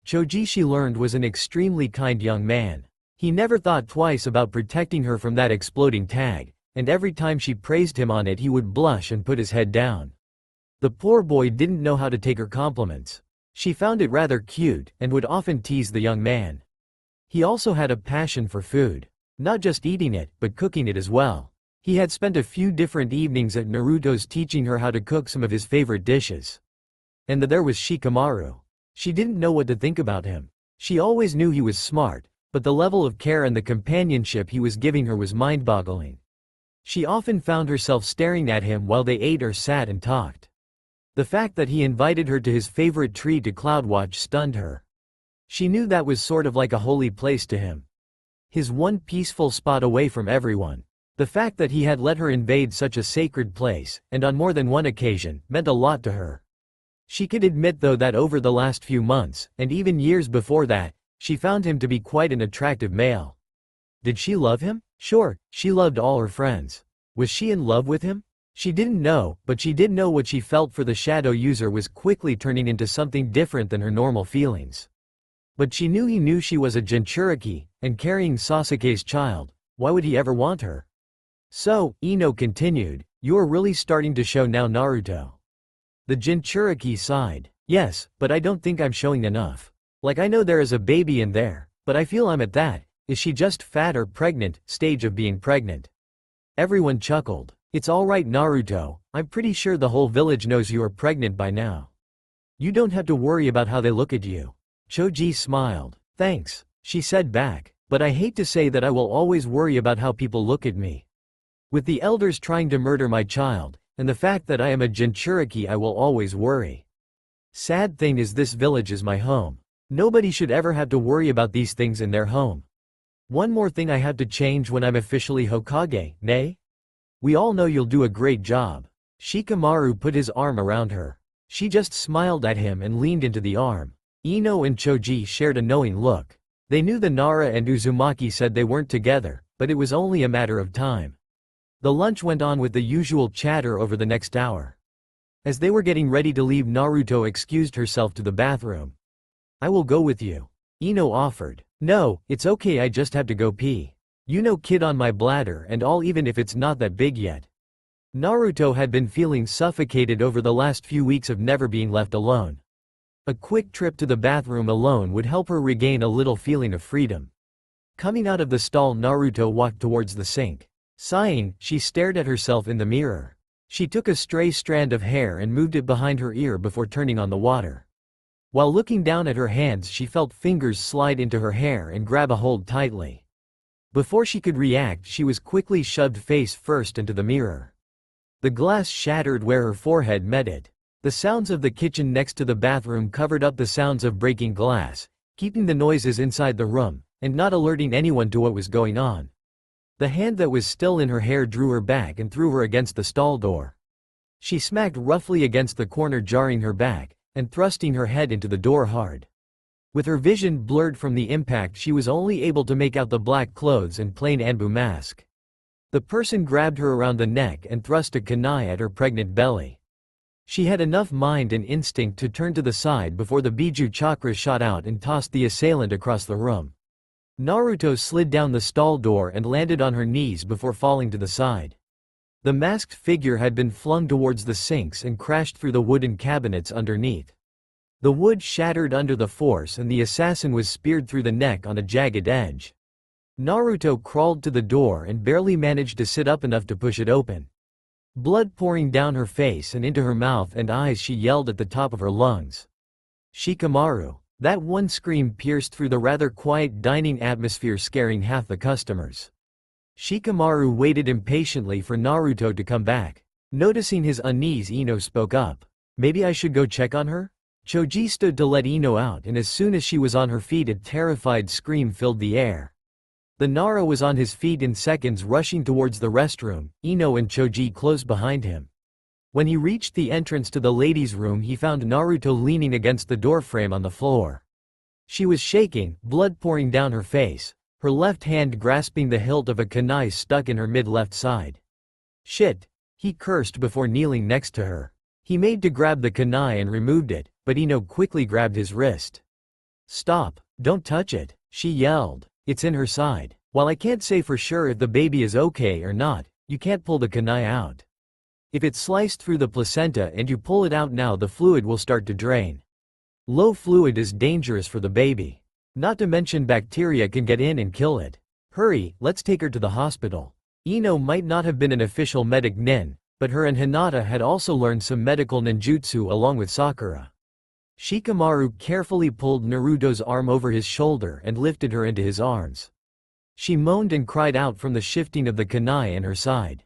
Choji, she learned, was an extremely kind young man. He never thought twice about protecting her from that exploding tag, and every time she praised him on it he would blush and put his head down. The poor boy didn't know how to take her compliments. She found it rather cute and would often tease the young man. He also had a passion for food. Not just eating it, but cooking it as well. He had spent a few different evenings at Naruto's teaching her how to cook some of his favorite dishes. And there was Shikamaru. She didn't know what to think about him. She always knew he was smart, but the level of care and the companionship he was giving her was mind-boggling. She often found herself staring at him while they ate or sat and talked. The fact that he invited her to his favorite tree to cloudwatch stunned her. She knew that was sort of like a holy place to him. His one peaceful spot away from everyone. The fact that he had let her invade such a sacred place, and on more than one occasion, meant a lot to her. She could admit though that over the last few months, and even years before that, she found him to be quite an attractive male. Did she love him? Sure, she loved all her friends. Was she in love with him? She didn't know, but she did know what she felt for the shadow user was quickly turning into something different than her normal feelings. But she knew he knew she was a Jinchuriki, and carrying Sasuke's child, why would he ever want her? So, Ino continued, you are really starting to show now, Naruto. The Jinchuriki sighed. Yes, but I don't think I'm showing enough. Like, I know there is a baby in there, but I feel I'm at that, is she just fat or pregnant, stage of being pregnant. Everyone chuckled. It's alright, Naruto, I'm pretty sure the whole village knows you are pregnant by now. You don't have to worry about how they look at you. Choji smiled. Thanks, she said back, but I hate to say that I will always worry about how people look at me. With the elders trying to murder my child, and the fact that I am a Jinchuriki, I will always worry. Sad thing is, this village is my home. Nobody should ever have to worry about these things in their home. One more thing I have to change when I'm officially Hokage, nay? We all know you'll do a great job. Shikamaru put his arm around her. She just smiled at him and leaned into the arm. Ino and Choji shared a knowing look. They knew the Nara and Uzumaki said they weren't together, but it was only a matter of time. The lunch went on with the usual chatter over the next hour. As they were getting ready to leave, Naruto excused herself to the bathroom. I will go with you. Ino offered. No, it's okay, I just have to go pee. You know, kid, on my bladder and all, even if it's not that big yet. Naruto had been feeling suffocated over the last few weeks of never being left alone. A quick trip to the bathroom alone would help her regain a little feeling of freedom. Coming out of the stall, Naruto walked towards the sink. Sighing, she stared at herself in the mirror. She took a stray strand of hair and moved it behind her ear before turning on the water. While looking down at her hands, she felt fingers slide into her hair and grab a hold tightly. Before she could react, she was quickly shoved face first into the mirror. The glass shattered where her forehead met it. The sounds of the kitchen next to the bathroom covered up the sounds of breaking glass, keeping the noises inside the room, and not alerting anyone to what was going on. The hand that was still in her hair drew her back and threw her against the stall door. She smacked roughly against the corner, jarring her back, and thrusting her head into the door hard. With her vision blurred from the impact, she was only able to make out the black clothes and plain Anbu mask. The person grabbed her around the neck and thrust a kunai at her pregnant belly. She had enough mind and instinct to turn to the side before the Biju chakra shot out and tossed the assailant across the room. Naruto slid down the stall door and landed on her knees before falling to the side. The masked figure had been flung towards the sinks and crashed through the wooden cabinets underneath. The wood shattered under the force and the assassin was speared through the neck on a jagged edge. Naruto crawled to the door and barely managed to sit up enough to push it open. Blood pouring down her face and into her mouth and eyes, she yelled at the top of her lungs. Shikamaru! That one scream pierced through the rather quiet dining atmosphere, scaring half the customers. Shikamaru waited impatiently for Naruto to come back. Noticing his unease, Ino spoke up. Maybe I should go check on her? Choji stood to let Ino out, and as soon as she was on her feet, a terrified scream filled the air. The Nara was on his feet in seconds, rushing towards the restroom, Ino and Choji close behind him. When he reached the entrance to the ladies' room, he found Naruto leaning against the doorframe on the floor. She was shaking, blood pouring down her face, her left hand grasping the hilt of a kunai stuck in her mid-left side. Shit! He cursed before kneeling next to her. He made to grab the kunai and removed it, but Ino quickly grabbed his wrist. Stop! Don't touch it! She yelled. It's in her side. While I can't say for sure if the baby is okay or not, you can't pull the kunai out. If it's sliced through the placenta and you pull it out now, the fluid will start to drain. Low fluid is dangerous for the baby. Not to mention bacteria can get in and kill it. Hurry, let's take her to the hospital. Ino might not have been an official medic nin, but her and Hinata had also learned some medical ninjutsu along with Sakura. Shikamaru carefully pulled Naruto's arm over his shoulder and lifted her into his arms. She moaned and cried out from the shifting of the kunai in her side.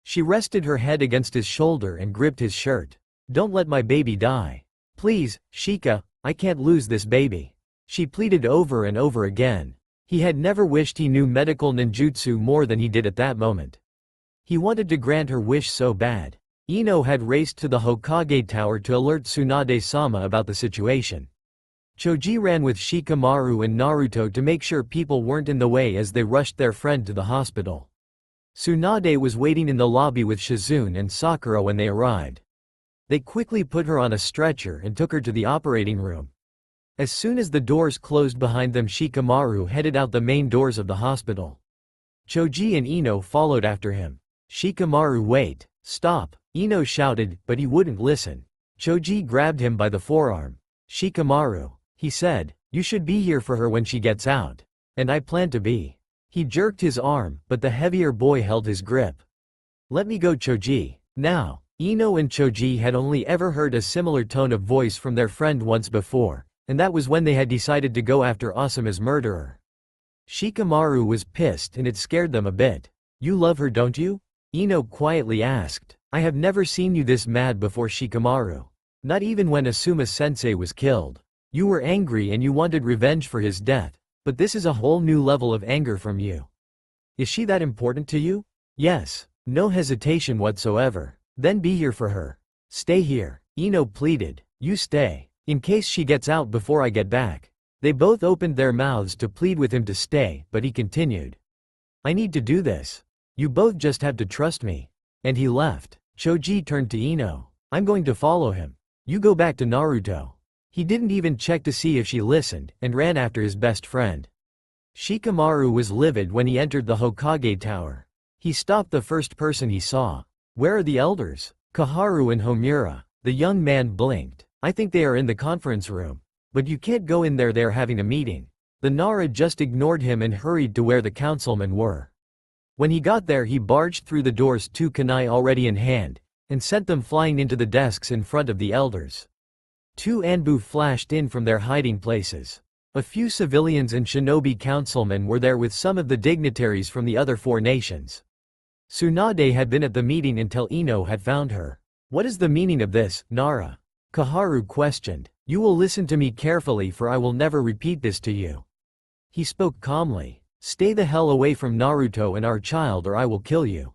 She rested her head against his shoulder and gripped his shirt. Don't let my baby die. Please, Shika, I can't lose this baby. She pleaded over and over again. He had never wished he knew medical ninjutsu more than he did at that moment. He wanted to grant her wish so bad. Ino had raced to the Hokage tower to alert Tsunade-sama about the situation. Choji ran with Shikamaru and Naruto to make sure people weren't in the way as they rushed their friend to the hospital. Tsunade was waiting in the lobby with Shizune and Sakura when they arrived. They quickly put her on a stretcher and took her to the operating room. As soon as the doors closed behind them, Shikamaru headed out the main doors of the hospital. Choji and Ino followed after him. Shikamaru, wait, stop, Ino shouted, but he wouldn't listen. Choji grabbed him by the forearm. Shikamaru, he said, you should be here for her when she gets out. And I plan to be. He jerked his arm, but the heavier boy held his grip. Let me go, Choji. Now. Ino and Choji had only ever heard a similar tone of voice from their friend once before, and that was when they had decided to go after Asuma's murderer. Shikamaru was pissed and it scared them a bit. You love her, don't you? Ino quietly asked. I have never seen you this mad before, Shikamaru. Not even when Asuma-sensei was killed. You were angry and you wanted revenge for his death, but this is a whole new level of anger from you. Is she that important to you? Yes. No hesitation whatsoever. Then be here for her. Stay here, Ino pleaded. You stay. In case she gets out before I get back. They both opened their mouths to plead with him to stay, but he continued. I need to do this. You both just have to trust me. And he left. Choji turned to Ino. I'm going to follow him. You go back to Naruto. He didn't even check to see if she listened, and ran after his best friend. Shikamaru was livid when he entered the Hokage tower. He stopped the first person he saw. Where are the elders? Kaharu and Homura. The young man blinked. I think they are in the conference room. But you can't go in there, they're having a meeting. The Nara just ignored him and hurried to where the councilmen were. When he got there, he barged through the doors, 2 kunai already in hand, and sent them flying into the desks in front of the elders. 2 Anbu flashed in from their hiding places. A few civilians and shinobi councilmen were there with some of the dignitaries from the other 4 nations. Tsunade had been at the meeting until Ino had found her. What is the meaning of this, Nara? Kaharu questioned. You will listen to me carefully, for I will never repeat this to you. He spoke calmly. Stay the hell away from Naruto and our child, or I will kill you.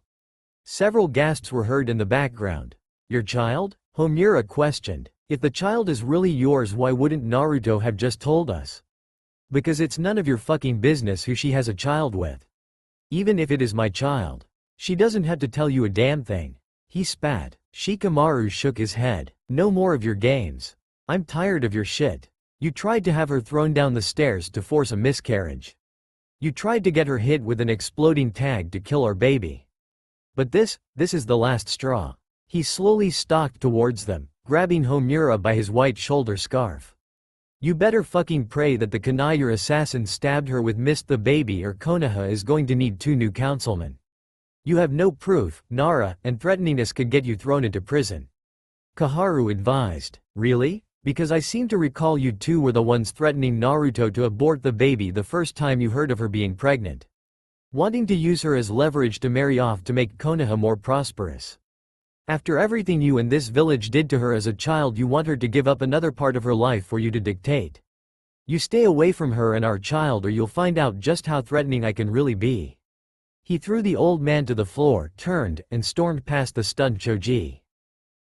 Several gasps were heard in the background. Your child? Homura questioned. If the child is really yours, why wouldn't Naruto have just told us? Because it's none of your fucking business who she has a child with. Even if it is my child. She doesn't have to tell you a damn thing. He spat. Shikamaru shook his head. No more of your games. I'm tired of your shit. You tried to have her thrown down the stairs to force a miscarriage. You tried to get her hit with an exploding tag to kill our baby. But this is the last straw. He slowly stalked towards them, grabbing Homura by his white shoulder scarf. You better fucking pray that the kunai your assassin stabbed her with missed the baby, or Konoha is going to need 2 new councilmen. You have no proof, Nara, and threatening us could get you thrown into prison. Kaharu advised. Really? Because I seem to recall you 2 were the ones threatening Naruto to abort the baby the first time you heard of her being pregnant. Wanting to use her as leverage to marry off to make Konoha more prosperous. After everything you and this village did to her as a child, you want her to give up another part of her life for you to dictate. You stay away from her and our child, or you'll find out just how threatening I can really be. He threw the old man to the floor, turned, and stormed past the stunned Choji.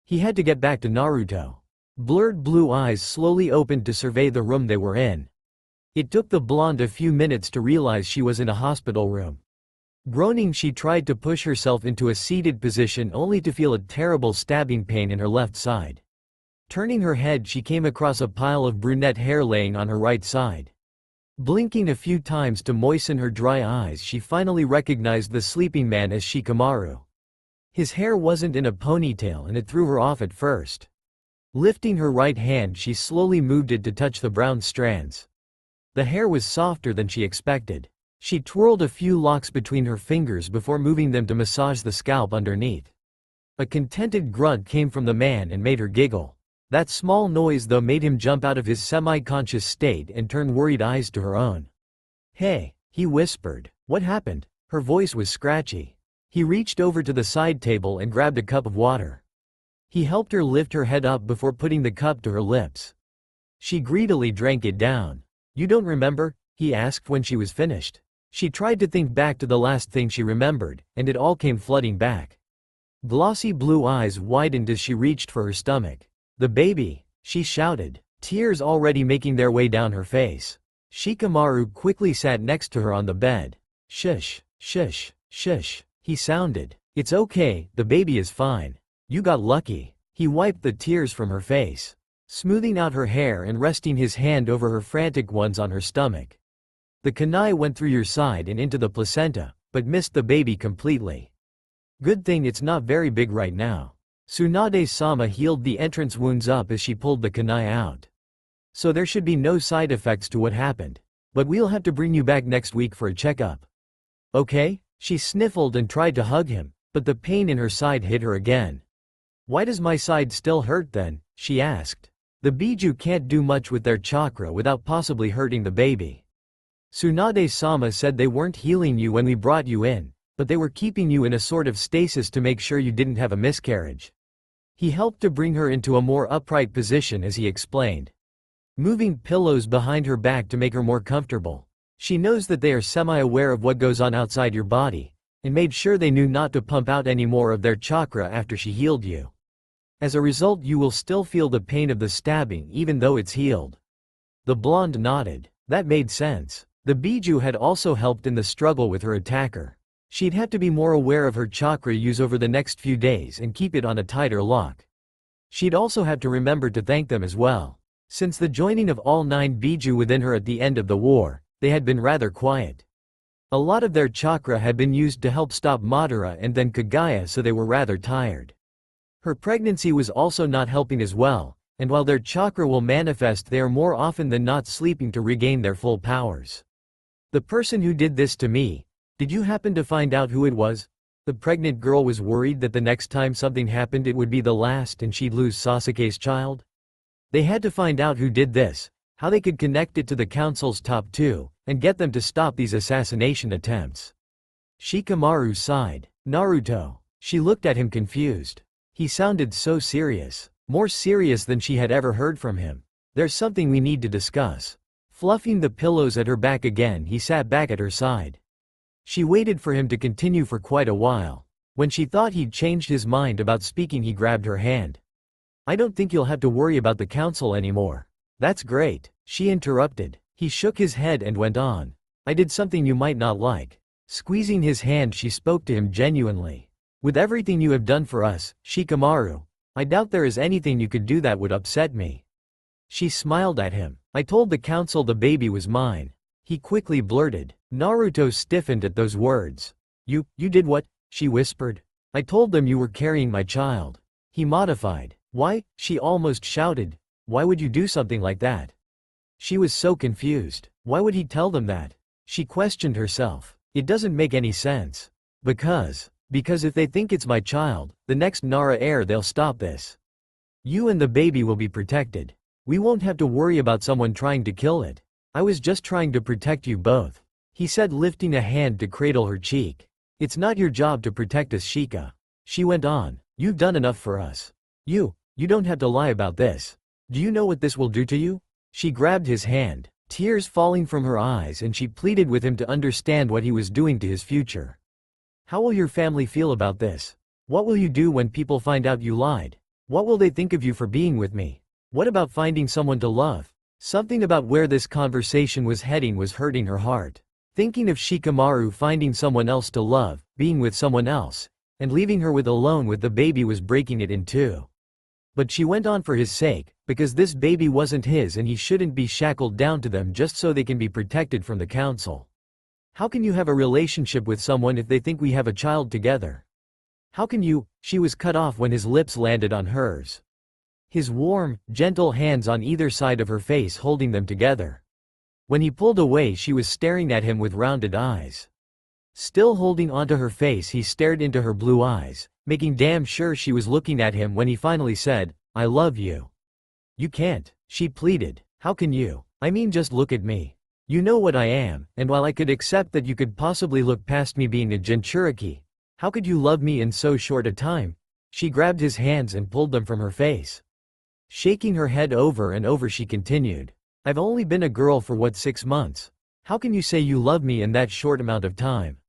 He had to get back to Naruto. Blurred blue eyes slowly opened to survey the room they were in. It took the blonde a few minutes to realize she was in a hospital room. Groaning, she tried to push herself into a seated position, only to feel a terrible stabbing pain in her left side. Turning her head, she came across a pile of brunette hair laying on her right side. Blinking a few times to moisten her dry eyes, she finally recognized the sleeping man as Shikamaru. His hair wasn't in a ponytail, and it threw her off at first. Lifting her right hand, she slowly moved it to touch the brown strands. The hair was softer than she expected. She twirled a few locks between her fingers before moving them to massage the scalp underneath. A contented grunt came from the man and made her giggle. That small noise, though, made him jump out of his semi-conscious state and turn worried eyes to her own. Hey, he whispered. What happened? Her voice was scratchy. He reached over to the side table and grabbed a cup of water. He helped her lift her head up before putting the cup to her lips. She greedily drank it down. You don't remember? He asked when she was finished. She tried to think back to the last thing she remembered, and it all came flooding back. Glossy blue eyes widened as she reached for her stomach. The baby, she shouted, tears already making their way down her face. Shikamaru quickly sat next to her on the bed. Shush, shush, shush, he sounded. It's okay, the baby is fine. You got lucky. He wiped the tears from her face, smoothing out her hair and resting his hand over her frantic ones on her stomach. The kunai went through your side and into the placenta, but missed the baby completely. Good thing it's not very big right now. Tsunade-sama healed the entrance wounds up as she pulled the kunai out. So there should be no side effects to what happened. But we'll have to bring you back next week for a checkup. Okay? She sniffled and tried to hug him, but the pain in her side hit her again. Why does my side still hurt then? She asked. The Biju can't do much with their chakra without possibly hurting the baby. Tsunade-sama said they weren't healing you when we brought you in, but they were keeping you in a sort of stasis to make sure you didn't have a miscarriage. He helped to bring her into a more upright position as he explained, moving pillows behind her back to make her more comfortable. She knows that they are semi-aware of what goes on outside your body, and made sure they knew not to pump out any more of their chakra after she healed you. As a result, you will still feel the pain of the stabbing even though it's healed. The blonde nodded. That made sense. The Biju had also helped in the struggle with her attacker. She'd have to be more aware of her chakra use over the next few days and keep it on a tighter lock. She'd also have to remember to thank them as well. Since the joining of all 9 Biju within her at the end of the war, they had been rather quiet. A lot of their chakra had been used to help stop Madara and then Kagaya, so they were rather tired. Her pregnancy was also not helping as well, and while their chakra will manifest, they are more often than not sleeping to regain their full powers. The person who did this to me, did you happen to find out who it was? The pregnant girl was worried that the next time something happened it would be the last and she'd lose Sasuke's child. They had to find out who did this, how they could connect it to the council's top 2, and get them to stop these assassination attempts. Shikamaru sighed. Naruto. She looked at him confused. He sounded so serious, more serious than she had ever heard from him. There's something we need to discuss. Fluffing the pillows at her back again, he sat back at her side. She waited for him to continue for quite a while. When she thought he'd changed his mind about speaking, he grabbed her hand. I don't think you'll have to worry about the council anymore. That's great, she interrupted. He shook his head and went on. I did something you might not like. Squeezing his hand, she spoke to him genuinely. With everything you have done for us, Shikamaru, I doubt there is anything you could do that would upset me. She smiled at him. I told the council the baby was mine. He quickly blurted. Naruto stiffened at those words. You did what? She whispered. I told them you were carrying my child. He modified. Why? She almost shouted. Why would you do something like that? She was so confused. Why would he tell them that? She questioned herself. It doesn't make any sense. Because if they think it's my child, the next Nara heir, they'll stop this. You and the baby will be protected. We won't have to worry about someone trying to kill it. I was just trying to protect you both, he said, lifting a hand to cradle her cheek. It's not your job to protect us, Shika. She went on. You've done enough for us. You don't have to lie about this. Do you know what this will do to you? She grabbed his hand, tears falling from her eyes, and she pleaded with him to understand what he was doing to his future. How will your family feel about this? What will you do when people find out you lied? What will they think of you for being with me? What about finding someone to love? Something about where this conversation was heading was hurting her heart. Thinking of Shikamaru finding someone else to love, being with someone else, and leaving her alone with the baby was breaking it in two. But she went on for his sake, because this baby wasn't his and he shouldn't be shackled down to them just so they can be protected from the council. How can you have a relationship with someone if they think we have a child together? How can you? She was cut off when his lips landed on hers. His warm, gentle hands on either side of her face holding them together. When he pulled away, she was staring at him with rounded eyes. Still holding onto her face, he stared into her blue eyes, making damn sure she was looking at him when he finally said, I love you. You can't, she pleaded. How can you? I mean, just look at me. You know what I am, and while I could accept that you could possibly look past me being a Jinchuriki, how could you love me in so short a time? She grabbed his hands and pulled them from her face. Shaking her head over and over, she continued. I've only been a girl for 6 months? How can you say you love me in that short amount of time?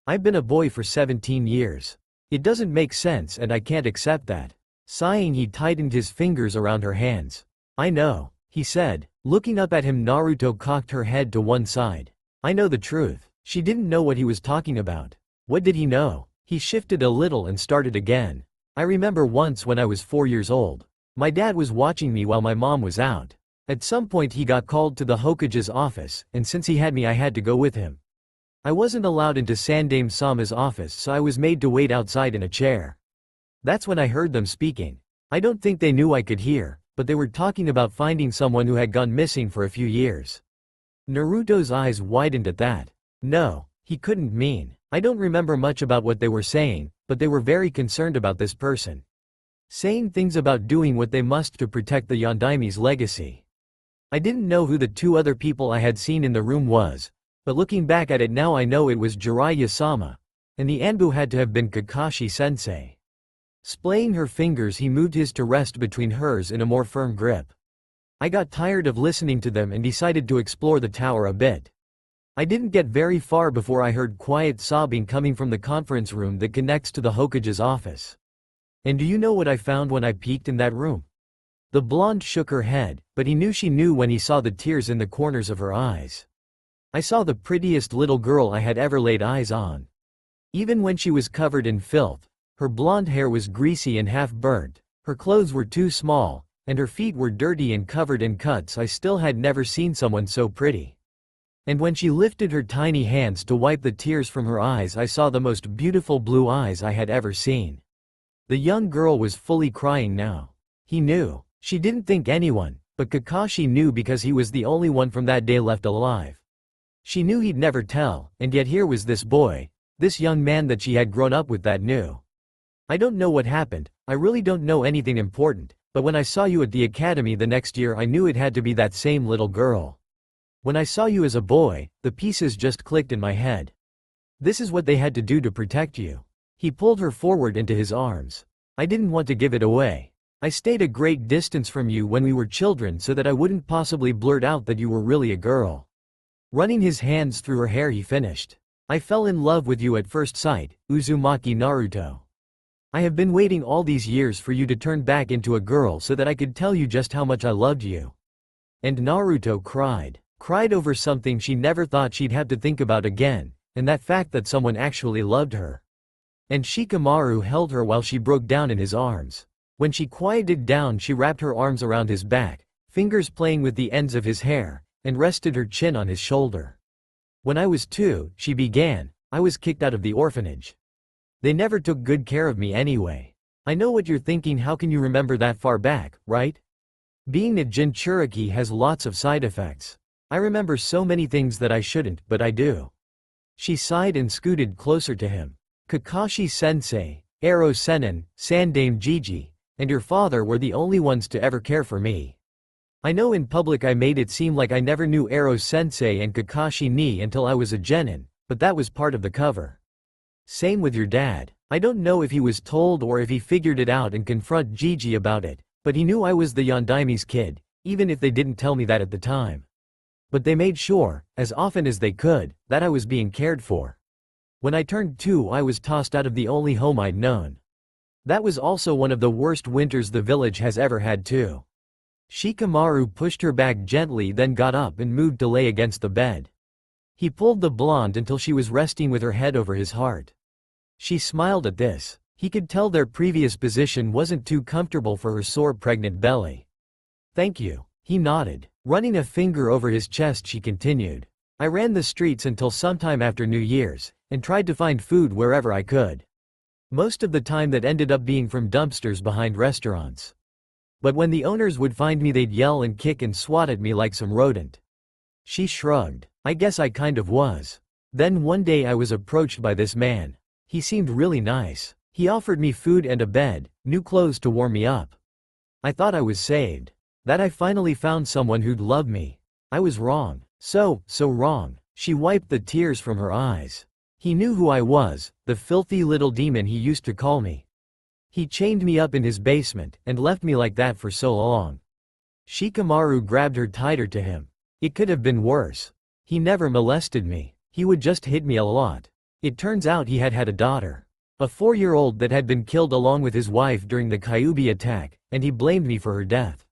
I've been a boy for 17 years. It doesn't make sense and I can't accept that. Sighing, he tightened his fingers around her hands. I know, he said. Looking up at him, Naruto cocked her head to one side. I know the truth. She didn't know what he was talking about. What did he know? He shifted a little and started again. I remember once when I was 4 years old. My dad was watching me while my mom was out. At some point he got called to the Hokage's office, and since he had me I had to go with him. I wasn't allowed into Sandame-sama's office, so I was made to wait outside in a chair. That's when I heard them speaking. I don't think they knew I could hear, but they were talking about finding someone who had gone missing for a few years. Naruto's eyes widened at that. No, he couldn't mean. I don't remember much about what they were saying, but they were very concerned about this person. Saying things about doing what they must to protect the Yondaime's legacy. I didn't know who the 2 other people I had seen in the room was, but looking back at it now I know it was Jiraiya-sama, and the Anbu had to have been Kakashi-sensei. Splaying her fingers, he moved his to rest between hers in a more firm grip. I got tired of listening to them and decided to explore the tower a bit. I didn't get very far before I heard quiet sobbing coming from the conference room that connects to the Hokage's office. And do you know what I found when I peeked in that room? The blonde shook her head, but he knew she knew when he saw the tears in the corners of her eyes. I saw the prettiest little girl I had ever laid eyes on. Even when she was covered in filth, her blonde hair was greasy and half burnt, her clothes were too small, and her feet were dirty and covered in cuts. I still had never seen someone so pretty. And when she lifted her tiny hands to wipe the tears from her eyes, I saw the most beautiful blue eyes I had ever seen. The young girl was fully crying now. He knew. She didn't think anyone, but Kakashi knew because he was the only one from that day left alive. She knew he'd never tell, and yet here was this boy, this young man that she had grown up with that knew. I don't know what happened, I really don't know anything important, but when I saw you at the academy the next year I knew it had to be that same little girl. When I saw you as a boy, the pieces just clicked in my head. This is what they had to do to protect you. He pulled her forward into his arms. I didn't want to give it away. I stayed a great distance from you when we were children so that I wouldn't possibly blurt out that you were really a girl. Running his hands through her hair he finished. I fell in love with you at first sight, Uzumaki Naruto. I have been waiting all these years for you to turn back into a girl so that I could tell you just how much I loved you. And Naruto cried over something she never thought she'd have to think about again, and that fact that someone actually loved her. And Shikamaru held her while she broke down in his arms. When she quieted down she wrapped her arms around his back, fingers playing with the ends of his hair, and rested her chin on his shoulder. When I was 2, she began, I was kicked out of the orphanage. They never took good care of me anyway. I know what you're thinking, how can you remember that far back, right? Being a Jinchuriki has lots of side effects. I remember so many things that I shouldn't, but I do. She sighed and scooted closer to him. Kakashi-sensei, Ero Sennin, Sandame Gigi, and your father were the only ones to ever care for me. I know in public I made it seem like I never knew Ero Sensei and Kakashi ni until I was a genin, but that was part of the cover. Same with your dad. I don't know if he was told or if he figured it out and confronted Gigi about it, but he knew I was the Yondaimi's kid, even if they didn't tell me that at the time. But they made sure, as often as they could, that I was being cared for. When I turned 2 I was tossed out of the only home I'd known. That was also one of the worst winters the village has ever had too. Shikamaru pushed her back gently, then got up and moved to lay against the bed. He pulled the blonde until she was resting with her head over his heart. She smiled at this. He could tell their previous position wasn't too comfortable for her sore pregnant belly. Thank you. He nodded. Running a finger over his chest she continued. I ran the streets until sometime after New Year's, and tried to find food wherever I could. Most of the time that ended up being from dumpsters behind restaurants. But when the owners would find me they'd yell and kick and swat at me like some rodent. She shrugged. I guess I kind of was. Then one day I was approached by this man. He seemed really nice. He offered me food and a bed, new clothes to warm me up. I thought I was saved. That I finally found someone who'd love me. I was wrong. So wrong. She wiped the tears from her eyes. He knew who I was, the filthy little demon he used to call me. He chained me up in his basement, and left me like that for so long. Shikamaru grabbed her tighter to him. It could have been worse. He never molested me. He would just hit me a lot. It turns out he had a daughter. A 4-year-old that had been killed along with his wife during the Kyuubi attack, and he blamed me for her death.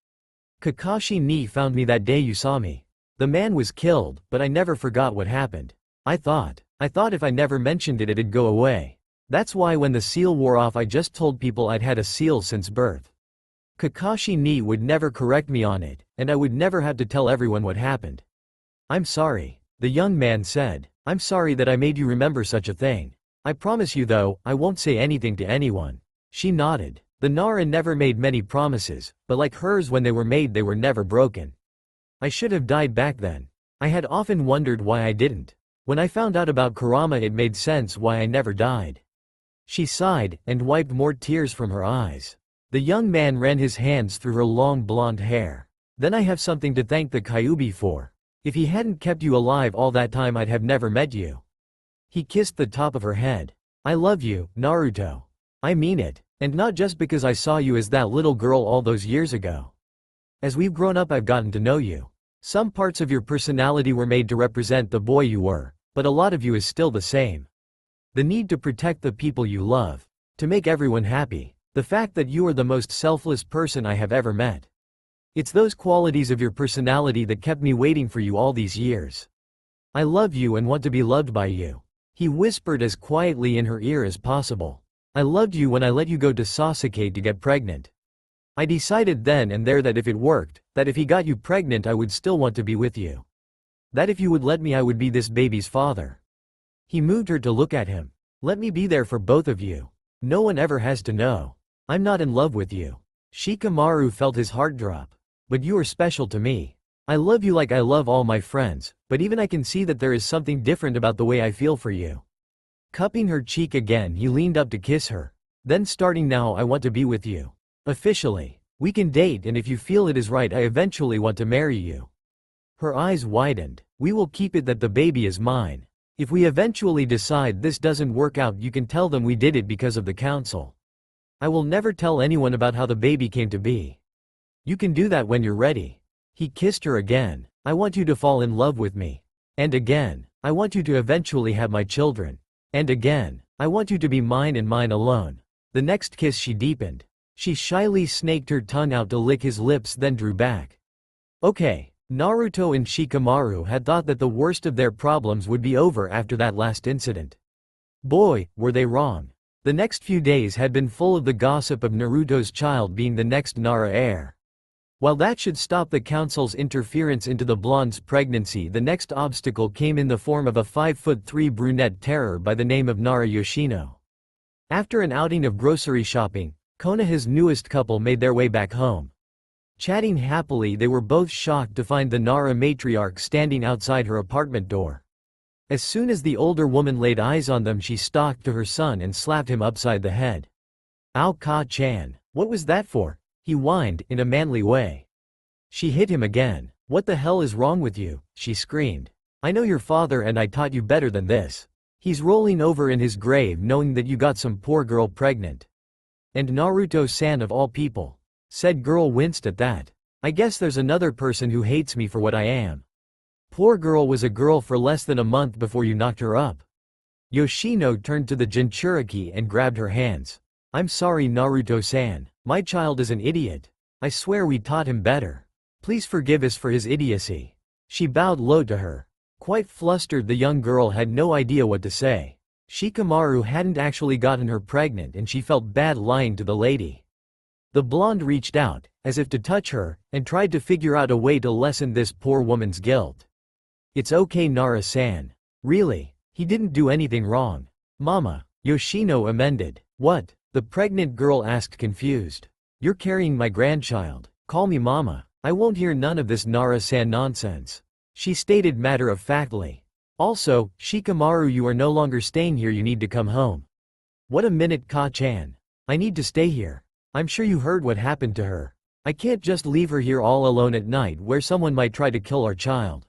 Kakashi ni found me that day you saw me. The man was killed, but I never forgot what happened. I thought if I never mentioned it it'd go away. That's why when the seal wore off I just told people I'd had a seal since birth. Kakashi ni would never correct me on it, and I would never have to tell everyone what happened. I'm sorry, the young man said. I'm sorry that I made you remember such a thing. I promise you though, I won't say anything to anyone. She nodded. The Nara never made many promises, but like hers when they were made they were never broken. I should have died back then. I had often wondered why I didn't. When I found out about Kurama it made sense why I never died. She sighed, and wiped more tears from her eyes. The young man ran his hands through her long blonde hair. Then I have something to thank the Kyuubi for. If he hadn't kept you alive all that time I'd have never met you. He kissed the top of her head. I love you, Naruto. I mean it. And not just because I saw you as that little girl all those years ago. As we've grown up I've gotten to know you. Some parts of your personality were made to represent the boy you were, but a lot of you is still the same. The need to protect the people you love. To make everyone happy. The fact that you are the most selfless person I have ever met. It's those qualities of your personality that kept me waiting for you all these years. I love you and want to be loved by you. He whispered as quietly in her ear as possible. I loved you when I let you go to Sasuke to get pregnant. I decided then and there that if it worked, that if he got you pregnant I would still want to be with you. That if you would let me I would be this baby's father. He moved her to look at him. Let me be there for both of you. No one ever has to know. I'm not in love with you. Shikamaru felt his heart drop. But you are special to me. I love you like I love all my friends, but even I can see that there is something different about the way I feel for you. Cupping her cheek again he leaned up to kiss her. Then starting now I want to be with you. Officially. We can date and if you feel it is right I eventually want to marry you. Her eyes widened. We will keep it that the baby is mine. If we eventually decide this doesn't work out you can tell them we did it because of the council. I will never tell anyone about how the baby came to be. You can do that when you're ready. He kissed her again. I want you to fall in love with me. And again. I want you to eventually have my children. And again. I want you to be mine and mine alone. The next kiss she deepened. She shyly snaked her tongue out to lick his lips then drew back. Okay. Naruto and Shikamaru had thought that the worst of their problems would be over after that last incident. Boy, were they wrong. The next few days had been full of the gossip of Naruto's child being the next Nara heir. While that should stop the council's interference into the blonde's pregnancy, the next obstacle came in the form of a 5'3" brunette terror by the name of Nara Yoshino. After an outing of grocery shopping, Konoha's newest couple made their way back home. Chatting happily they were both shocked to find the Nara matriarch standing outside her apartment door. As soon as the older woman laid eyes on them she stalked to her son and slapped him upside the head. "Ow Ka-chan, what was that for?" he whined, in a manly way. She hit him again. "What the hell is wrong with you?" she screamed. "I know your father and I taught you better than this. He's rolling over in his grave knowing that you got some poor girl pregnant." "And Naruto-san of all people." Said girl winced at that. "I guess there's another person who hates me for what I am. Poor girl was a girl for less than a month before you knocked her up." Yoshino turned to the Jinchuriki and grabbed her hands. "I'm sorry Naruto-san, my child is an idiot. I swear we taught him better. Please forgive us for his idiocy." She bowed low to her. Quite flustered the young girl had no idea what to say. Shikamaru hadn't actually gotten her pregnant and she felt bad lying to the lady. The blonde reached out, as if to touch her, and tried to figure out a way to lessen this poor woman's guilt. "It's okay Nara-san. Really, he didn't do anything wrong. Mama," Yoshino amended. "What?" the pregnant girl asked confused. "You're carrying my grandchild. Call me mama. I won't hear none of this Nara-san nonsense," she stated matter-of-factly. "Also, Shikamaru you are no longer staying here you need to come home." "What a minute Ka-chan. I need to stay here. I'm sure you heard what happened to her. I can't just leave her here all alone at night where someone might try to kill our child."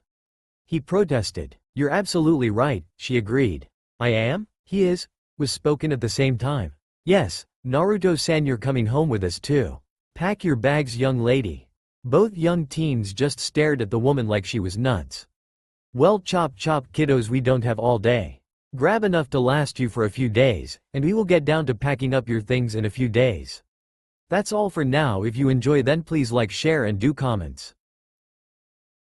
He protested. "You're absolutely right," she agreed. "I am? He is?" was spoken at the same time. "Yes, Naruto-san you're coming home with us too. Pack your bags young lady." Both young teens just stared at the woman like she was nuts. "Well chop chop kiddos we don't have all day. Grab enough to last you for a few days, and we will get down to packing up your things in a few days." That's all for now. If you enjoy then please like share and do comments.